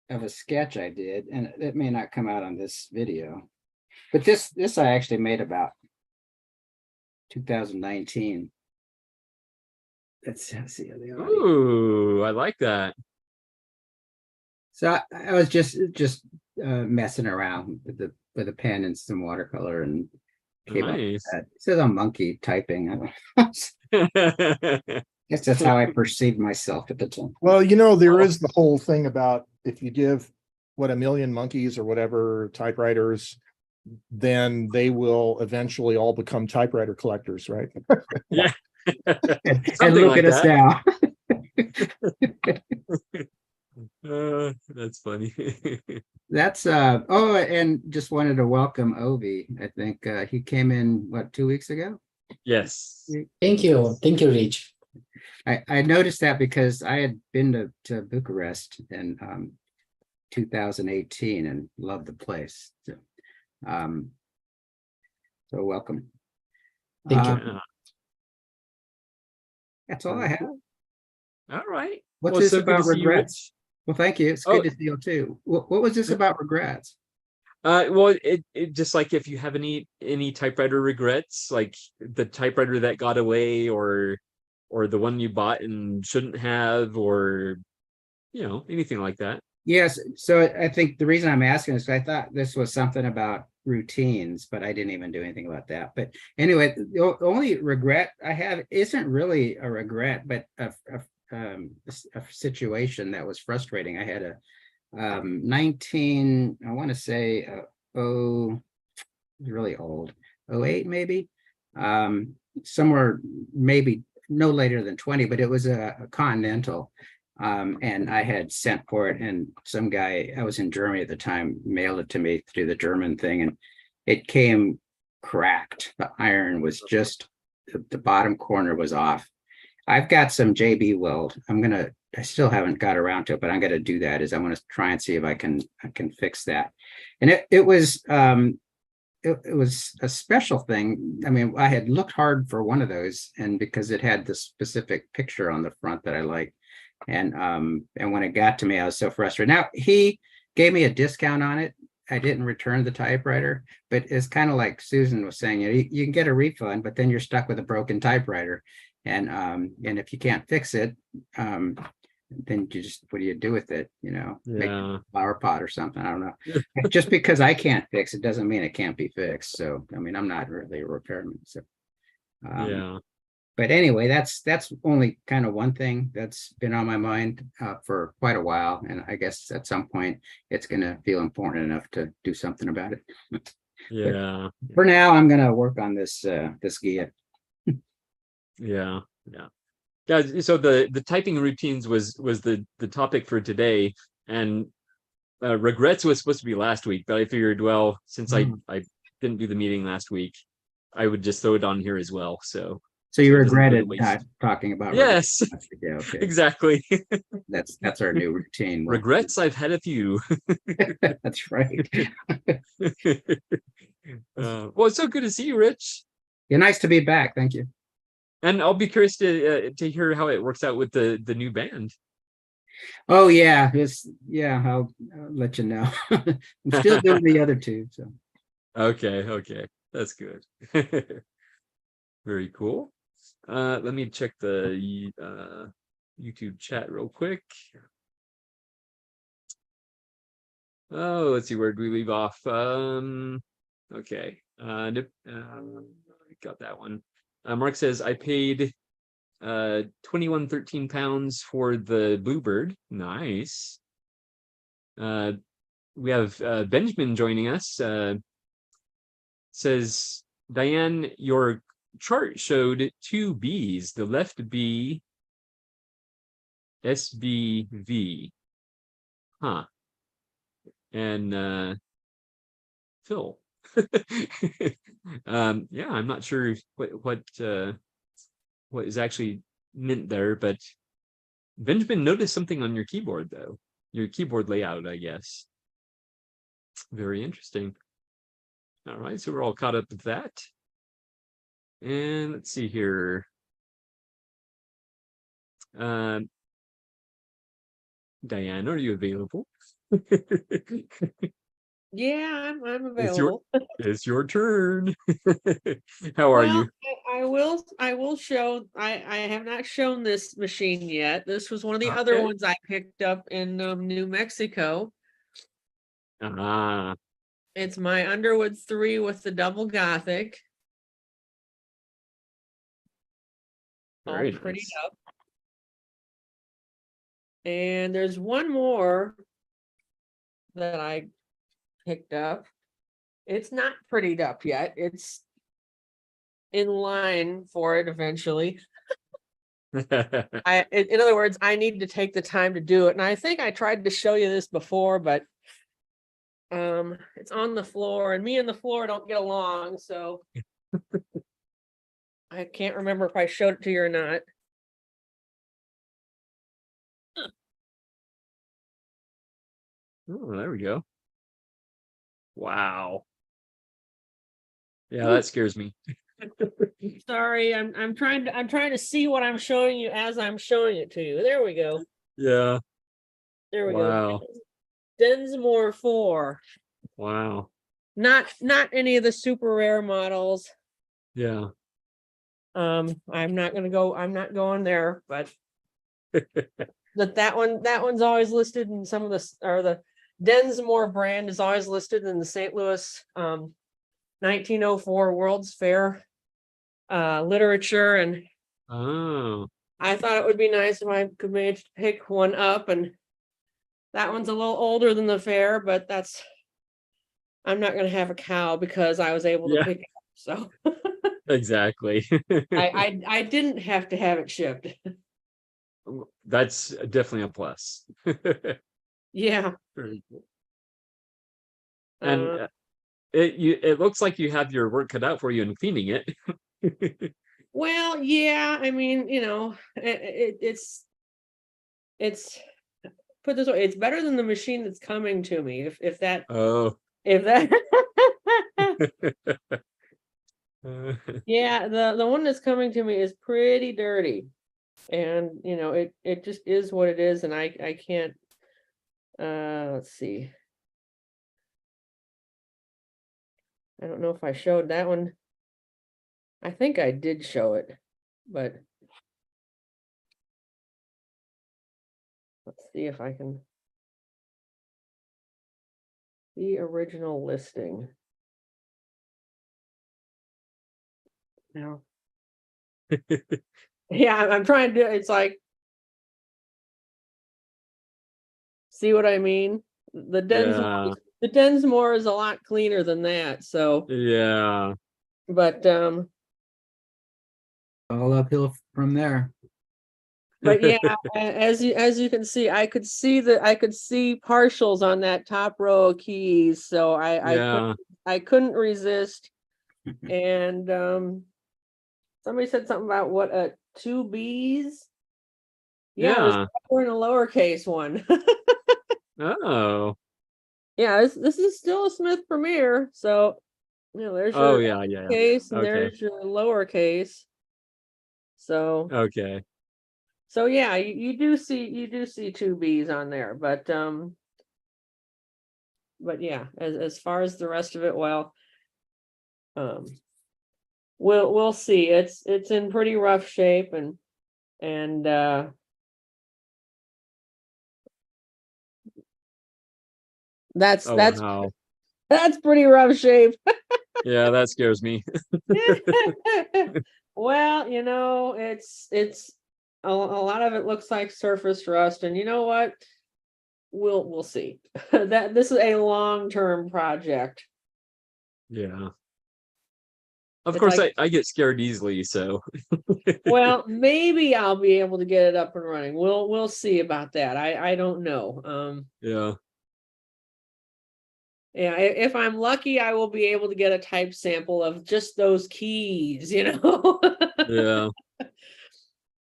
a sketch I did, and it may not come out on this video. But this I actually made about 2019. Let's see. Ooh, I like that. So I was just messing around with a pen and some watercolor, and came up with that. It says I'm monkey typing. Guess that's how I perceived myself at the time. Well, there is the whole thing about if you give 1 million monkeys or whatever typewriters, then they will eventually all become typewriter collectors, right? Yeah. And look at us now. That's funny. That's and just wanted to welcome Ovi. I think he came in 2 weeks ago. Yes. Thank you, Rich. I noticed that because I had been to Bucharest in 2018 and loved the place. So welcome. Thank you. That's all I have. All right. What's Well, this so good about to see you, regrets? Well, thank you. It's good to see you too. What was this about regrets? Well, it just like if you have any typewriter regrets, like the typewriter that got away, or the one you bought and shouldn't have, or anything like that. Yes. So I think the reason I'm asking is I thought this was something about routines, but I didn't even do anything about that. But anyway, the only regret I have isn't really a regret, but a situation that was frustrating. I had a 19, I want to say, really old, 08 maybe, somewhere maybe no later than 20, but it was a Continental. And I had sent for it, and some guy, I was in Germany at the time, mailed it to me through the German thing, and it came cracked. The iron was just, the bottom corner was off. I've got some JB weld. I still haven't got around to it, but I'm going to do that. I want to try and see if I can fix that. And it was it was a special thing. I mean, I had looked hard for one of those, and because it had this specific picture on the front that I liked, and when it got to me, I was so frustrated. Now he gave me a discount on it. I didn't return the typewriter, but it's kind of like Susan was saying, you can get a refund, but then you're stuck with a broken typewriter, and if you can't fix it, then you just, what do you do with it? Make Yeah. a flower pot or something. I don't know. Just because I can't fix it doesn't mean it can't be fixed. So, I mean, I'm not really a repairman. So, Yeah. but anyway, that's only kind of one thing that's been on my mind for quite a while. And I guess at some point it's going to feel important enough to do something about it. Yeah. For now, I'm going to work on this Gia. Yeah. Yeah. Yeah. So the typing routines was the topic for today, and regrets was supposed to be last week, but I figured, well, since I didn't do the meeting last week, I would just throw it on here as well. So you it doesn't go to regretted waste. talking about Yes. regrets. Yeah, okay. Exactly. That's our new routine. Regrets, I've had a few. That's right. Well, it's so good to see you, Rich. Yeah, nice to be back. Thank you. And I'll be curious to hear how it works out with the new band. Oh yeah, I'll let you know. I'm still doing the other two. So Okay, that's good. Very cool. Let me check the YouTube chat real quick. Oh, let's see, where do we leave off? Okay. Got that one. Mark says, I paid 2113 pounds for the Bluebird. Nice. We have Benjamin joining us. Says, Diane, your chart showed two B's, the left B, SBV. Huh. And Phil. Yeah, I'm not sure what is actually meant there, but Benjamin noticed something on your keyboard, though. Your keyboard layout, I guess. Very interesting. All right, so we're all caught up with that. And let's see here. Diane, are you available? Yeah, I'm available. It's your turn. How are you? I will show. I have not shown this machine yet. This was one of the other Okay. ones I picked up in New Mexico. Ah, It's my Underwood 3 with the double Gothic. very All prettied nice. up. And there's one more that I picked up. It's not prettied up yet. It's in line for it eventually. In other words, I need to take the time to do it. And I think I tried to show you this before, but it's on the floor, and me and the floor don't get along, so I can't remember if I showed it to you or not. Oh, there we go. Wow. Yeah, that scares me. Sorry, I'm trying to see what I'm showing you as I'm showing it to you. There we go. Yeah. There we Wow. go. Densmore 4. Wow. Not any of the super rare models. Yeah. I'm not going there, but that one's always listed in some of the Densmore brand is always listed in the St. Louis 1904 World's Fair literature, and Oh. I thought it would be nice if I could manage to pick one up, and that one's a little older than the fair, but I'm not going to have a cow because I was able to pick it up, so Exactly. I didn't have to have it shipped. That's definitely a plus. Yeah. Very cool. And it looks like you have your work cut out for you in cleaning it. Well, yeah, I mean, it's put this way, it's better than the machine that's coming to me. If that Oh. if that Yeah, the one that's coming to me is pretty dirty. And you know, it just is what it is, and I can't let's see. I don't know if I showed that one. I think I did show it, but let's see if I can. The original listing. No. Yeah, I'm trying to, it's like, see what I mean? The Yeah. Densmore is a lot cleaner than that, so, Yeah. but All uphill from there. yeah, as you can see, I could see partials on that top row of keys, so Yeah. I couldn't resist. And somebody said something about what, 2 B's? Yeah, we're in a lowercase one. Oh. Yeah, this is still a Smith Premier, so you know, there's Oh, your yeah. case and Okay. there's your lowercase. So Okay. yeah, you do see 2 B's on there, but yeah, as far as the rest of it, well, we'll see. It's in pretty rough shape, and that's Wow. that's pretty rough shape. Yeah, that scares me. Well, you know, it's a lot of it looks like surface rust, and you know what? We'll see. That this is a long-term project. Yeah. Of It's course, like, I get scared easily, so. well, maybe I'll be able to get it up and running. We'll see about that. I don't know. Yeah. Yeah, if I'm lucky, I will be able to get a type sample of just those keys, you know. Yeah.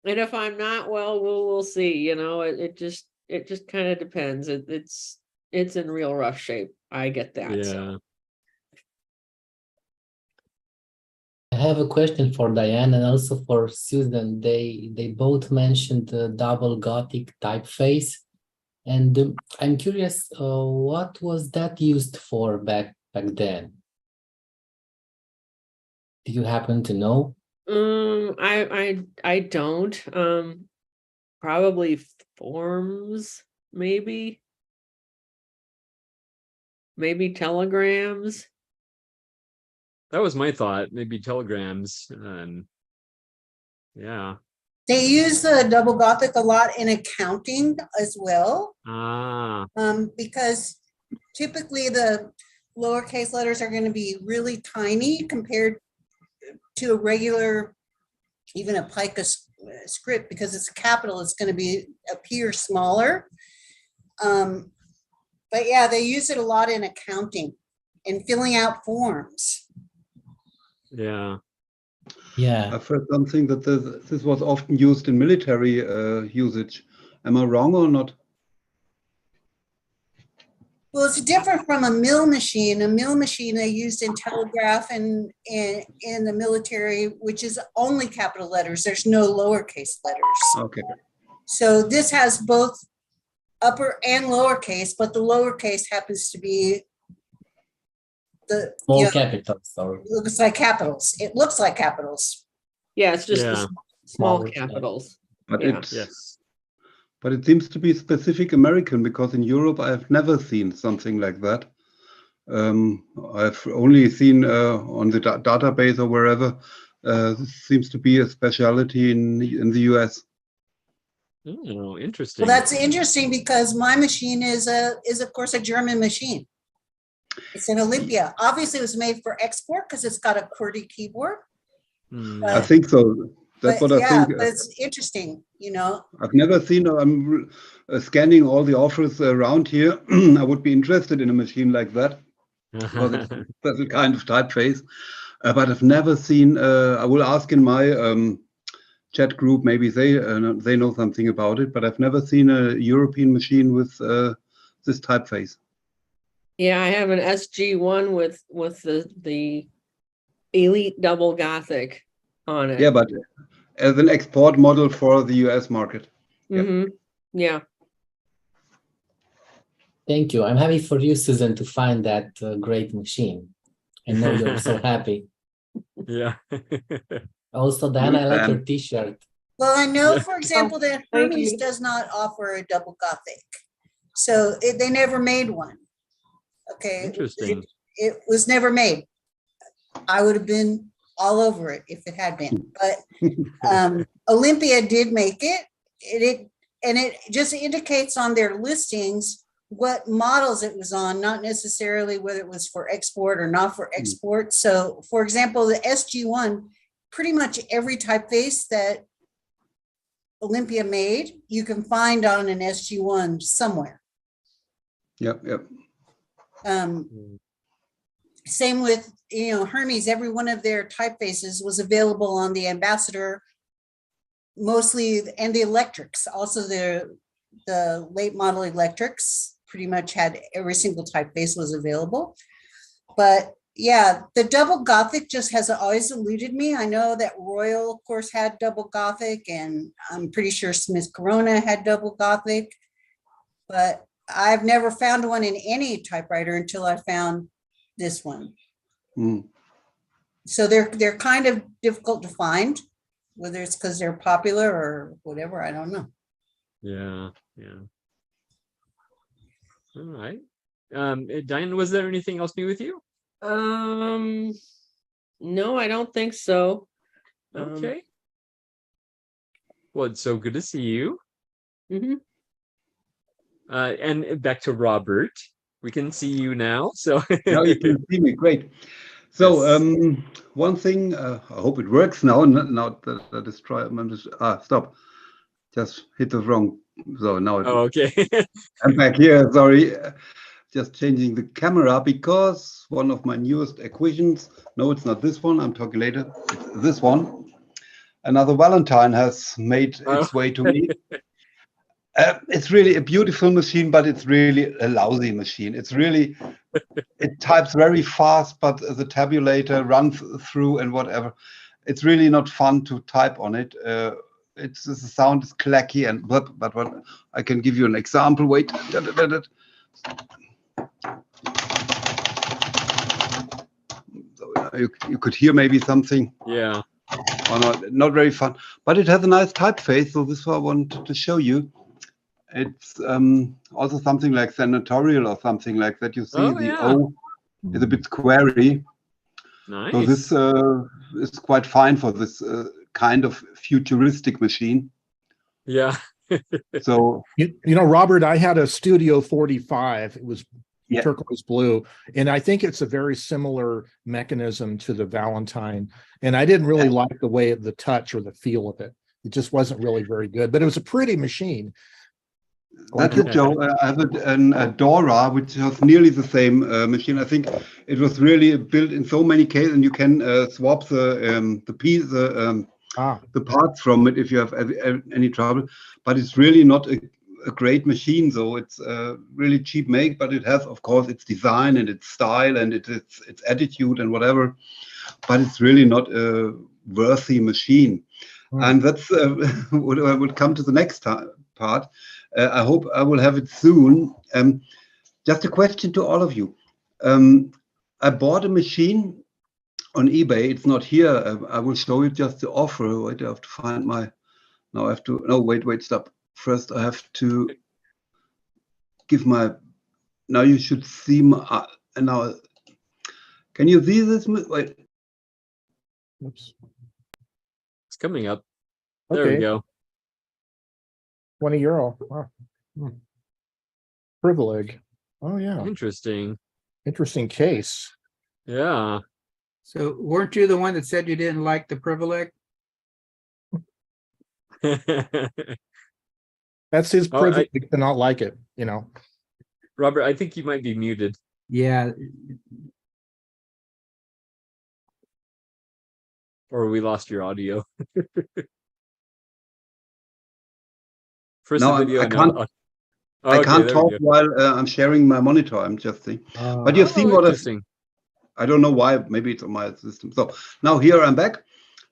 And if I'm not, well, we'll see. You know, it just kind of depends. It's in real rough shape. I get that. So. Yeah. I have a question for Diane and also for Susan. They both mentioned the double Gothic typeface, and I'm curious, what was that used for back then? Do you happen to know? I don't. Probably forms, maybe telegrams. That was my thought. Maybe telegrams. Yeah. They use the double Gothic a lot in accounting as well, Ah. because typically the lowercase letters are going to be really tiny compared to a regular, even a pica script, because it's a capital, it's going to appear smaller. But yeah, they use it a lot in accounting and filling out forms. Yeah. Yeah. I've heard something that this was often used in military usage. Am I wrong or not? Well, it's different from a mill machine. A mill machine they used in telegraph and in the military, which is only capital letters. There's no lowercase letters. Okay. So this has both upper and lowercase, but the lowercase happens to be the Small capitals. Or looks like capitals. It looks like capitals. Yeah, it's just Yeah. the small Small, capitals. But Yeah. Yes. but it seems to be specific American, because in Europe I've never seen something like that. I've only seen on the database or wherever. This seems to be a specialty in the US. Oh, interesting. Well, that's interesting because my machine is of course a German machine. It's an Olympia. Obviously, it was made for export because it's got a QWERTY keyboard. I think so. That's what I think. But it's interesting, you know. I've never seen. I'm scanning all the offers around here. I would be interested in a machine like that, because it's a special kind of typeface. But I've never seen. I will ask in my chat group. Maybe they know something about it. But I've never seen a European machine with this typeface. Yeah, I have an SG1 with the Elite Double Gothic on it. Yeah, but as an export model for the US market. Mm-hmm. Yeah. Thank you. I'm happy for you, Susan, to find that great machine. I know you're so happy. Yeah. Also, Dan, I like your T-shirt. Well, I know, Yeah. for example, that thank Hermes you. does not offer a double Gothic. So they never made one. Okay. Interesting. It was never made. I would have been all over it if it had been, but Olympia did make it. It just indicates on their listings what models it was on, not necessarily whether it was for export or not for export. So, for example, the SG1, pretty much every typeface that Olympia made, you can find on an SG1 somewhere. Yep, yep. Same with, Hermes, every one of their typefaces was available on the Ambassador, mostly, and the electrics, also the late model electrics pretty much had every single typeface was available. But yeah, the double Gothic just has always eluded me. I know that Royal, of course, had double Gothic, and I'm pretty sure Smith Corona had double Gothic, but I've never found one in any typewriter until I found this one. Mm. So they're kind of difficult to find, whether it's because they're popular or whatever, I don't know. Yeah. Yeah. All right. Diane, was there anything else new with you? No, I don't think so. Okay. Well, it's so good to see you. Mhm. And back to Robert. We can see you now. So Now you can see me. Great. So Yes. one thing, I hope it works now. Now that is try. Stop. Just hit the wrong. So now Oh, okay. I'm back here. Sorry. Just changing the camera because one of my newest acquisitions. No, it's not this one. I'm talking later. It's this one. Another Valentine has made its way to me. It's really a beautiful machine, but it's really a lousy machine. It types very fast, but the tabulator runs through and whatever. It's really not fun to type on it. It's the sound is clacky and but what I can give you an example. Wait. So you could hear maybe something. Yeah. Or not very fun, but it has a nice typeface. So this is what I wanted to show you. It's also something like senatorial or something like that. You see Oh, the yeah. O is a bit squarey. So this Nice. is quite fine for this kind of futuristic machine. Yeah. So Robert, I had a Studio 45. It was yeah, turquoise blue, and I think it's a very similar mechanism to the Valentine. And I didn't really like the way the touch or the feel of it. It just wasn't really very good, but it was a pretty machine. that's it, Joe. I have a Dora, which was nearly the same machine. I think it was really built in so many cases, and you can swap the piece, the parts from it if you have any trouble. But it's really not a great machine, so it's really cheap make. But it has, of course, its design and its style and its attitude and whatever. But it's really not a worthy machine. And that's what I would come to the next part. I hope I will have it soon. Just a question to all of you. I bought a machine on eBay. It's not here. I will show you just the offer. Wait, I have to find my. Now I have to. No, wait, stop. First, I have to give my. Now you should see my. Now, can you see this? Wait. Oops. It's coming up. There Okay. we go. €20. Wow. Privilege. Oh yeah. Interesting. Interesting case. Yeah. So weren't you the one that said you didn't like the privilege? That's his Oh, privilege to not like it, Robert, I think you might be muted. Yeah. Or we lost your audio. First No, the video I and can't. now I Okay, can't there we talk go. while I'm sharing my monitor. I'm just saying. But you've seen Oh, what interesting. I don't know why. Maybe it's on my system. So now here I'm back,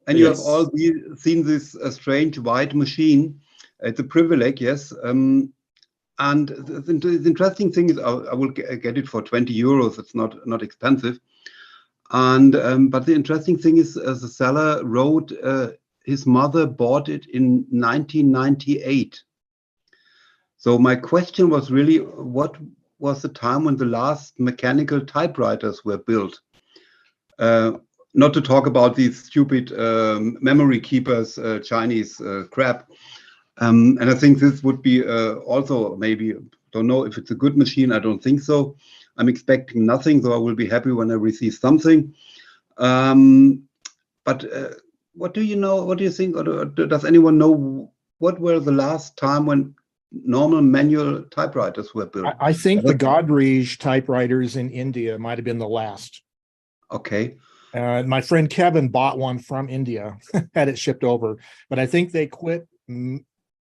and you have all Yes. seen this strange white machine. It's a privilege, yes. And the interesting thing is, I will get it for 20 euros. It's not expensive. And but the interesting thing is, the seller wrote his mother bought it in 1998. So my question was really, what was the time when the last mechanical typewriters were built? Not to talk about these stupid memory keepers, Chinese crap. And I think this would be also maybe, don't know if it's a good machine. I don't think so. I'm expecting nothing, so I will be happy when I receive something. But what do you know? What do you think? Or does anyone know what were the last time when normal manual typewriters were built? I think the Godrej typewriters in India might have been the last. Okay. My friend Kevin bought one from India, had it shipped over, but I think they quit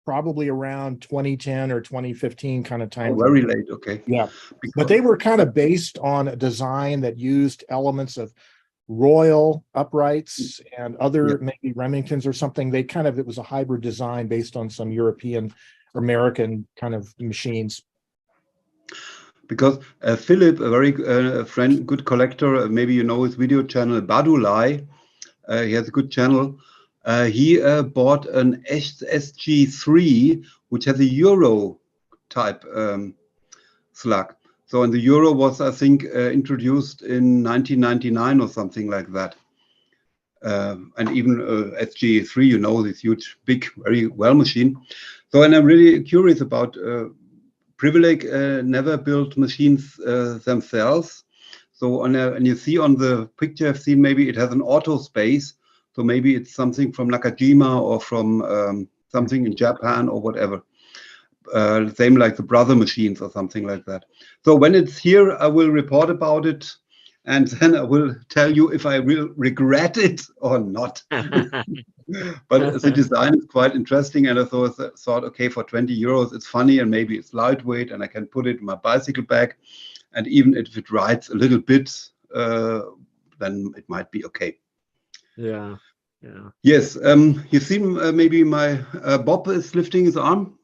probably around 2010 or 2015 kind of time. Oh, very late. Okay. Yeah. But they were kind of based on a design that used elements of Royal uprights and other maybe Remingtons or something. They kind of, it was a hybrid design based on some European, American kind of machines. Because Philip, a very good collector, maybe you know his video channel, Badulai. He has a good channel. He bought an SG3, which has a Euro type slug. So, and the Euro was, I think, introduced in 1999 or something like that. And even SG3, you know, this huge, big, very well machine. So, and I'm really curious about Privilege never built machines themselves. So, and you see on the picture I've seen, maybe it has an auto space. So maybe it's something from Nakajima or from something in Japan or whatever. Same like the brother machines or something like that. So when it's here, I will report about it, and then I will tell you if I will regret it or not. But the design is quite interesting, and I thought, okay, for 20 euros, it's funny, and maybe it's lightweight, and I can put it in my bicycle bag, and even if it rides a little bit, then it might be okay. Yeah, yeah. Yes, you see, maybe my Bob is lifting his arm.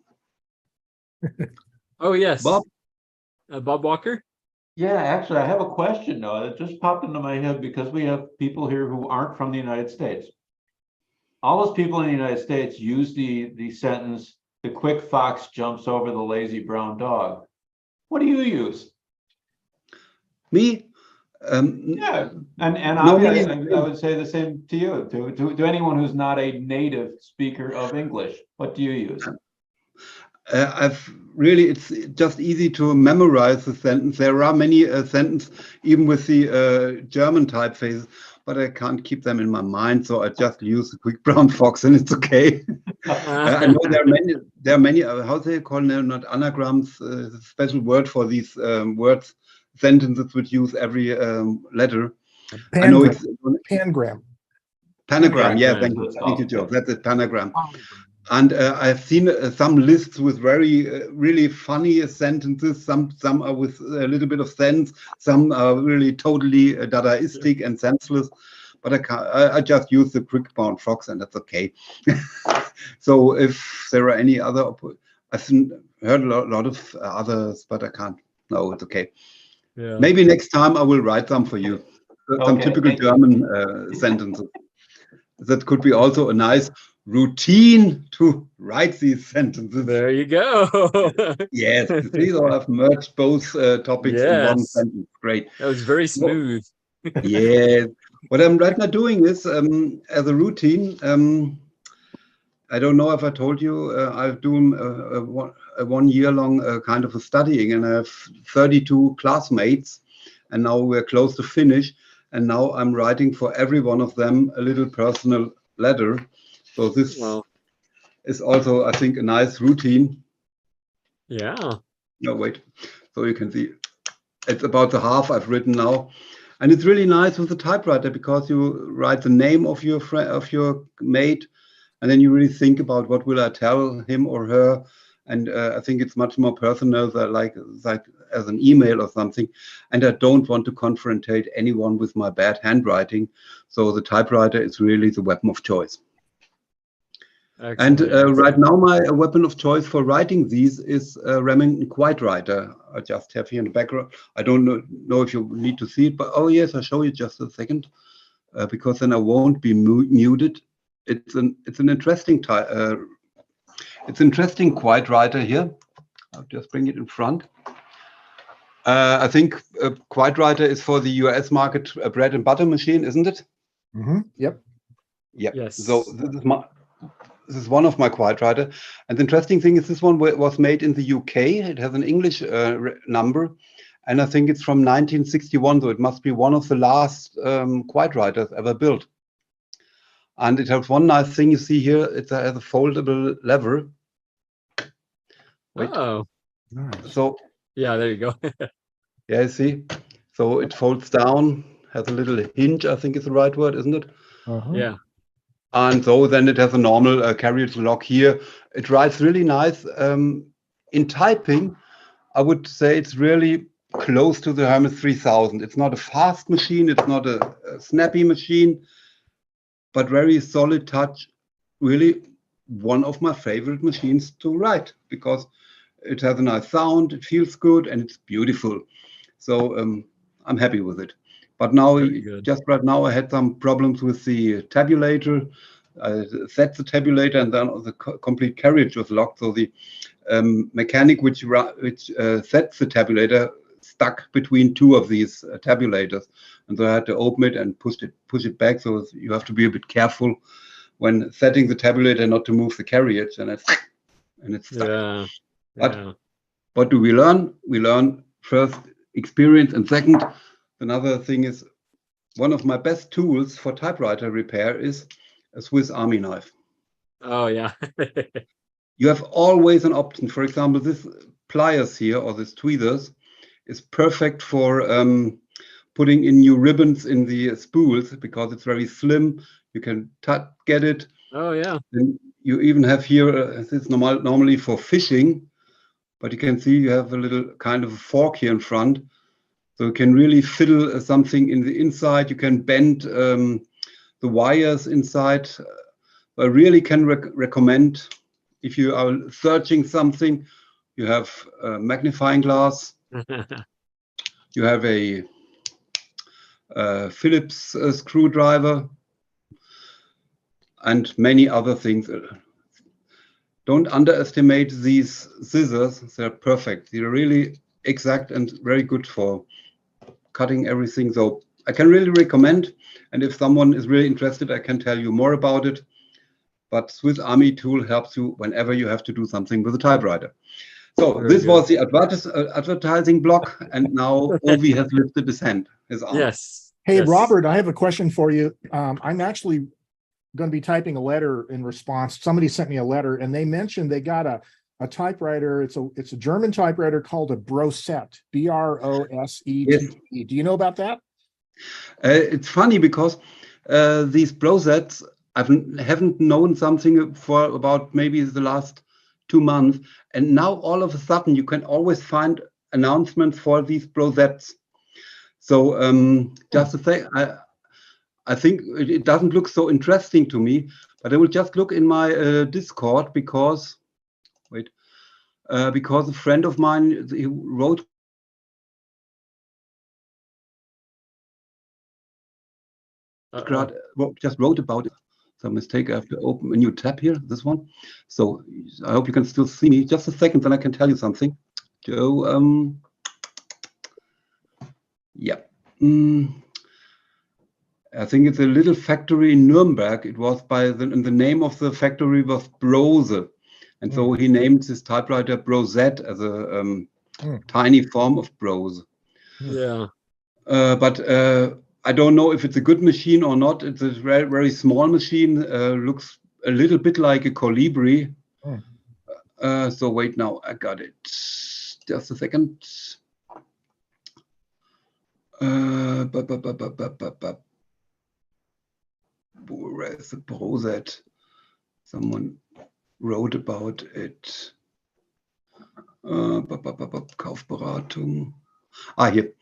Oh yes, Bob. Bob Walker. Yeah, actually, I have a question though that just popped into my head because we have people here who aren't from the United States. All those people in the United States use the sentence, "The quick fox jumps over the lazy brown dog." What do you use? Me? Yeah, and normally, I would say the same to you, to anyone who's not a native speaker of English. What do you use? It's just easy to memorize the sentence. There are many sentences, even with the German typefaces, but I can't keep them in my mind, so I just use the quick brown fox, and it's okay. I know there are many. How they call them? Not anagrams. Special word for these words, sentences which use every letter. Pangram. I know it's Pangram. Panagram. Yeah, Panagram, thank you, Joe. That's it, panagram. And I've seen some lists with very really funny sentences. Some are with a little bit of sense. Some are really totally Dadaistic and senseless. But I just use the quick brown fox, and that's okay. So if there are any other, I've heard a lot of others, but I can't. No, it's okay. Yeah. Maybe next time I will write some for you. Some Okay, typical German sentences. That could be also a nice routine to write these sentences. There you go. Yes, see, so I've merged both topics in one sentence. Great. That was very smooth. Yes. What I'm right now doing is, as a routine, I don't know if I told you, I've done a 1 year long kind of a studying, and I have 32 classmates, and now we're close to finish. And now I'm writing for every one of them a little personal letter. So this is also, I think, a nice routine. Yeah. No, wait. So you can see it's about the half I've written now. And it's really nice with the typewriter because you write the name of your friend, of your mate, and then you really think about what will I tell him or her. And I think it's much more personal, than like as an email or something. And I don't want to confrontate anyone with my bad handwriting. So the typewriter is really the weapon of choice. Excellent. And right now, my weapon of choice for writing these is Remington Typewriter. I just have here in the background. I don't know if you need to see it, but oh yes, I'll show you just a second, because then I won't be muted. It's an interesting interesting Typewriter here. I'll just bring it in front. I think Typewriter is for the US market, a bread and butter machine, isn't it? Yep. Yeah. Yes. So this is one of my Typewriter. And the interesting thing is this one was made in the UK. It has an English number. And I think it's from 1961. So it must be one of the last Typewriters ever built. And it has one nice thing you see here. It has a foldable lever. Wait. Oh, Nice. So yeah, there you go. yeah, see. So it folds down, has a little hinge, I think is the right word, isn't it? Yeah. And so then it has a normal carriage lock here. It writes really nice. In typing, I would say it's really close to the Hermes 3000. It's not a fast machine. It's not a snappy machine, but very solid touch. Really one of my favorite machines to write because it has a nice sound, it feels good, and it's beautiful. So I'm happy with it. But now, just right now, I had some problems with the tabulator. I set the tabulator, and then the complete carriage was locked. So the mechanic which sets the tabulator stuck between two of these tabulators, and so I had to open it and push it back. So you have to be a bit careful when setting the tabulator not to move the carriage, and it's stuck. Yeah. But what do we learn? We learn first experience, and second, another thing is one of my best tools for typewriter repair is a Swiss Army knife. Oh yeah. You have always an option. For example, this pliers here or this tweezers is perfect for putting in new ribbons in the spools because it's very slim. You can get it. Oh yeah. And you even have here, this is normally for fishing, but you can see you have a little kind of fork here in front. So you can really fiddle something in the inside. You can bend the wires inside. I really can recommend if you are searching something, you have a magnifying glass. You have a Phillips screwdriver and many other things. Don't underestimate these scissors. They're perfect. They're really exact and very good for cutting everything. So I can really recommend. And if someone is really interested, I can tell you more about it. But Swiss Army tool helps you whenever you have to do something with a typewriter. So this was the advertising block. And now Ovi has lifted his hand, his arm. Yes. Hey, yes. Robert, I have a question for you. I'm actually going to be typing a letter in response. Somebody sent me a letter and they mentioned they got a typewriter. It's a German typewriter called a Brosette, Brosette. Yes. Do you know about that? It's funny because these Brosettes, I haven't known something for about maybe the last 2 months. And now all of a sudden you can always find announcements for these Brosettes. So just to say, I think it doesn't look so interesting to me, but I will just look in my Discord because a friend of mine, he wrote just wrote about it. Some mistake. I have to open a new tab here, this one. So I hope you can still see me. Just a second, then I can tell you something. So yeah. I think it's a little factory in Nuremberg. It was and the name of the factory was Brose. And so he named this typewriter Brosette as a tiny form of Brose. Yeah. But I don't know if it's a good machine or not. It's a very, very small machine. Looks a little bit like a Colibri. So wait, now I got it. Just a second. Where is the Brosette? Someone wrote about it. Kaufberatung. Here.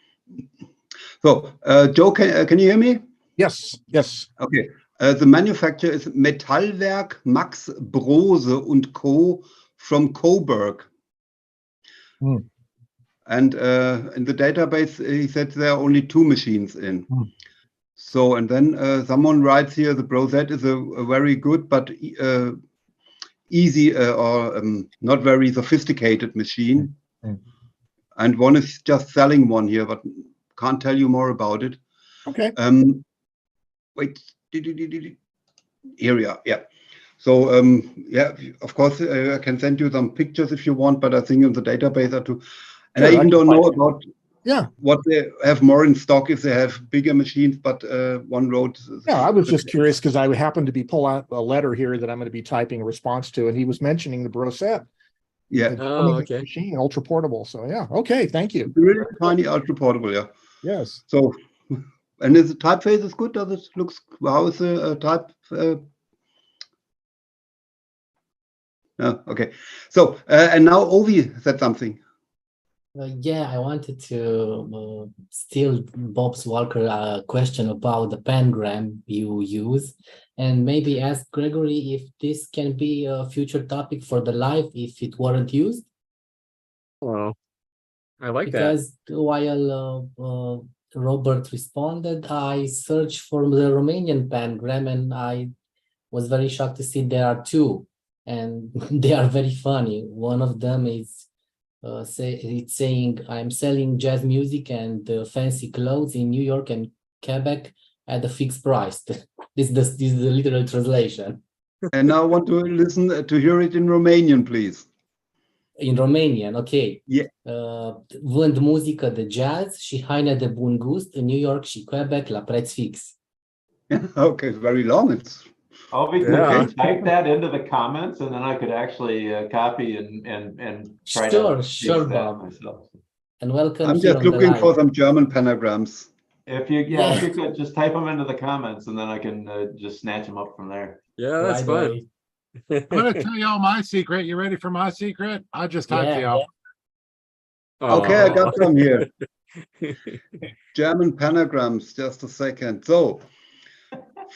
So, Joe, can you hear me? Yes, yes. Okay. The manufacturer is Metallwerk Max Brose und Co. from Coburg. Hmm. And in the database, he said there are only 2 machines in. So, and then someone writes here, the Brosette is a very good but easy or not very sophisticated machine. And one is just selling one here, but can't tell you more about it. Okay. Wait, here we are. Yeah. So yeah, of course, I can send you some pictures if you want, but I think in the database are too. And Sure, I even don't know about what they have more in stock if they have bigger machines, but one wrote. Yeah, I was just curious because I happened to be pull out a letter here that I'm going to be typing a response to, and he was mentioning the Brosette. Yeah. Oh, okay. Machine, ultra portable. So yeah, okay, thank you. Really tiny, ultra portable. Yeah. Yes. So, and is the typeface is good? Does it looks? How is the type? No, okay. So and now Ovi said something. Yeah, I wanted to steal Bob's Walker question about the pangram you use, and maybe ask Gregory if this can be a future topic for the live if it weren't used. Oh, I like because while Robert responded, I searched for the Romanian pangram, and I was very shocked to see there are 2, and they are very funny. One of them is it's saying, "I'm selling jazz music and fancy clothes in New York and Quebec at a fixed price." This is the literal translation. And now I want to listen to hear it in Romanian, please. In Romanian, okay. Yeah. Vând muzică de jazz și haine de bun gust în New York și Quebec la preț fix. Okay, it's very long. It's Ovi, could you type that into the comments, and then I could actually copy and try to Sure, use that Bob. myself. And welcome. I'm here just on the looking live. for some German panagrams. If you if you could just type them into the comments, and then I can just snatch them up from there. Yeah, that's fun. I'm going to tell y'all my secret. You ready for my secret? I just typed Yeah. y'all. Okay, I got some here. German panagrams, just a second. So,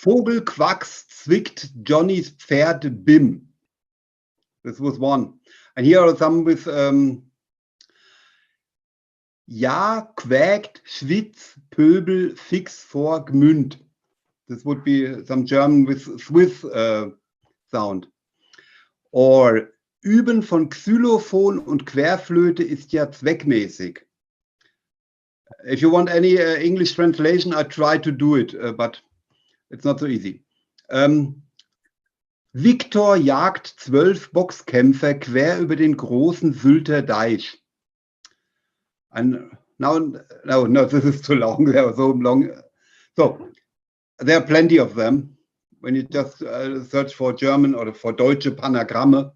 Vogelquacks zwickt Johnny's Pferd Bim. This was one. And here are some with Ja, quäkt, Schwitz, Pöbel, fix vor Gmünd. This would be some German with Swiss sound. Or Üben von Xylophon und Querflöte ist ja zweckmäßig. If you want any English translation, I try to do it, but it's not so easy. Viktor jagt 12 Boxkämpfer quer über den großen Sylter Deich. And no, this is too long. They are so long. So there are plenty of them when you just search for German or for Deutsche Panagramme.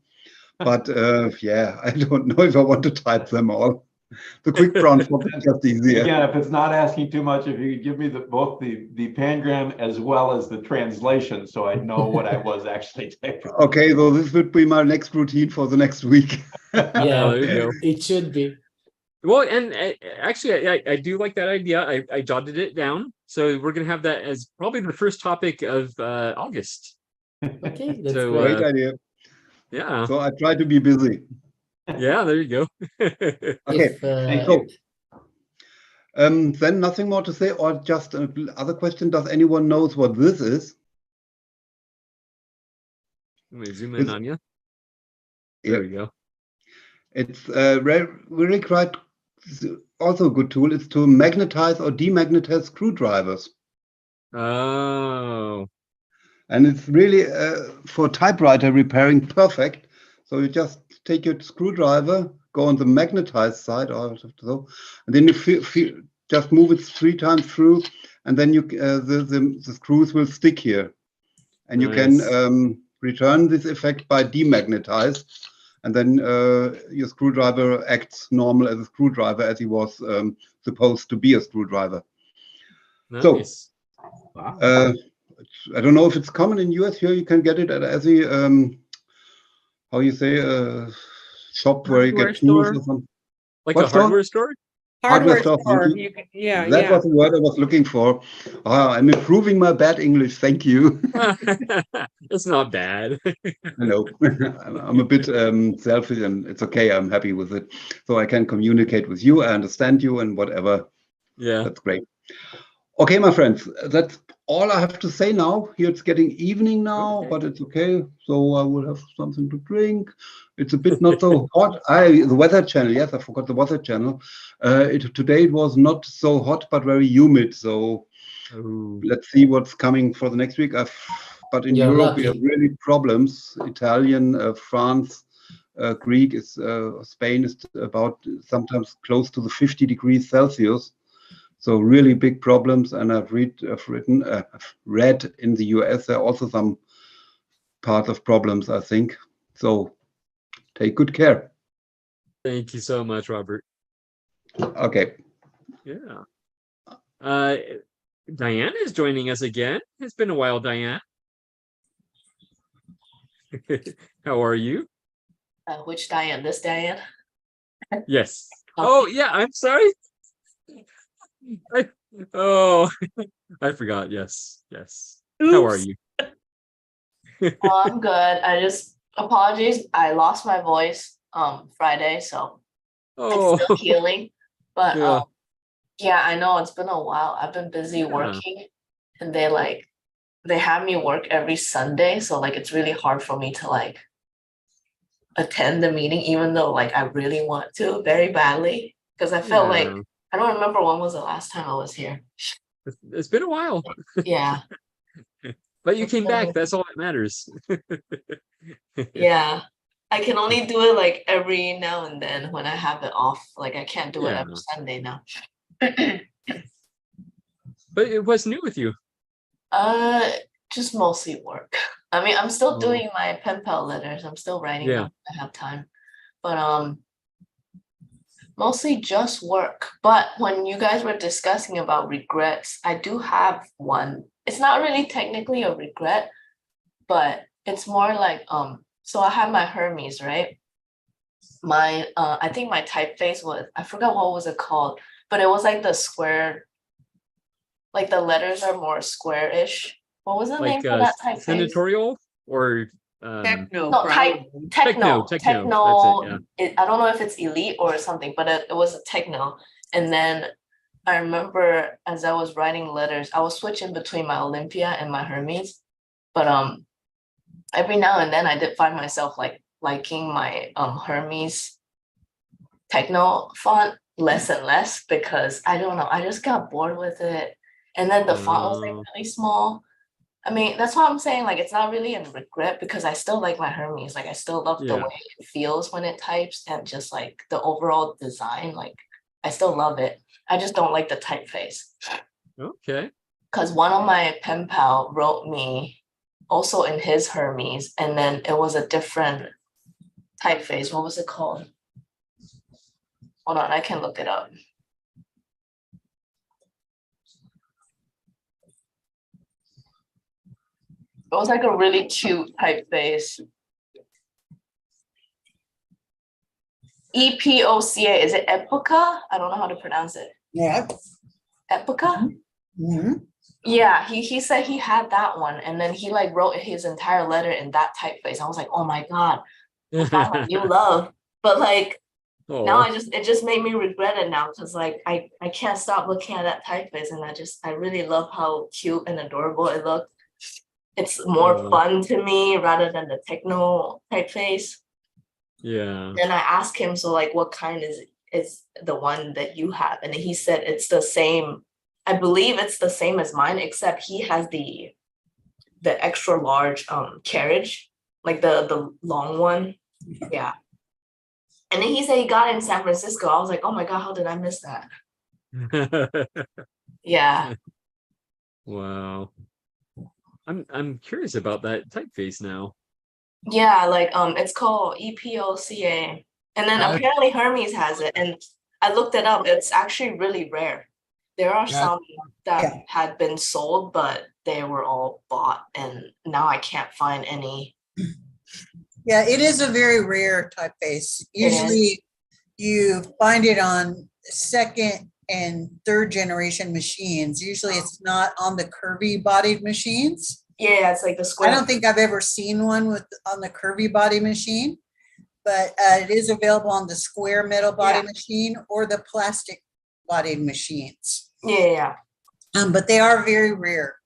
But yeah, I don't know if I want to type them all. The quick brown fox is just easier. Again, if it's not asking too much, if you could give me both the pangram as well as the translation, so I know what I was actually typing. Okay, so this would be my next routine for the next week. Yeah, there you go. it should be. Well, and actually, I do like that idea. I jotted it down. So we're going to have that as probably the first topic of August. Okay, that's So, Great idea. Yeah. So I try to be busy. Yeah, there you go. Okay. Thank So, you. then nothing more to say, or just another question. Does anyone knows what this is? Let me zoom in on you. Yeah. There we go. It's really quite also a good tool. It's to magnetize or demagnetize screwdrivers. Oh. And it's really for typewriter repairing perfect. So you just take your screwdriver, go on the magnetized side, or so, and then you just move it 3 times through, and then you the screws will stick here, and you can return this effect by demagnetize, and then your screwdriver acts normal as a screwdriver as he was supposed to be a screwdriver. Nice. So, Wow. I don't know if it's common in US. Here you can get it at every how you say shop where you Hardware get tools store. or something. Like What a store? hardware store? Hardware Hardware store. store. You- Yeah, that yeah. was the word I was looking for. I'm improving my bad English. Thank you. It's not bad. I know. I'm a bit selfish, and it's okay. I'm happy with it. So I can communicate with you. I understand you, and whatever. Yeah. That's great. Okay, my friends, that's all I have to say now. Here it's getting evening now, Okay. but it's okay. So I will have something to drink. It's a bit not so hot. The weather channel. Yes, I forgot the weather channel. Today it was not so hot, but very humid. So Oh, let's see what's coming for the next week. But in You're Europe, we have lucky. really problems. Italian, France, Greek is Spain is about sometimes close to the 50 degrees Celsius. So really big problems. And I've read in the US there are also some part of problems, I think. So take good care. thank you so much, Robert. Okay. Yeah. Diane is joining us again. It's been a while, Diane. How are you? Which Diane? This Diane? Yes. Oh, yeah, I'm sorry. Oh, I forgot. Yes, yes. How are Oops. you? I'm good. I just apologies. I lost my voice Friday, so it's still Oh, healing. But yeah, yeah, I know it's been a while. I've been busy yeah. working, and they have me work every Sunday, so like it's really hard for me to like attend the meeting, even though like I really want to very badly, because I felt like Yeah. I don't remember when was the last time I was here. It's been a while, Yeah. but you It's came back. been- That's all that matters. Yeah. I can only do it like every now and then when I have it off. Like I can't do it Yeah. every Sunday now. But what's new with you? Just mostly work. I mean, I'm still Oh, doing my pen pal letters. I'm still writing yeah. them. I have time. But mostly just work. But when you guys were discussing about regrets, I do have one. It's not really technically a regret, but it's more like so I have my Hermes, right? My I think my typeface was, I forgot what was it called, but it was like the square, like the letters are more square-ish. What was the name Like for that typeface? senatorial or Techno, No, type probably. techno. techno. That's it. Techno. Yeah. I don't know if it's elite or something, but it was a techno. And then I remember as I was writing letters, I was switching between my Olympia and my Hermes. But every now and then I did find myself like liking my Hermes techno font less and less, because I don't know, I just got bored with it. And then the font was like Oh, really small. I mean, that's why I'm saying like it's not really a regret, because I still like my Hermes. Like I still love the yeah. way it feels when it types, and just like the overall design. Like I still love it. I just don't like the typeface. Okay. Because one of my pen pal wrote me also in his Hermes, and then it was a different typeface. What was it called? Hold on, I can look it up. It was like a really cute typeface. EPOCA, is it Epoca? I don't know how to pronounce it. Yeah. Epoca? Mhm. Yeah, he said he had that one, and then he like wrote his entire letter in that typeface. I was like, oh my God, I found my new love. But like now Oh, it just made me regret it now, because like I can't stop looking at that typeface, and I really love how cute and adorable it looked. It's more oh, fun to me rather than the techno typeface. yeah. Then I asked him, so like what kind is the one that you have? And he said it's the same. I believe it's the same as mine, except he has the extra large carriage, like the long one. Yeah. And then he said he got it in San Francisco. I was like, oh my God, how did I miss that? Yeah. Wow. I'm curious about that typeface now. Yeah, like it's called EPOCA. And then Guys, apparently Hermes has it. And I looked it up. It's actually really rare. There are guys, some that Yeah. had been sold, but they were all bought, and now I can't find any. Yeah, it is a very rare typeface. Usually you find it on second and third generation machines. Usually it's not on the curvy bodied machines. Yeah, it's like the I square. don't think I've ever seen one with on the curvy body machine, but it is available on the square metal body machine or the plastic bodied machines. Yeah. But they are very rare.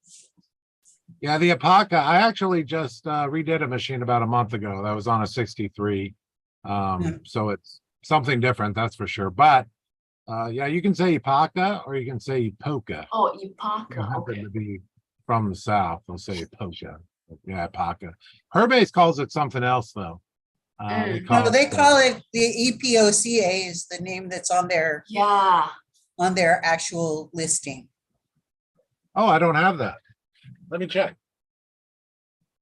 Yeah, the Apaca, I actually just redid a machine about a month ago. That was on a 63. So it's something different, that's for sure. But yeah, you can say Apaca or you can say Epoca. Oh, You Epoca. happen Okay. to be from the South, they'll say Epoca. Yeah, Apaca. Hermes calls it something else though. They call No, they it, call it the EPOCA is the name that's on their actual listing. oh, I don't have that. Let me check.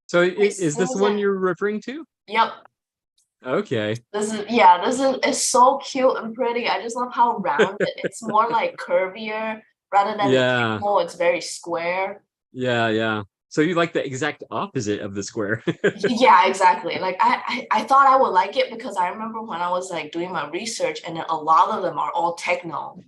So is this the one you're referring to? Yep. Okay. This is it's so cute and pretty. I just love how rounded. It's more like curvier rather than the table. It's very square. Yeah. So you like the exact opposite of the square. Yeah, exactly. Like I thought I would like it because I remember when I was like doing my research and then a lot of them are all techno.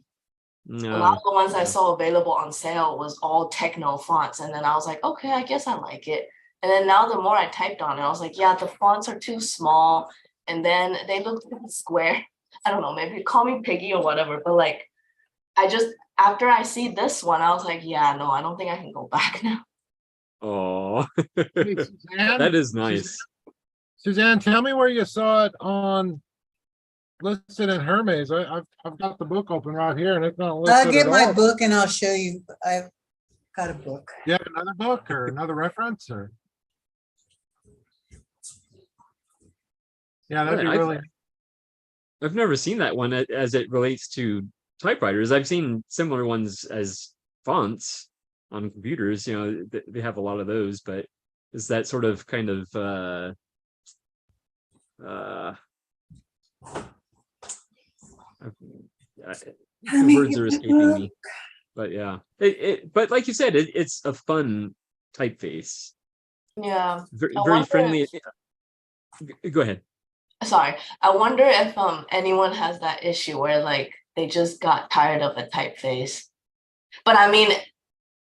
No. A lot of the ones I saw available on sale was all techno fonts. And then I was like, okay, I guess I like it. And then now the more I typed on it, I was like, yeah, the fonts are too small. And then they look square. I don't know, maybe call me piggy or whatever. But like, after I see this one, I was like, yeah, no, I don't think I can go back now. Oh, Hey, Suzanne, that is nice. Suzanne, tell me where you saw it on listed in Hermes. I've got the book open right here and it's not listed I'll get at my all. book and I'll show you. I've got a book. You have another book or another reference or? Yeah, that'd be really. I've never seen that one as it relates to typewriters. I've seen similar ones as fonts on computers. You know, they have a lot of those, but is that sort of kind of words are escaping me, but yeah, but like you said, it's a fun typeface. Yeah, very friendly. Go ahead. Sorry, I wonder if anyone has that issue where like they just got tired of a typeface. But I mean,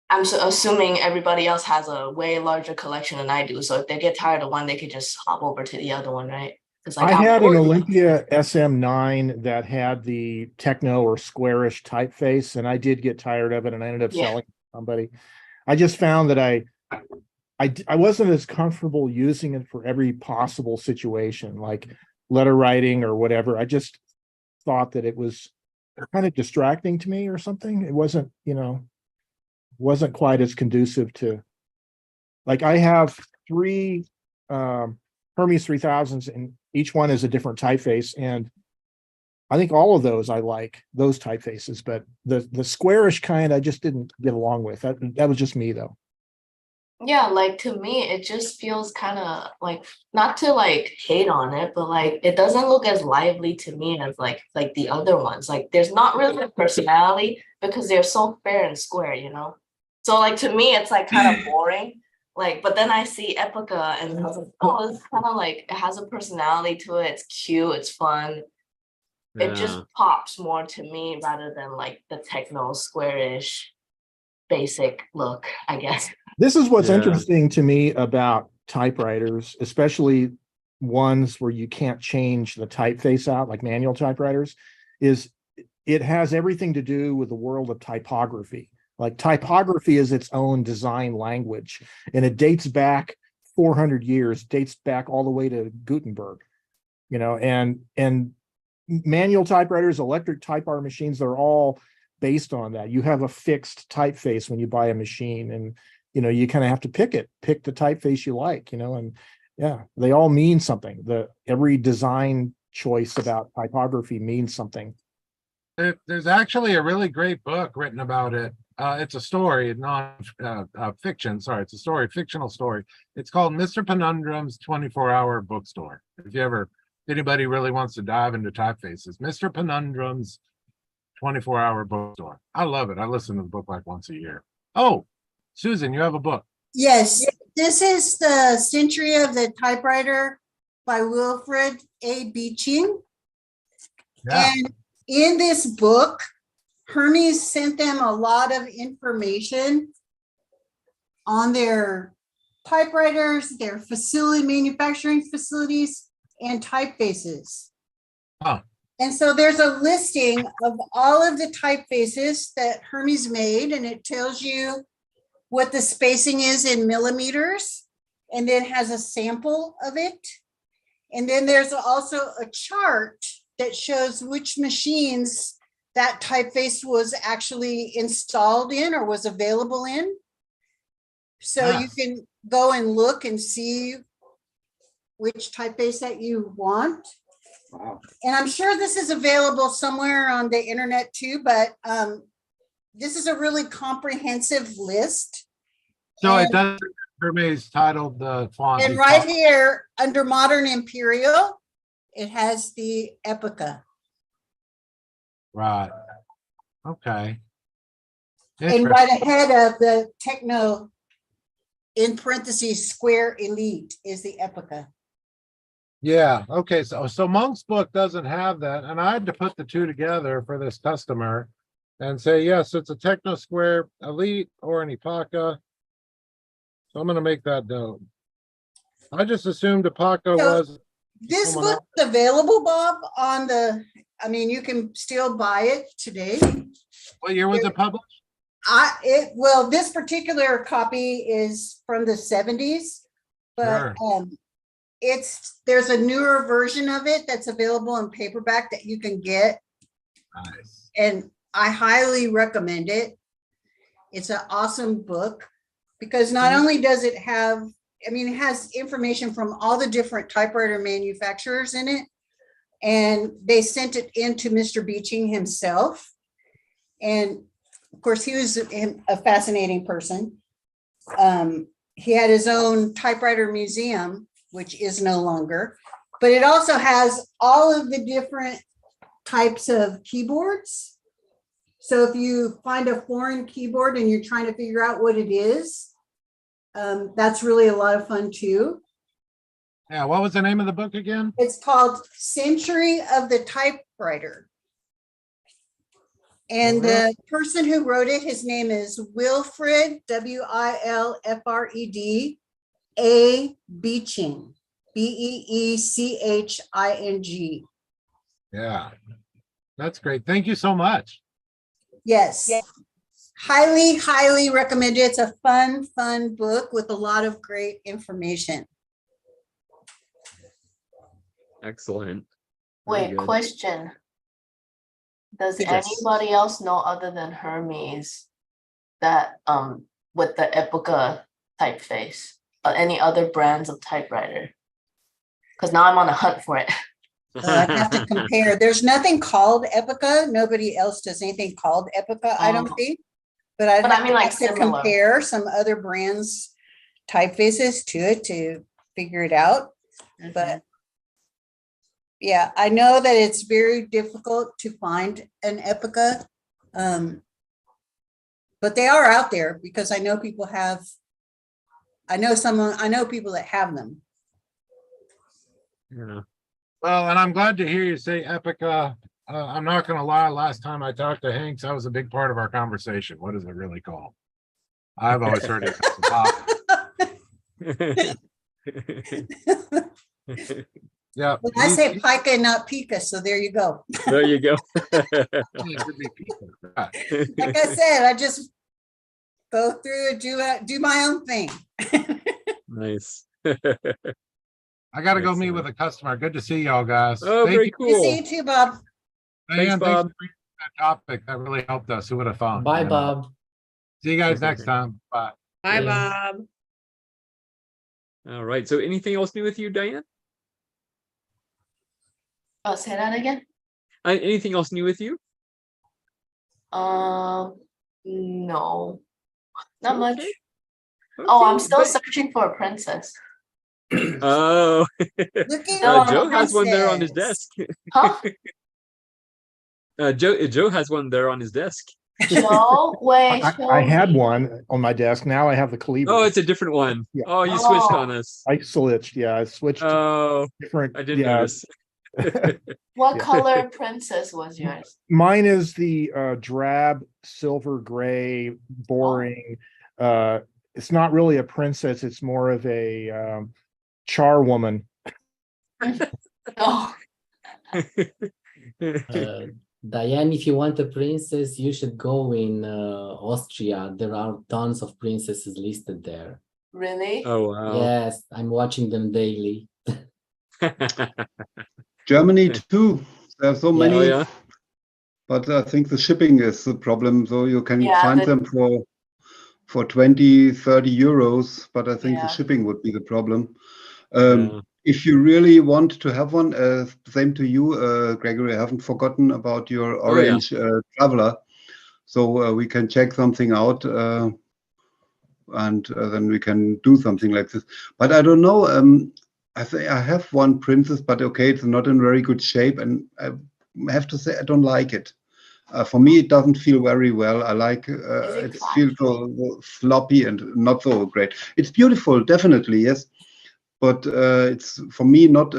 I'm assuming everybody else has a way larger collection than I do. So if they get tired of one, they could just hop over to the other one, right? I had an Olympia SM9 that had the techno or squarish typeface, and I did get tired of it, and I ended up selling it to somebody. I just found that I wasn't as comfortable using it for every possible situation, like letter writing or whatever. I just thought that it was kind of distracting to me or something. It wasn't, wasn't quite as conducive to, like, I have 3 Hermes 3000s and each one is a different typeface. And I think all of those, I like those typefaces, but the squarish kind, I just didn't get along with. That was just me though. Yeah, like to me, it just feels kind of like, not to like hate on it, but like it doesn't look as lively to me as like the other ones. Like there's not really a personality because they're so fair and square, So like to me, it's like kind of boring. Like, but then I see Epica and I was like, oh, it's kind of like it has a personality to it. It's cute, it's fun. It just pops more to me rather than like the techno squarish basic look, I guess. This is what's interesting to me about typewriters, especially ones where you can't change the typeface out, like manual typewriters, is it has everything to do with the world of typography. Like typography is its own design language, and it dates back 400 years, dates back all the way to Gutenberg, and manual typewriters, electric typewriter machines, they're all based on that. You have a fixed typeface when you buy a machine, and you kind of have to pick the typeface you like, and yeah, they all mean something. Every design choice about typography means something. There's actually a really great book written about it. It's a story, fiction. Sorry, it's a story, fictional story. It's called Mr. Penundrum's 24-Hour Bookstore. If anybody really wants to dive into typefaces, Mr. Penundrum's 24-Hour Bookstore. I love it. I listen to the book like once a year. Oh, Susan, you have a book. Yes, this is the Century of the Typewriter by Wilfred A. Beeching. Yeah. And in this book, Hermes sent them a lot of information on their typewriters, their manufacturing facilities, and typefaces. Huh. And so there's a listing of all of the typefaces that Hermes made, and it tells you what the spacing is in millimeters, and then has a sample of it. And then there's also a chart that shows which machines that typeface was actually installed in or was available in. So you can go and look and see which typeface that you want. Wow. And I'm sure this is available somewhere on the internet too, but this is a really comprehensive list. So it And- does, Hermes titled the font. And right here, under Modern Imperial, it has the Epica. Right. Okay. And right ahead of the Techno, in parentheses, Square Elite is the Epica. Yeah, okay, so Monk's book doesn't have that, and I had to put the two together for this customer and say, yes, it's a Techno Square Elite or an Epica. So I'm gonna make that note. I just assumed Epica So- was This someone book is available, Bob, on the, I mean, you can still buy it today. what year was it published? Well, this particular copy is from the 70s, but Sure. there's a newer version of it that's available in paperback that you can get, Nice. and I highly recommend it. It's an awesome book because not only does it have, I mean, it has information from all the different typewriter manufacturers in it, and they sent it in to Mr. Beeching himself. And of course, he was a fascinating person. He had his own typewriter museum, which is no longer, but it also has all of the different types of keyboards. So if you find a foreign keyboard and you're trying to figure out what it is, that's really a lot of fun too. Yeah, what was the name of the book again? It's called Century of the Typewriter. And the person who wrote it, his name is Wilfred, Wilfred A. Beeching, Beeching. Yeah, that's great. Thank you so much. Yes. Highly, highly recommend it. It's a fun book with a lot of great information. Excellent. Very Wait, good. question. Does Yes. anybody else know other than Hermes that with the Epica typeface, any other brands of typewriter? Because now I'm on a hunt for it. I'd have to compare. There's nothing called Epica. Nobody else does anything called Epica, I don't think. But I'd But I have mean, to like, have to similar. compare some other brands' typefaces to it to figure it out. But yeah, I know that it's very difficult to find an Epica. But they are out there because I know people have, I know people that have them. Yeah. Well, and I'm glad to hear you say Epica. I'm not gonna lie, last time I talked to Hanks, that was a big part of our conversation. What is it really called? I've always heard it. Yeah. But I say pica, not pica, so there you go. There you go. Like I said, I just go through and do my own thing. Nice. I gotta go meet with a customer. Good to see y'all guys. Oh, Thank very you. Good to see cool. you too, Bob. Diane, Thanks, thanks Bob. for bringing that topic. That really helped us. Who would have thought? Bye, you know? Bob. See you guys next time. Bye. Bye, Yeah. Bob. All right. So anything else new with you, Diane? Oh, say that again. Anything else new with you? No, not much. Okay. Oh, I'm Okay, still but- searching for a princess. Oh. Looking No, for Joe has one there on his princess. desk. Huh? Joe has one there on his desk. Joe, wait, I show had me. one on my desk. Now I have the cleaver. Oh, it's a different one. Yeah. Oh, you switched Oh. on us. I switched. Yeah, I switched to Oh, different. I didn't Yeah. notice. What Yeah. color princess was yours? Mine is the drab, silver gray, boring. It's not really a princess. It's more of a charwoman. Oh, Diane, if you want a princess, you should go in Austria. There are tons of princesses listed there. really? Oh, wow. Yes, I'm watching them daily. Germany too. There are so Yeah. many. Oh, yeah. But I think the shipping is the problem. So you can Yeah, find them for 20, 30 euros, but I think the Yeah. shipping would be the problem. Yeah. If you really want to have one, same to you, Gregory, I haven't forgotten about your Oh, yeah. orange traveler. So we can check something out and then we can do something like this. But I don't know. I think I have one princess, but okay, it's not in very good shape. And I have to say, I don't like it. For me, it doesn't feel very well. I like it it feels so floppy and not so great. It's beautiful, definitely, yes, but it's for me not.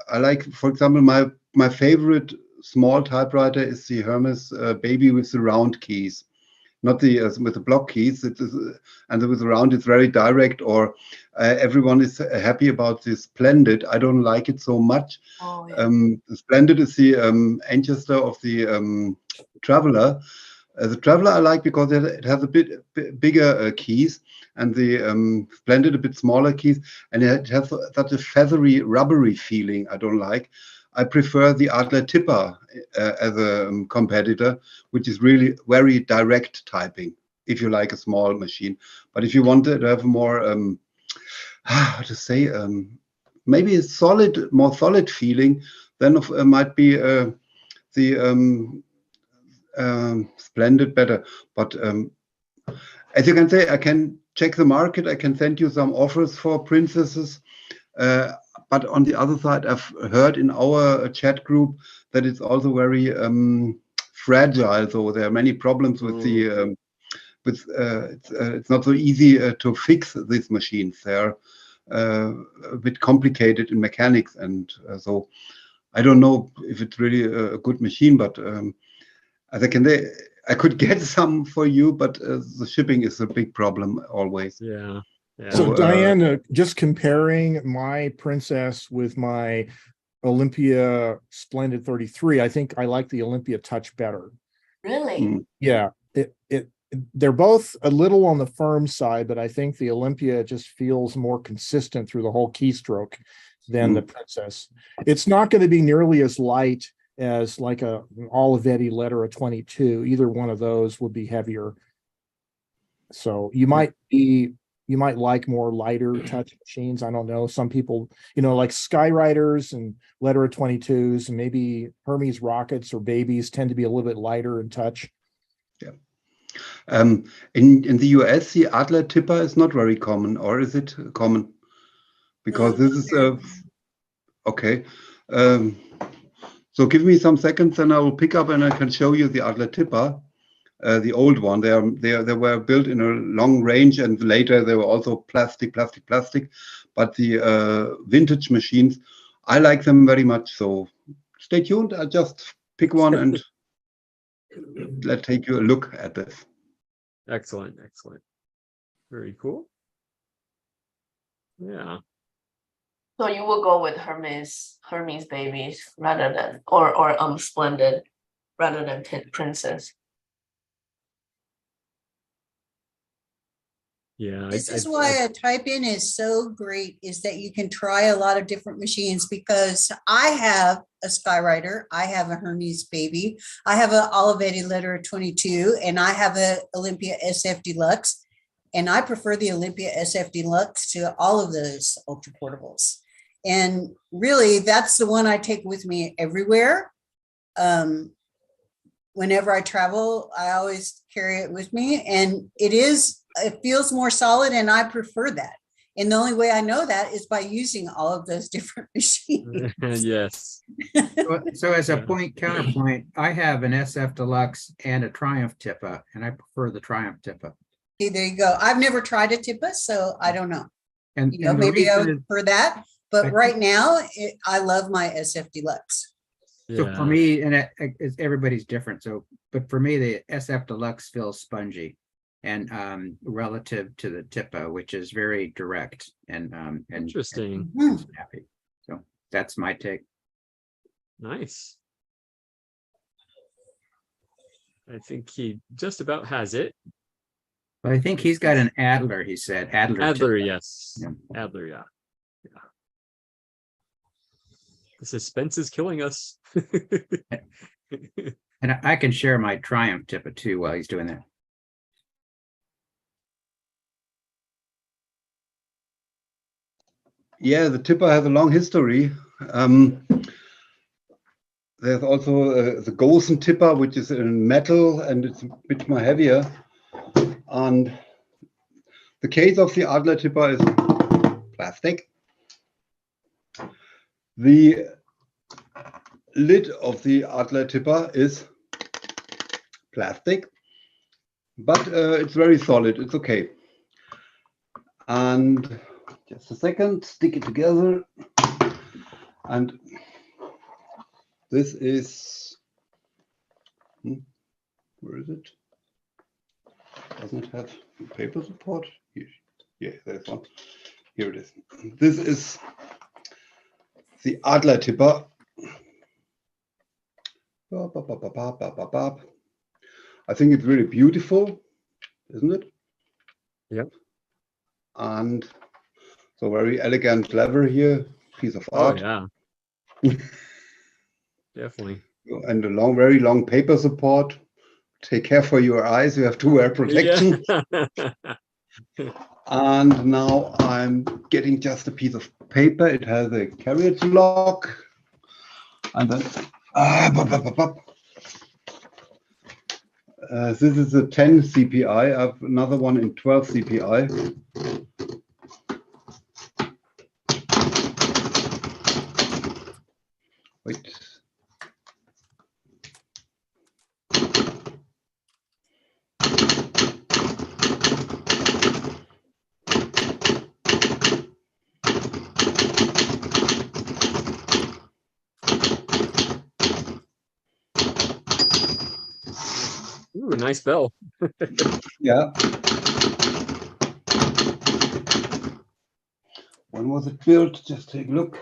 I like, for example, my favorite small typewriter is the Hermes Baby with the round keys, not the with the block keys. It is, and with the round, it's very direct. Or everyone is happy about the Splendid. I don't like it so much. Oh, yeah. The Splendid is the ancestor of the Traveler. The Traveler I like because it has a bit bigger keys, and the Splendid a bit smaller keys, and it has such a feathery, rubbery feeling I don't like. I prefer the Adler Tipper as a competitor, which is really very direct typing, if you like a small machine. But if you want to have more, how to say, maybe a solid, more solid feeling, then might be the Splendid better. But as you can say, I can check the market. I can send you some offers for princesses. But on the other side, I've heard in our chat group that it's also very fragile. So there are many problems with the it's not so easy to fix these machines. They're a bit complicated in mechanics, and so I don't know if it's really a good machine. But as I could get some for you, but the shipping is a big problem always. Yeah. So So, Diane, just comparing my princess with my Olympia Splendid 33, I think I like the Olympia Touch better. Really? Yeah, they're both a little on the firm side, but I think the Olympia just feels more consistent through the whole keystroke than the Princess. It's not going to be nearly as light as like an Olivetti Lettera 22. Either one of those would be heavier. So you might like more lighter touch machines. I don't know. Some people, like Skywriters and Lettera 22s and maybe Hermes Rockets or Babies tend to be a little bit lighter in touch. Yeah. In the US, the Adler Tipper is not very common, or is it common? Because this is okay. So give me some seconds, and I will pick up and I can show you the Adler Tipper, the old one. They were built in a long range, and later they were also plastic. But the vintage machines, I like them very much. So stay tuned. I'll just pick one and let's take you a look at this. Excellent. Very cool. Yeah. So you will go with Hermes Babies rather than or Splendid rather than Princess. Yeah. This is why a type-in is so great, is that you can try a lot of different machines, because I have a Skywriter, I have a Hermes Baby, I have an Olivetti Lettera 22, and I have a Olympia SF Deluxe, and I prefer the Olympia SF Deluxe to all of those ultra portables. And really, that's the one I take with me everywhere. Whenever I travel, I always carry it with me, and it feels more solid, and I prefer that. And the only way I know that is by using all of those different machines. Yes. So as a Yeah. point counterpoint, I have an SF Deluxe and a Triumph Tippa, and I prefer the Triumph Tippa. See, there you go. I've never tried a Tippa, so I don't know. And, You know, and the maybe I reason would is, prefer that. I But think- right now, I love my SF Deluxe. so for me, and it's everybody's different. So, but for me, the SF Deluxe feels spongy and relative to the Tippa, which is very direct and Interesting. and snappy. So that's my take. Nice. I think he just about has it. But I think he's got an Adler, he said. Adler. Adler, Tippa. yes. Yeah. Adler, yeah. Yeah. The suspense is killing us. And I can share my Triumph Tippa too while he's doing that. Yeah, the Tipper has a long history. There's also the Gosen Tipper, which is in metal and it's a bit more heavier. And the case of the Adler Tipper is plastic. The lid of the Adler Tipper is plastic, but it's very solid. It's okay. And just a second, stick it together. And this is, where is it? Doesn't it have paper support? Here. Yeah, there's one. Here it is. This is the Adler Tipper. I think it's really beautiful, isn't it? Yep. And so very elegant, clever here, piece of Oh art. yeah. Definitely. And a long, very long paper support. Take care for your eyes. You have to wear protection. Yeah. And now I'm getting just a piece of paper. It has a carriage lock. And then, this is a 10 CPI. I have another one in 12 CPI. Wait. Ooh, nice bell. Yeah. When was it built? Just take a look.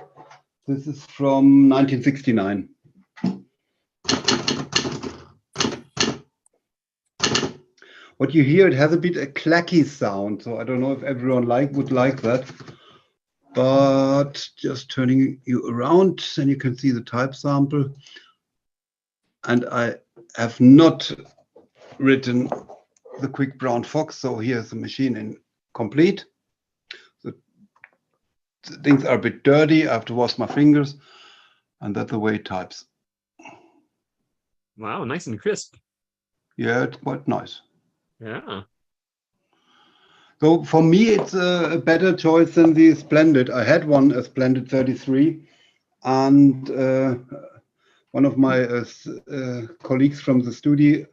This is from 1969. What you hear, it has a bit a clacky sound, so I don't know if everyone would like that. But just turning you around, then you can see the type sample. And I have not written the quick brown fox, so here's the machine in complete. The things are a bit dirty. I have to wash my fingers, and that's the way it types. Wow, nice and crisp. Yeah, it's quite nice. Yeah. So for me, it's a better choice than the Splendid. I had one, a Splendid 33, and one of my colleagues from the study,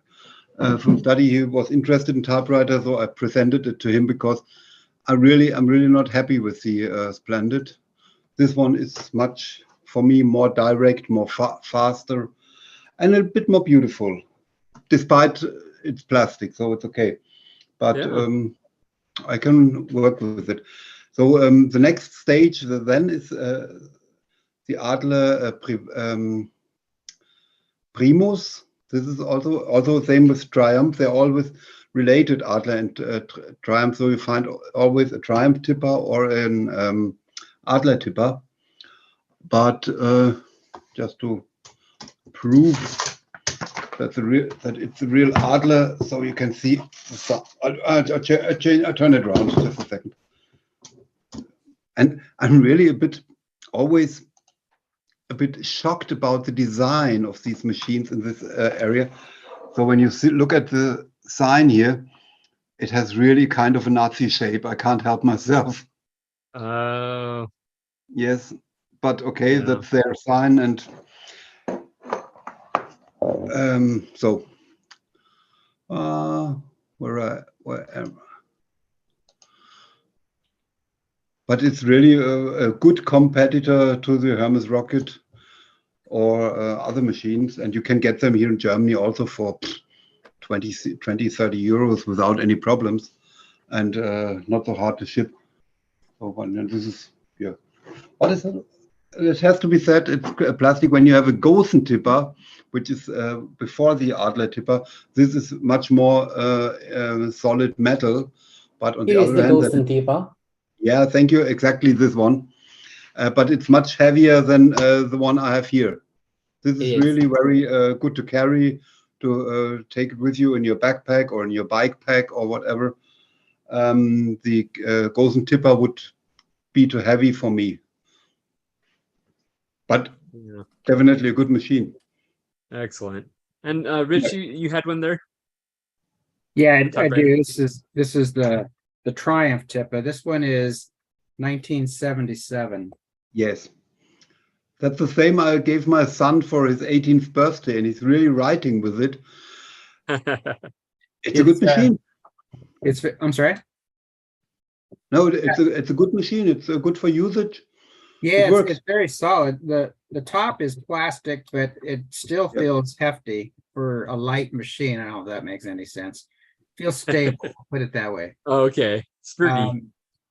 he was interested in typewriter, so I presented it to him because I'm really not happy with the Splendid. This one is much, for me, more direct, more faster, and a bit more beautiful, despite it's plastic, so it's okay. But Yeah. I can work with it. So the next stage then is the Adler Primus. This is also same with Triumph. They're always related, Adler and Triumph. So you find always a Triumph tipper or an Adler tipper. But just to prove that it's a real Adler, so you can see. I'll turn it around just a second. And I'm really always a bit shocked about the design of these machines in this area. So when you look at the sign here, it has really kind of a Nazi shape. I can't help myself. Oh, Yes, but okay, Yeah. that's their sign, and so where am I? But it's really a good competitor to the Hermes Rocket or other machines, and you can get them here in Germany also for 20, 30 euros without any problems, and not so hard to ship. So and this is, yeah. What is it? It has to be said, it's a plastic. When you have a Gosen tipper, which is before the Adler tipper, this is much more solid metal. But on the Here is other the hand, Golden Tipa. yeah, thank you, exactly this one. But it's much heavier than the one I have here. This is Yes. really very good to carry, to take it with you in your backpack or in your bike pack or whatever. The Gosen tipper would be too heavy for me. But Yeah. definitely a good machine. Excellent. And Rich, you had one there? Yeah, I Typewriter? do. This is the Triumph tipper. This one is 1977. Yes. That's the same I gave my son for his 18th birthday, and he's really writing with it. It's a good machine. I'm sorry. No, it's a good machine. It's good for usage. Yeah, It works. it's very solid. The top is plastic, but it still feels hefty for a light machine. I don't know if that makes any sense. Feels stable, put it that way. Okay, sturdy.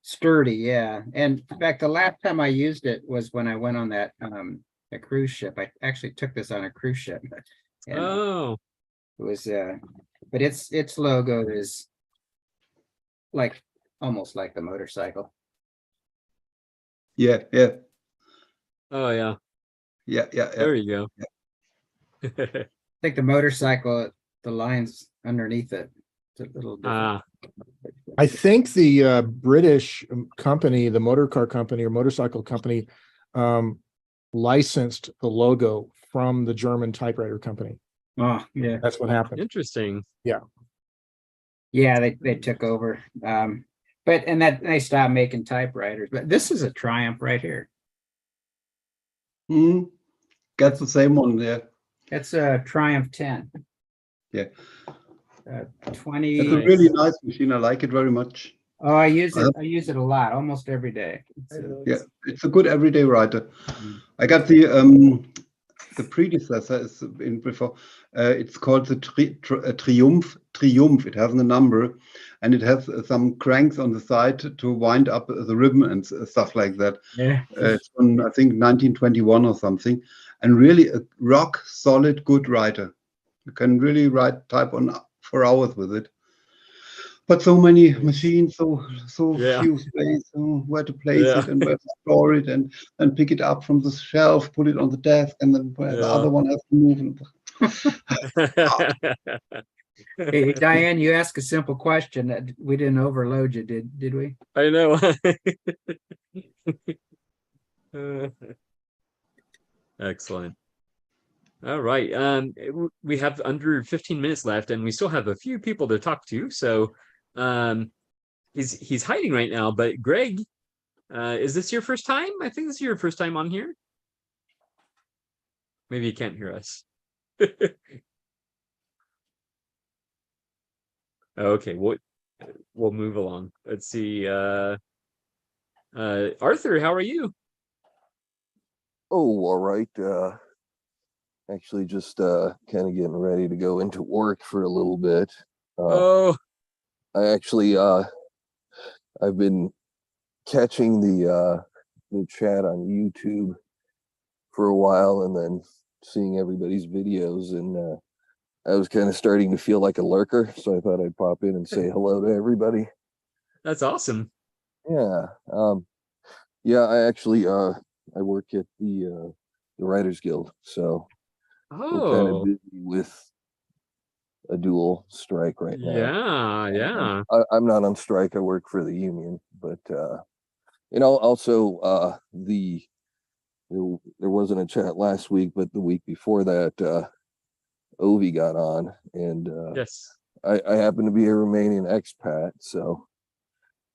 Sturdy, yeah. And in fact, the last time I used it was when I went on that a cruise ship. I actually took this on a cruise ship. And Oh, it was but its logo is like almost like the motorcycle. Yeah, yeah, oh yeah. yeah, yeah, yeah. There you Yeah. go. I think the motorcycle, the lines underneath it, it's a little different. I think the British company, the motor car company or motorcycle company, licensed the logo from the German typewriter company. Oh, yeah. That's what happened. Interesting. Yeah, they took over. But that they stopped making typewriters. But this is a Triumph right here. That's the same one there. That's a Triumph 10. Yeah. 20. It's a really nice machine. I like it very much. Oh, I use it. I use it a lot, almost every day. Yeah, it's a good everyday writer. I got the predecessor is in before. It's called the Triumph. Triumph. It has a number, and it has some cranks on the side to wind up the ribbon and stuff like that. Yeah. It's from, I think, 1921 or something, and really a rock solid good writer. You can really type on for hours with it. But so many machines, so Yeah. few space, where to place Yeah. it and where to store it, and then pick it up from the shelf, put it on the desk, and then the other one has to move. Hey, Diane, you asked a simple question that we didn't overload you, did we? I know. Excellent. All right. We have under 15 minutes left, and we still have a few people to talk to. So, he's hiding right now. But Greg, is this your first time? I think this is your first time on here. Maybe you can't hear us. Okay, we'll move along. Let's see. Arthur, how are you? Oh, all right. Actually just kind of getting ready to go into work for a little bit. Oh, I actually I've been catching the chat on YouTube for a while and then seeing everybody's videos, and I was kind of starting to feel like a lurker, so I thought I'd pop in and say hello to everybody. that's awesome. Yeah. Yeah, I actually I work at the Writers Guild, so we're kind of Oh, busy with a dual strike right now. yeah. I'm not on strike. I work for the union, but also there wasn't a chat last week, but the week before that, Ovi got on, and Yes. I happen to be a Romanian expat, so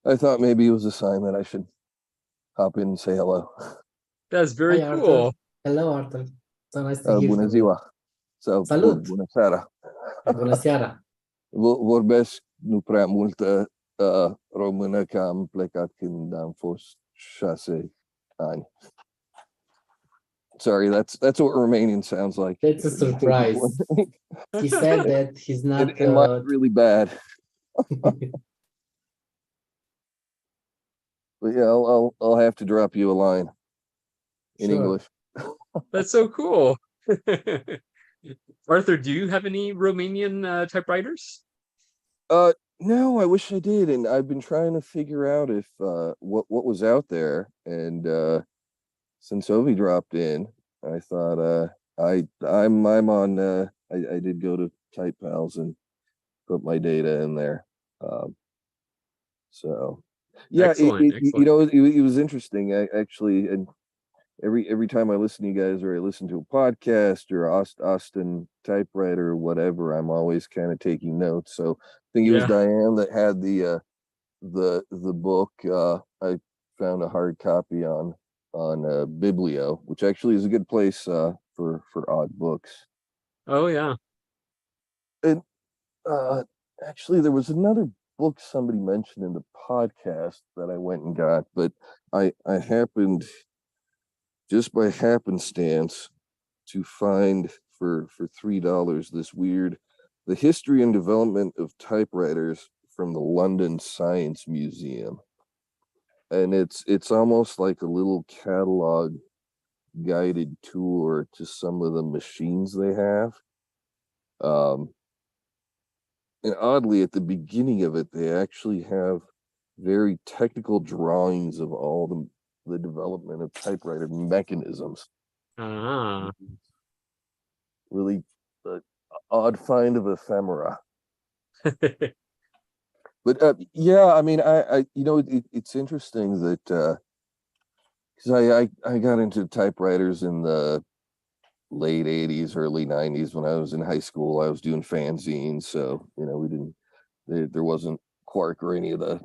I thought maybe it was a sign that I should hop in and say hello. That's very Hi, Arthur. cool. Hello, Arthur. So nice to hear Bună from you. ziua. Sau Salut. bună seara. Bună seara. Vorbesc nu prea multă română, că am plecat când am fost 6 ani. Sorry, that's what Romanian sounds like. That's a surprise. He said that he's not. And mine's really bad. But yeah, I'll have to drop you a line in Sure. English. That's so cool. Arthur, do you have any Romanian typewriters? No, I wish I did, and I've been trying to figure out if what was out there, and since Ovi dropped in, I thought I'm on I did go to Type Pals and put my data in there. So yeah, Excellent, you know, it was interesting. I actually, and every time I listen to you guys, or I listen to a podcast or Austin Typewriter or whatever, I'm always kind of taking notes. So I think it was Diane that had the book. I found a hard copy on Biblio, which actually is a good place for odd books. Oh yeah. And actually, there was another book somebody mentioned in the podcast that I went and got, but I happened, just by happenstance, to find for $3 this weird The History and Development of Typewriters from the London Science Museum. And it's almost like a little catalog guided tour to some of the machines they have. And oddly, at the beginning of it, they actually have very technical drawings of all the development of typewriter mechanisms. Really odd find of ephemera. But yeah, I mean, I you know, it's interesting that because I got into typewriters in the late 80s, early 90s. When I was in high school, I was doing fanzines, so you know, there wasn't Quark or any of the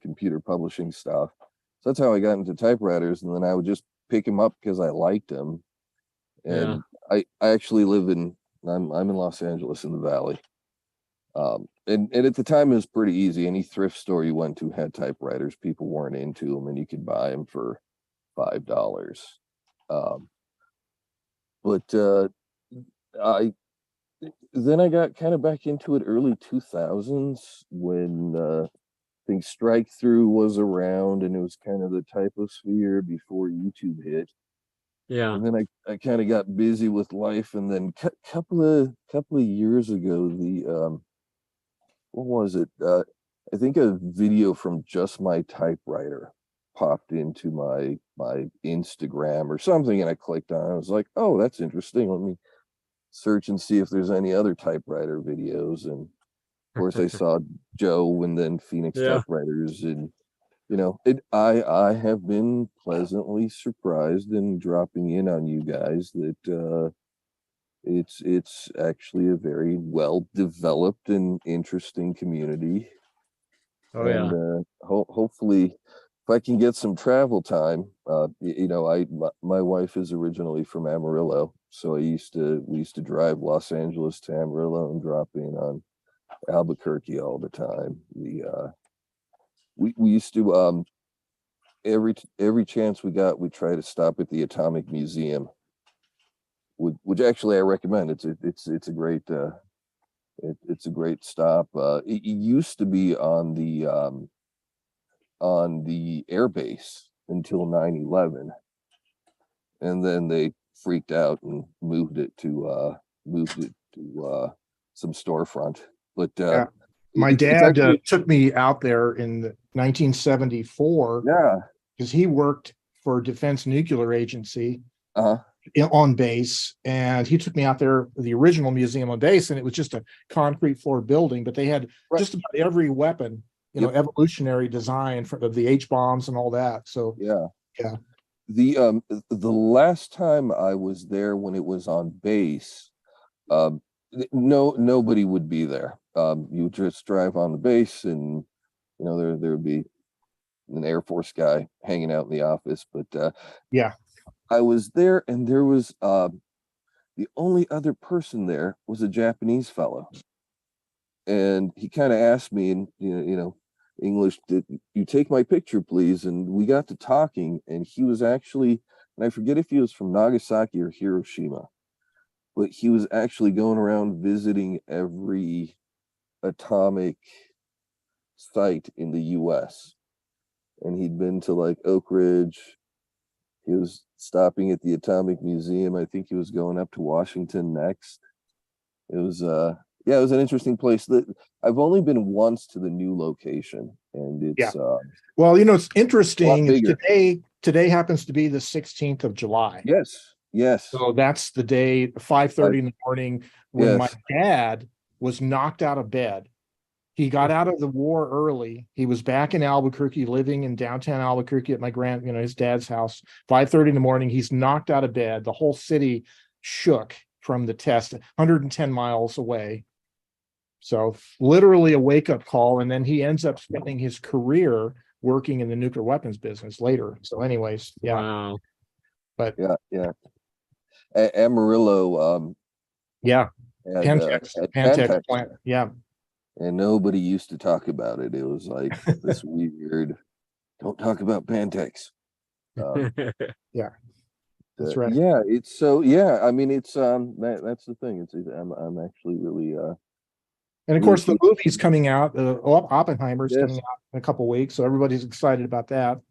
computer publishing stuff. So that's how I got into typewriters, and then I would just pick them up because I liked them. And I actually live in I'm in Los Angeles in the Valley. And at the time it was pretty easy. Any thrift store you went to had typewriters. People weren't into them, and you could buy them for $5. But I got kind of back into it early 2000s when I think Strike Through was around, and it was kind of the typosphere before YouTube hit. Yeah. And then I kind of got busy with life, and then couple of years ago, the what was it? I think a video from Just My Typewriter popped into my Instagram or something, and I clicked on it. I was like, oh, that's interesting. Let me search and see if there's any other typewriter videos. And of course, I saw Joe and then Phoenix Typewriters, and you know, I have been pleasantly surprised in dropping in on you guys that it's actually a very well developed and interesting community. Oh yeah. And hopefully, if I can get some travel time, you know, my wife is originally from Amarillo, so we used to drive Los Angeles to Amarillo and drop in on Albuquerque all the time. We used to every chance we got, we try to stop at the Atomic Museum, which actually I recommend. It's a great it's a great stop. It used to be on the air base until 9/11, and then they freaked out and moved it to some storefront. But my dad took me out there in 1974. Yeah, because he worked for Defense Nuclear Agency uh-huh. on base, and he took me out there, the original museum on base, and it was just a concrete floor building, but they had just about every weapon, you know, evolutionary design of the H bombs and all that. So yeah. The last time I was there, when it was on base, nobody would be there. You would just drive on the base, and you know, there would be an Air Force guy hanging out in the office, but Yeah. I was there, and there was the only other person there was a Japanese fellow, and he kind of asked me in English, "Did you take my picture, please?" And we got to talking, and he was actually, and I forget if he was from Nagasaki or Hiroshima, but he was actually going around visiting every atomic site in the US. And he'd been to like Oak Ridge. He was stopping at the Atomic Museum. I think he was going up to Washington next. It was yeah, it was an interesting place. That I've only been once to the new location, and it's well, it's interesting. Is bigger. today happens to be the 16th of July. Yes. So that's the day, 5:30 in the morning, when my dad was knocked out of bed. He got out of the war early. He was back in Albuquerque, living in downtown Albuquerque at my his dad's house. 5:30 in the morning, he's knocked out of bed. The whole city shook from the test, 110 miles away. So literally a wake-up call. And then he ends up spending his career working in the nuclear weapons business later. So anyways, yeah. Wow. But yeah. Amarillo yeah. had, Pantex plant. Yeah. And nobody used to talk about it. It was like this weird, don't talk about Pantex. Yeah, that's right. Yeah, it's so, yeah, I mean, it's that's the thing. I'm actually really and of course the movie's coming out, Oppenheimer's coming out in a couple weeks, so everybody's excited about that.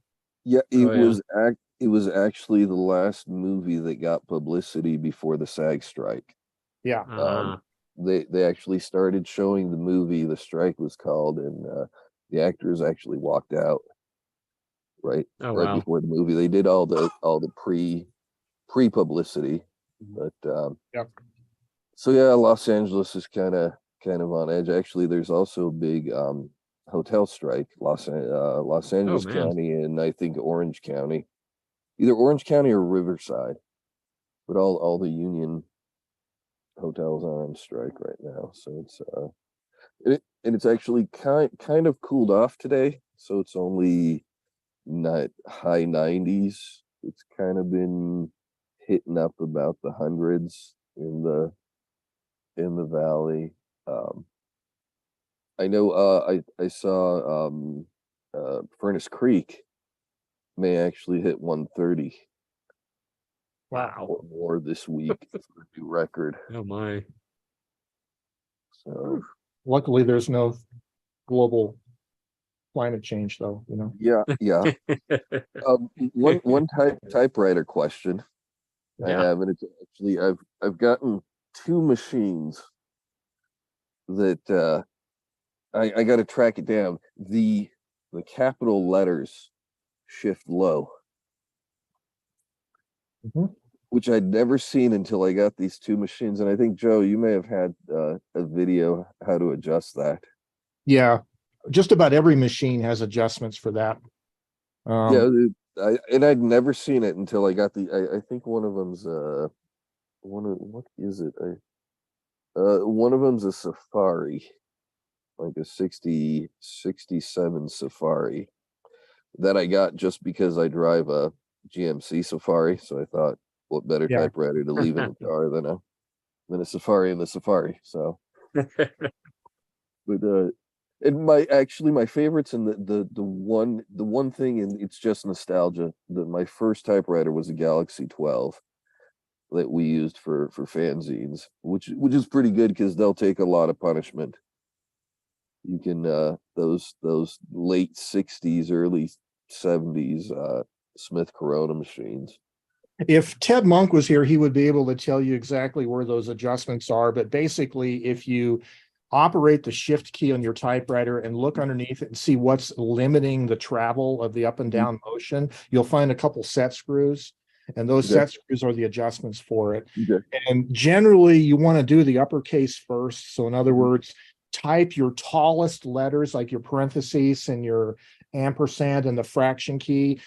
Yeah, it was actually the last movie that got publicity before the SAG strike. Yeah. They actually started showing the movie, the strike was called, and the actors actually walked out right before the movie. They did all the pre publicity, but so yeah, Los Angeles is kind of on edge. Actually, there's also a big hotel strike, Los Angeles County, and I think Orange County, either Orange County or Riverside, but all the union hotels are on strike right now. So it's actually kind of cooled off today, so it's only not high 90s. It's kind of been hitting up about the hundreds in the valley. I know I saw Furnace Creek may actually hit 130. Wow. Or more this week for a new record. Oh my. So luckily there's no global climate change though, Yeah. One typewriter question I have, and it's actually I've gotten two machines that I got to track it down. The capital letters shift low. Which I'd never seen until I got these two machines. And I think, Joe, you may have had a video how to adjust that. Yeah, just about every machine has adjustments for that. I'd never seen it until I got I think one of them's what is it? One of them's a Safari, like a 67 Safari that I got just because I drive a GMC Safari. So I thought, what better typewriter to leave in the car than a Safari in the Safari. So, but and my favorites, and the one thing, and it's just nostalgia, that my first typewriter was a Galaxy 12 that we used for fanzines, which is pretty good because they'll take a lot of punishment. You can those late 60s, early 70s Smith Corona machines. If Ted Monk was here, he would be able to tell you exactly where those adjustments are. But basically, if you operate the shift key on your typewriter and look underneath it and see what's limiting the travel of the up and down motion, you'll find a couple set screws, and those set screws are the adjustments for it. And generally, you want to do the uppercase first. So in other words, type your tallest letters, like your parentheses and your ampersand and the fraction key,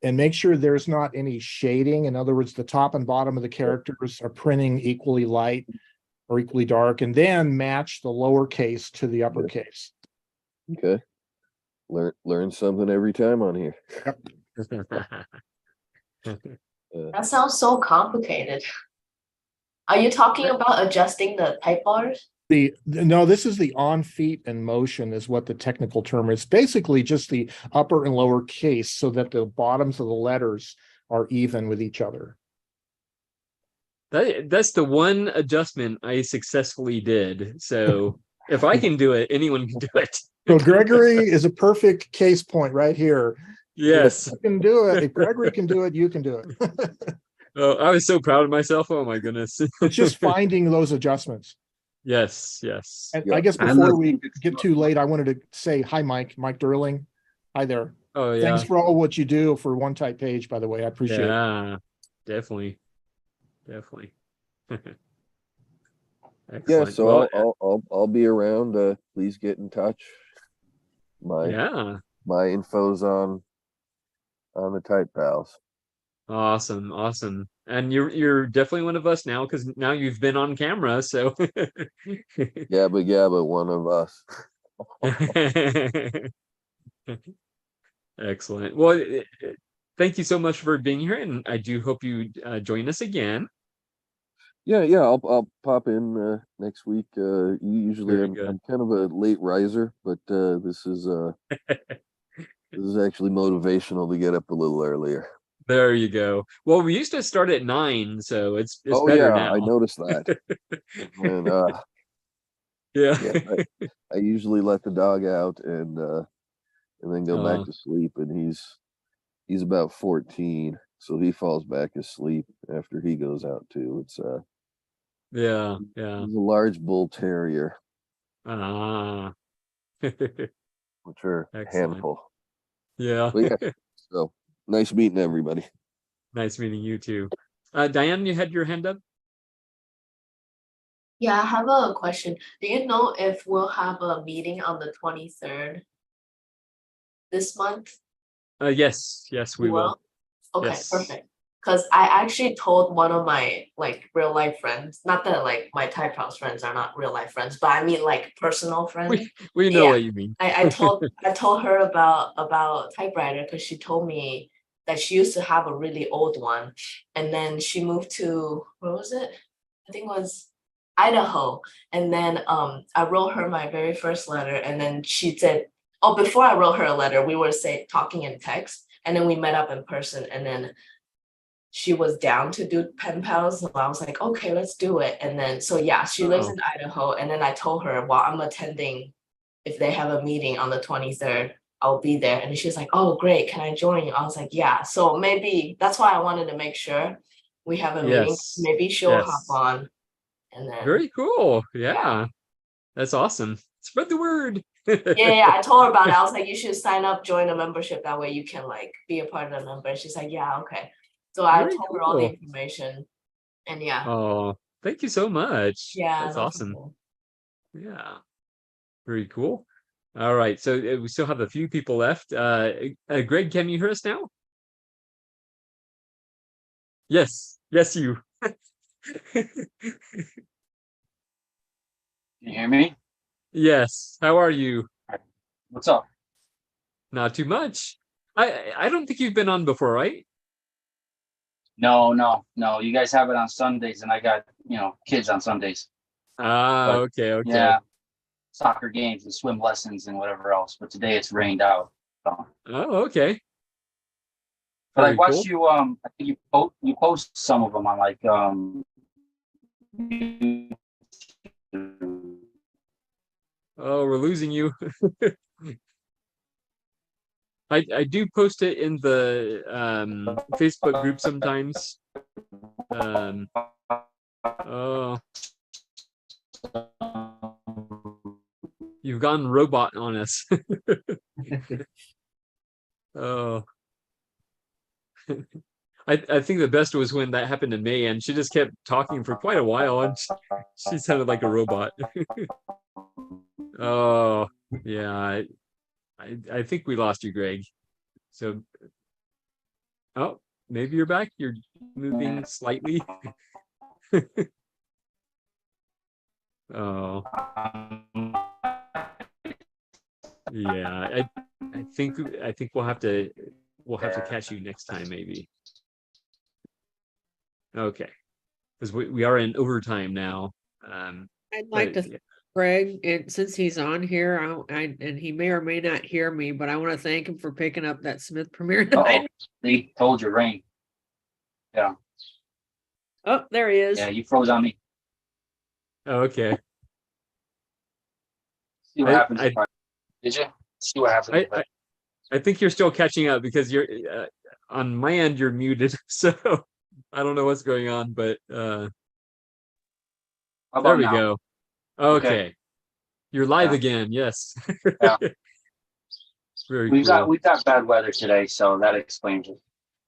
and make sure there's not any shading. In other words, the top and bottom of the characters are printing equally light or equally dark, and then match the lowercase to the uppercase. Okay. learn something every time on here. That sounds so complicated. Are you talking about adjusting the type bars? No, this is the on feet and motion is what the technical term is. Basically just the upper and lower case so that the bottoms of the letters are even with each other. That's the one adjustment I successfully did. So if I can do it, anyone can do it. So Gregory is a perfect case point right here. Yes. If you can do it. If Gregory can do it, you can do it. Oh, I was so proud of myself. Oh my goodness. It's just finding those adjustments. Yes, yes. And Yeah. I guess And I before we think it's get too late, I wanted to say hi, Mike Durling. Hi there. Oh yeah. Thanks for all what you do for One Type Page, by the way. I appreciate it. Yeah, definitely. Definitely. Yeah, Excellent. so Well, I'll be around. Please get in touch. yeah. My info's on the Type Pals. Awesome, awesome. And you're definitely one of us now because now you've been on camera, so Yeah, but one of us. excellent. Well, thank you so much for being here, and I do hope you join us again. Yeah, I'll pop in next week. Usually Very I'm good. kind of a late riser, but this is actually motivational to get up a little earlier. There you go. Well, we used to start at 9, so it's Oh better yeah, now. I noticed that. And Yeah. yeah, I usually let the dog out and then go back Oh, to sleep, and he's about 14, so he falls back asleep after he goes out too. It's yeah, yeah. he's a large bull terrier, Ah. which are a Excellent. handful. Yeah. But yeah, so nice meeting everybody. Nice meeting you too. Diane, you had your hand up? Yeah, I have a question. Do you know if we'll have a meeting on the 23rd this month? Yes, we We will. will? Okay, Yes. perfect. Because I actually told one of my like real life friends, not that like my Type House friends are not real life friends, but I mean like personal friends. We know Yeah. what you mean. I told her about Typewriter because she told me that she used to have a really old one, and then she moved to, where was it? I think it was Idaho. And then I wrote her my very first letter, and then she said, oh, before I wrote her a letter, we were talking in text, and then we met up in person, and then she was down to do pen pals. So I was like, okay, let's do it. And then so yeah, she lives in Idaho, and then I told her, well, I'm attending. If they have a meeting on the 23rd, I'll be there. And she's like, oh, great. Can I join you? I was like, yeah. So maybe that's why I wanted to make sure we have a meeting. Yes. Maybe she'll hop Yes. on. And then Very cool. Yeah. That's awesome. Spread the word. yeah, I told her about it. I was like, you should sign up, join a membership. That way you can like be a part of the member. She's like, yeah, okay. So I Very told her all the cool. information. And yeah. Oh, thank you so much. Yeah, That's no awesome. problem. Yeah. Very cool. All right. So we still have a few people left. Greg, can you hear us now? Yes. Yes, you. Can you hear me? Yes. How are you? What's up? Not too much. I don't think you've been on before, right? No. You guys have it on Sundays, and I got kids on Sundays. Ah, But, okay. Yeah, soccer games and swim lessons and whatever else. But today it's rained out. So. Oh, okay. But I Very watched cool. you. I think you post some of them on like Oh, we're losing you. I do post it in the Facebook group sometimes. Oh, you've gone robot on us. Oh. I think the best was when that happened to May, and she just kept talking for quite a while, and she sounded like a robot. Oh, yeah. I think we lost you, Greg. So, oh, maybe you're back. You're moving slightly. Oh, yeah. I think we'll have to catch you next time, maybe. Okay, because we are in overtime now. I'd like to yeah. Greg, and since he's on here, and he may or may not hear me, but I want to thank him for picking up that Smith Premier Uh-oh. tonight. They told you rain. Yeah. Oh, there he is. Yeah, you froze on me. Okay. See what happens. Did you? See what happens. I think you're still catching up because you're on my end. You're muted, so I don't know what's going on, but How there about we now? go. Okay. You're live Yeah. again. Yes. Yeah. Very We've cool. got bad weather today, so that explains it.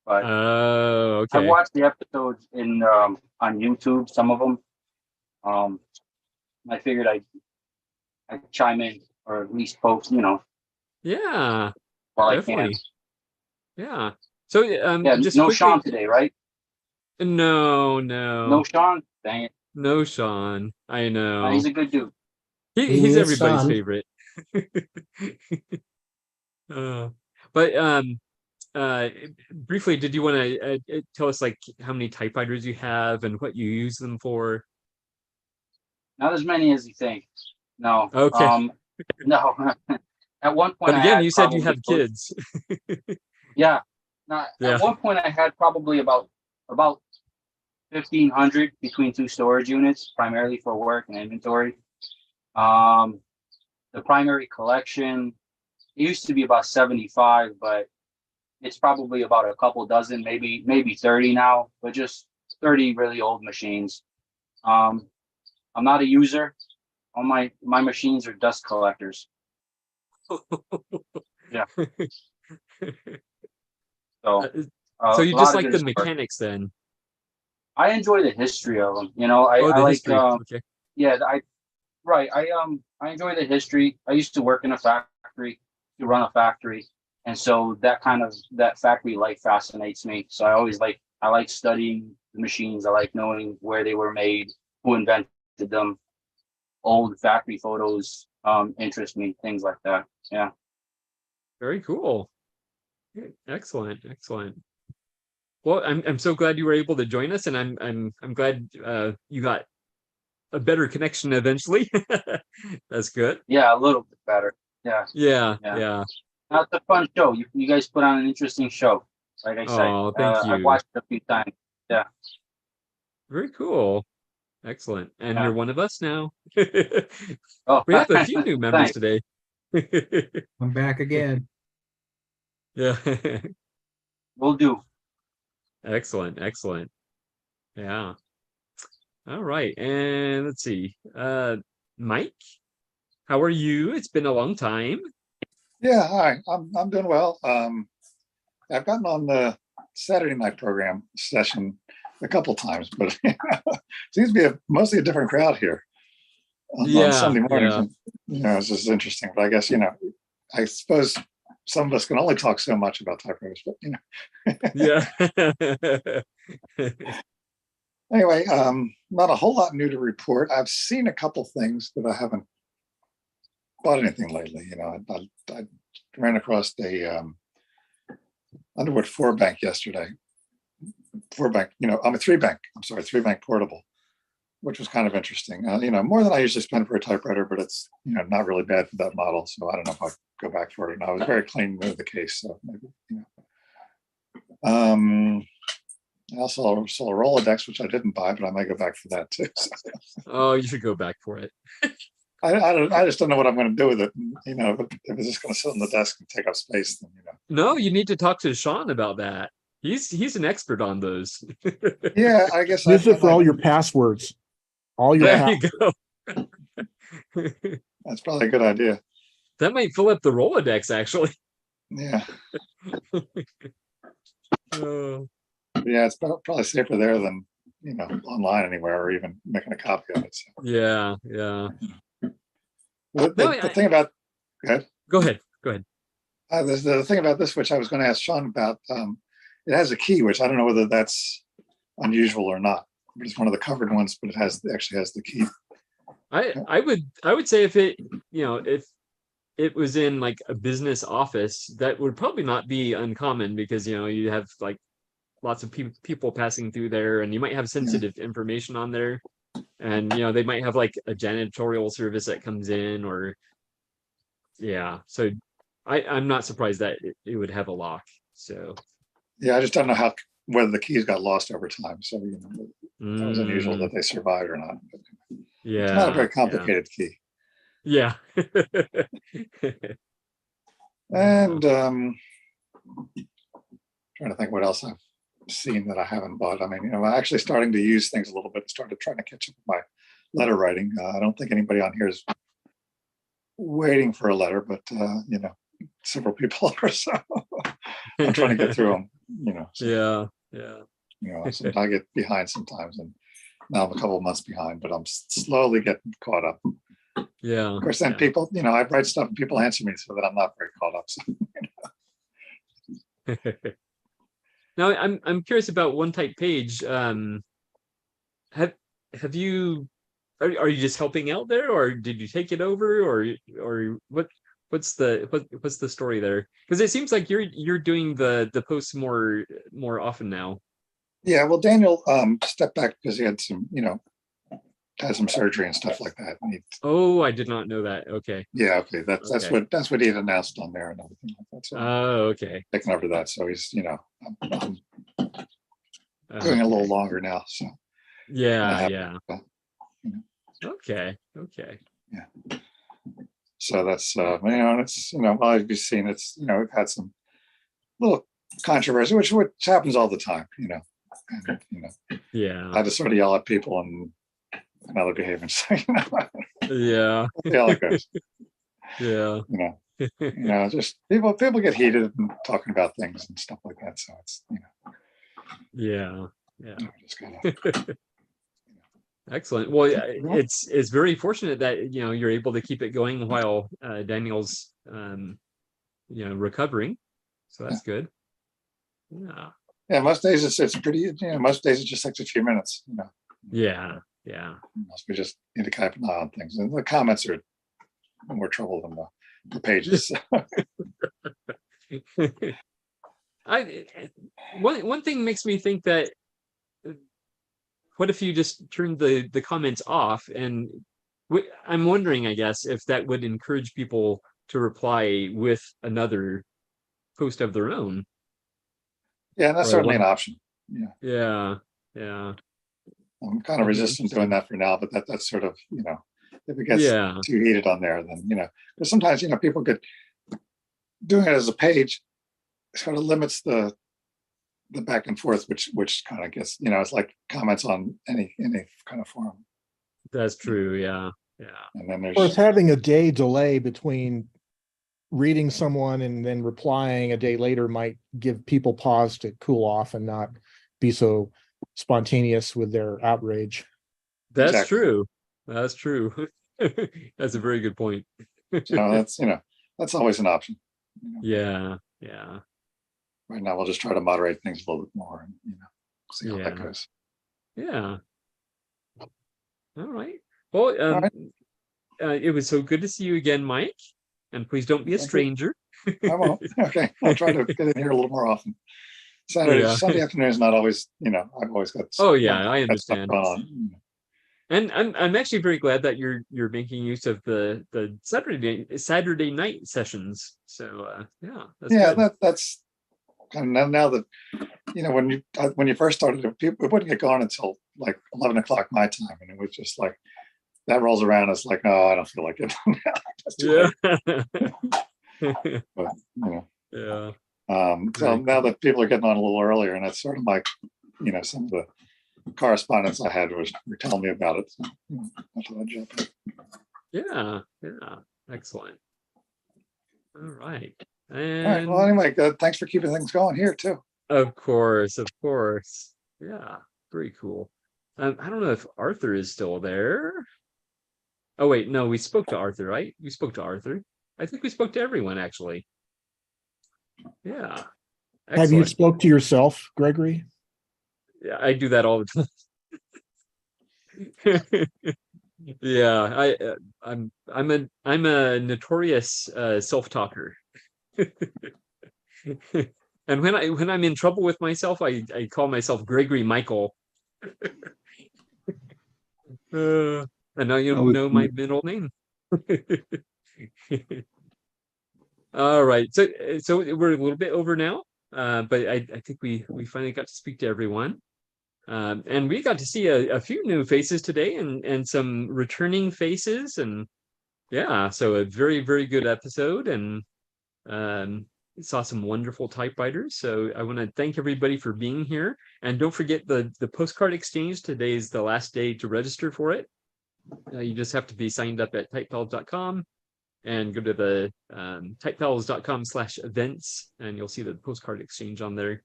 But Oh, I okay. watched the episodes on YouTube, some of them. I figured I'd chime in or at least post, Yeah, while I definitely. can. Yeah. So Yeah, just no quickly. Sean today, right? No. No Sean? Dang it. No Sean. I know. He's a good dude. He's everybody's Sean. favorite. But briefly, did you want to tell us like how many typewriters you have and what you use them for? Not as many as you think. No. Okay. No. At one point But I again, had you said you probably have kids. Yeah. Not Yeah. At one point I had probably about 1,500 between two storage units, primarily for work and inventory. The primary collection, it used to be about 75, but it's probably about a couple dozen, maybe 30 now, but just 30 really old machines. I'm not a user. All my machines are dust collectors. Yeah. So So you a just lot of like good the is work. mechanics then? I enjoy the history of them. I the like history. Okay. yeah, I enjoy the history. I used to work in a factory, to run a factory, and so that factory life fascinates me. So I like studying the machines. I like knowing where they were made, who invented them. Old factory photos interest me, things like that. Yeah. Very cool. Excellent. Well, I'm so glad you were able to join us, and I'm glad you got a better connection eventually. That's good. Yeah, a little bit better. Yeah. Yeah. That's a fun show. You guys put on an interesting show. Like I said, Oh, thank you. I've watched it a few times. Yeah. Very cool. Excellent. And Yeah. you're one of us now. Oh, We have a few new members thanks. today. I'm back again. Yeah. Will do. Excellent. Yeah. All right. And let's see. Mike, how are you? It's been a long time. Yeah, hi. I'm doing well. I've gotten on the Saturday night program session a couple times, but seems to be mostly a different crowd here on Sunday mornings. Yeah. And, it's just interesting. But I guess I suppose some of us can only talk so much about typewriters. But Yeah. Anyway, not a whole lot new to report. I've seen a couple things, but I haven't bought anything lately. I ran across a Underwood 4-bank yesterday. 4-bank, I'm a 3-bank. I'm sorry, 3-bank portable, which was kind of interesting. More than I usually spend for a typewriter, but it's not really bad for that model. So I don't know if I'll go back for it. And I was very clean with the case, so maybe. I also saw a Rolodex, which I didn't buy, but I might go back for that too. So. Oh, you should go back for it. I just don't know what I'm going to do with it. If it's just going to sit on the desk and take up space, then No, you need to talk to Sean about that. He's an expert on those. Yeah, I guess. Use it for all your passwords. All your. There you go. That's probably a good idea. That might fill up the Rolodex, actually. Yeah. Oh. Yeah, it's probably safer there than online anywhere, or even making a copy of it. So. Yeah. The thing about Go ahead. The thing about this, which I was going to ask Sean about, it has a key, which I don't know whether that's unusual or not. It's one of the covered ones, but it actually has the key. I would say if it if it was in like a business office, that would probably not be uncommon because, you know, you have like lots of people passing through there, and you might have sensitive information on there. And, you know, they might have like a janitorial service that comes in, or yeah. So I'm not surprised that it would have a lock. So Yeah, I just don't know whether the keys got lost over time. So, you know, that was unusual that they survived or not. But yeah, it's not a very complicated key. Yeah. And trying to think what else I've seen that I haven't bought. I mean, you know, I'm actually starting to use things a little bit. Started trying to catch up with my letter writing. I don't think anybody on here is waiting for a letter, but you know, several people are. So I'm trying to get through them. You know. So, yeah. You know, so I get behind sometimes, and now I'm a couple of months behind, but I'm slowly getting caught up. Yeah. Of course, then people, you know, I write stuff and people answer me so that I'm not very caught up. So, you know. Now I'm curious about one type page. Have you are you just helping out there, or did you take it over, or what's the story there? Because it seems like you're doing the posts more often now. Yeah, well, Daniel stepped back because he had some, you know, had some surgery and stuff like that. And Oh, I did not know that. Okay. Yeah, okay. That's Okay. that's what he had announced on there and everything like that. So Oh, okay. taking over that. So he's, you know, I'm doing it a little longer now. So Yeah. you know, Okay. yeah. So that's you know, and it's, you know, well, you've seen it's, you know, we've had some little controversy, which happens all the time, you know. And, you know, Yeah. I just sort of yell at people and other behavior. So, you know, Yeah. see how it goes. Yeah. You know, just people get heated and talking about things and stuff like that. So it's, you know. Yeah. You know, just gotta, Excellent. Well, yeah, it's very fortunate that, you know, you're able to keep it going while Daniel's you know, recovering. So that's good. Yeah. Yeah, most days it's pretty, you know, most days it just takes a few minutes, you know. Yeah. We just need to keep an eye on things. And the comments are more trouble than the pages. One thing makes me think that what if you just turned the comments off, and I'm wondering, I guess, if that would encourage people to reply with another post of their own. Yeah, that's certainly an option. Yeah. I'm kind of resistant doing that for now, but that's sort of, you know, if it gets too heated on there, then, you know, because sometimes, you know, people get doing it as a page sort of limits the back and forth, which kind of gets, you know, it's like comments on any kind of forum. That's true. Yeah. And then Of course, having a day delay between reading someone and then replying a day later might give people pause to cool off and not be so spontaneous with their outrage. That's true. That's true. That's a very good point. So that's, you know, that's always an option. You know? Yeah. Right now, we'll just try to moderate things a little bit more and, you know, see how that goes. Yeah. All right. Well, it was so good to see you again, Mike. And please don't be a stranger. I won't. Okay. I'll try to get in here a little more often. Sunday afternoon is not always, you know, I've always got. Oh yeah, I understand. Going on. And I'm actually very glad that you're making use of the Saturday night sessions. So that's kind of now that, you know, when you first started, it wouldn't get going until like 11 o'clock my time, and it was just like that rolls around. It's like, no, I don't feel like it. But, you know. So now that people are getting on a little earlier, and it's sort of like, you know, some of the correspondence I had were telling me about it. So, you know, I thought I'd jump in. Yeah. Excellent. All right. And all right. Well, anyway, thanks for keeping things going here too. Of course. Yeah. Very cool. I don't know if Arthur is still there. Oh wait, no, we spoke to Arthur, right? We spoke to Arthur. I think we spoke to everyone actually. Yeah. Excellent. Have you spoke to yourself, Gregory? Yeah, I do that all the time. Yeah, I'm a notorious self-talker. And when I'm in trouble with myself, I call myself Gregory Michael. And now you know my middle name. All right, so we're a little bit over now, but I think we finally got to speak to everyone. And we got to see a few new faces today and some returning faces, and yeah, so a very, very good episode, and saw some wonderful typewriters. So I want to thank everybody for being here, and don't forget the postcard exchange. Today is the last day to register for it. You just have to be signed up at typepals.com and go to the typepals.com/events, and you'll see the postcard exchange on there,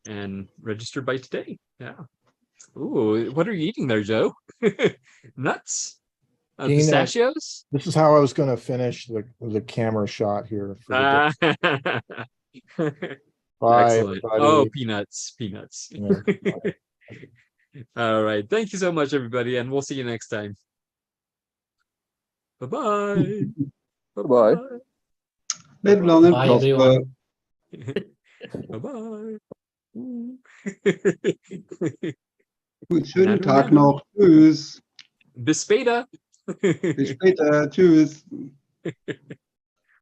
and register by today. Yeah. Ooh, what are you eating there, Joe? Nuts? Peanut. Pistachios? This is how I was going to finish the camera shot here. For the Bye, Excellent. everybody. Oh, peanuts. Yeah. All right. Thank you so much, everybody, and we'll see you next time. Bye-bye. Bye-bye. Live long and Bye, prosper. everyone. Bye-bye. Schönen Tag noch. Tschüss. Bis später. Bis später. Tschüss.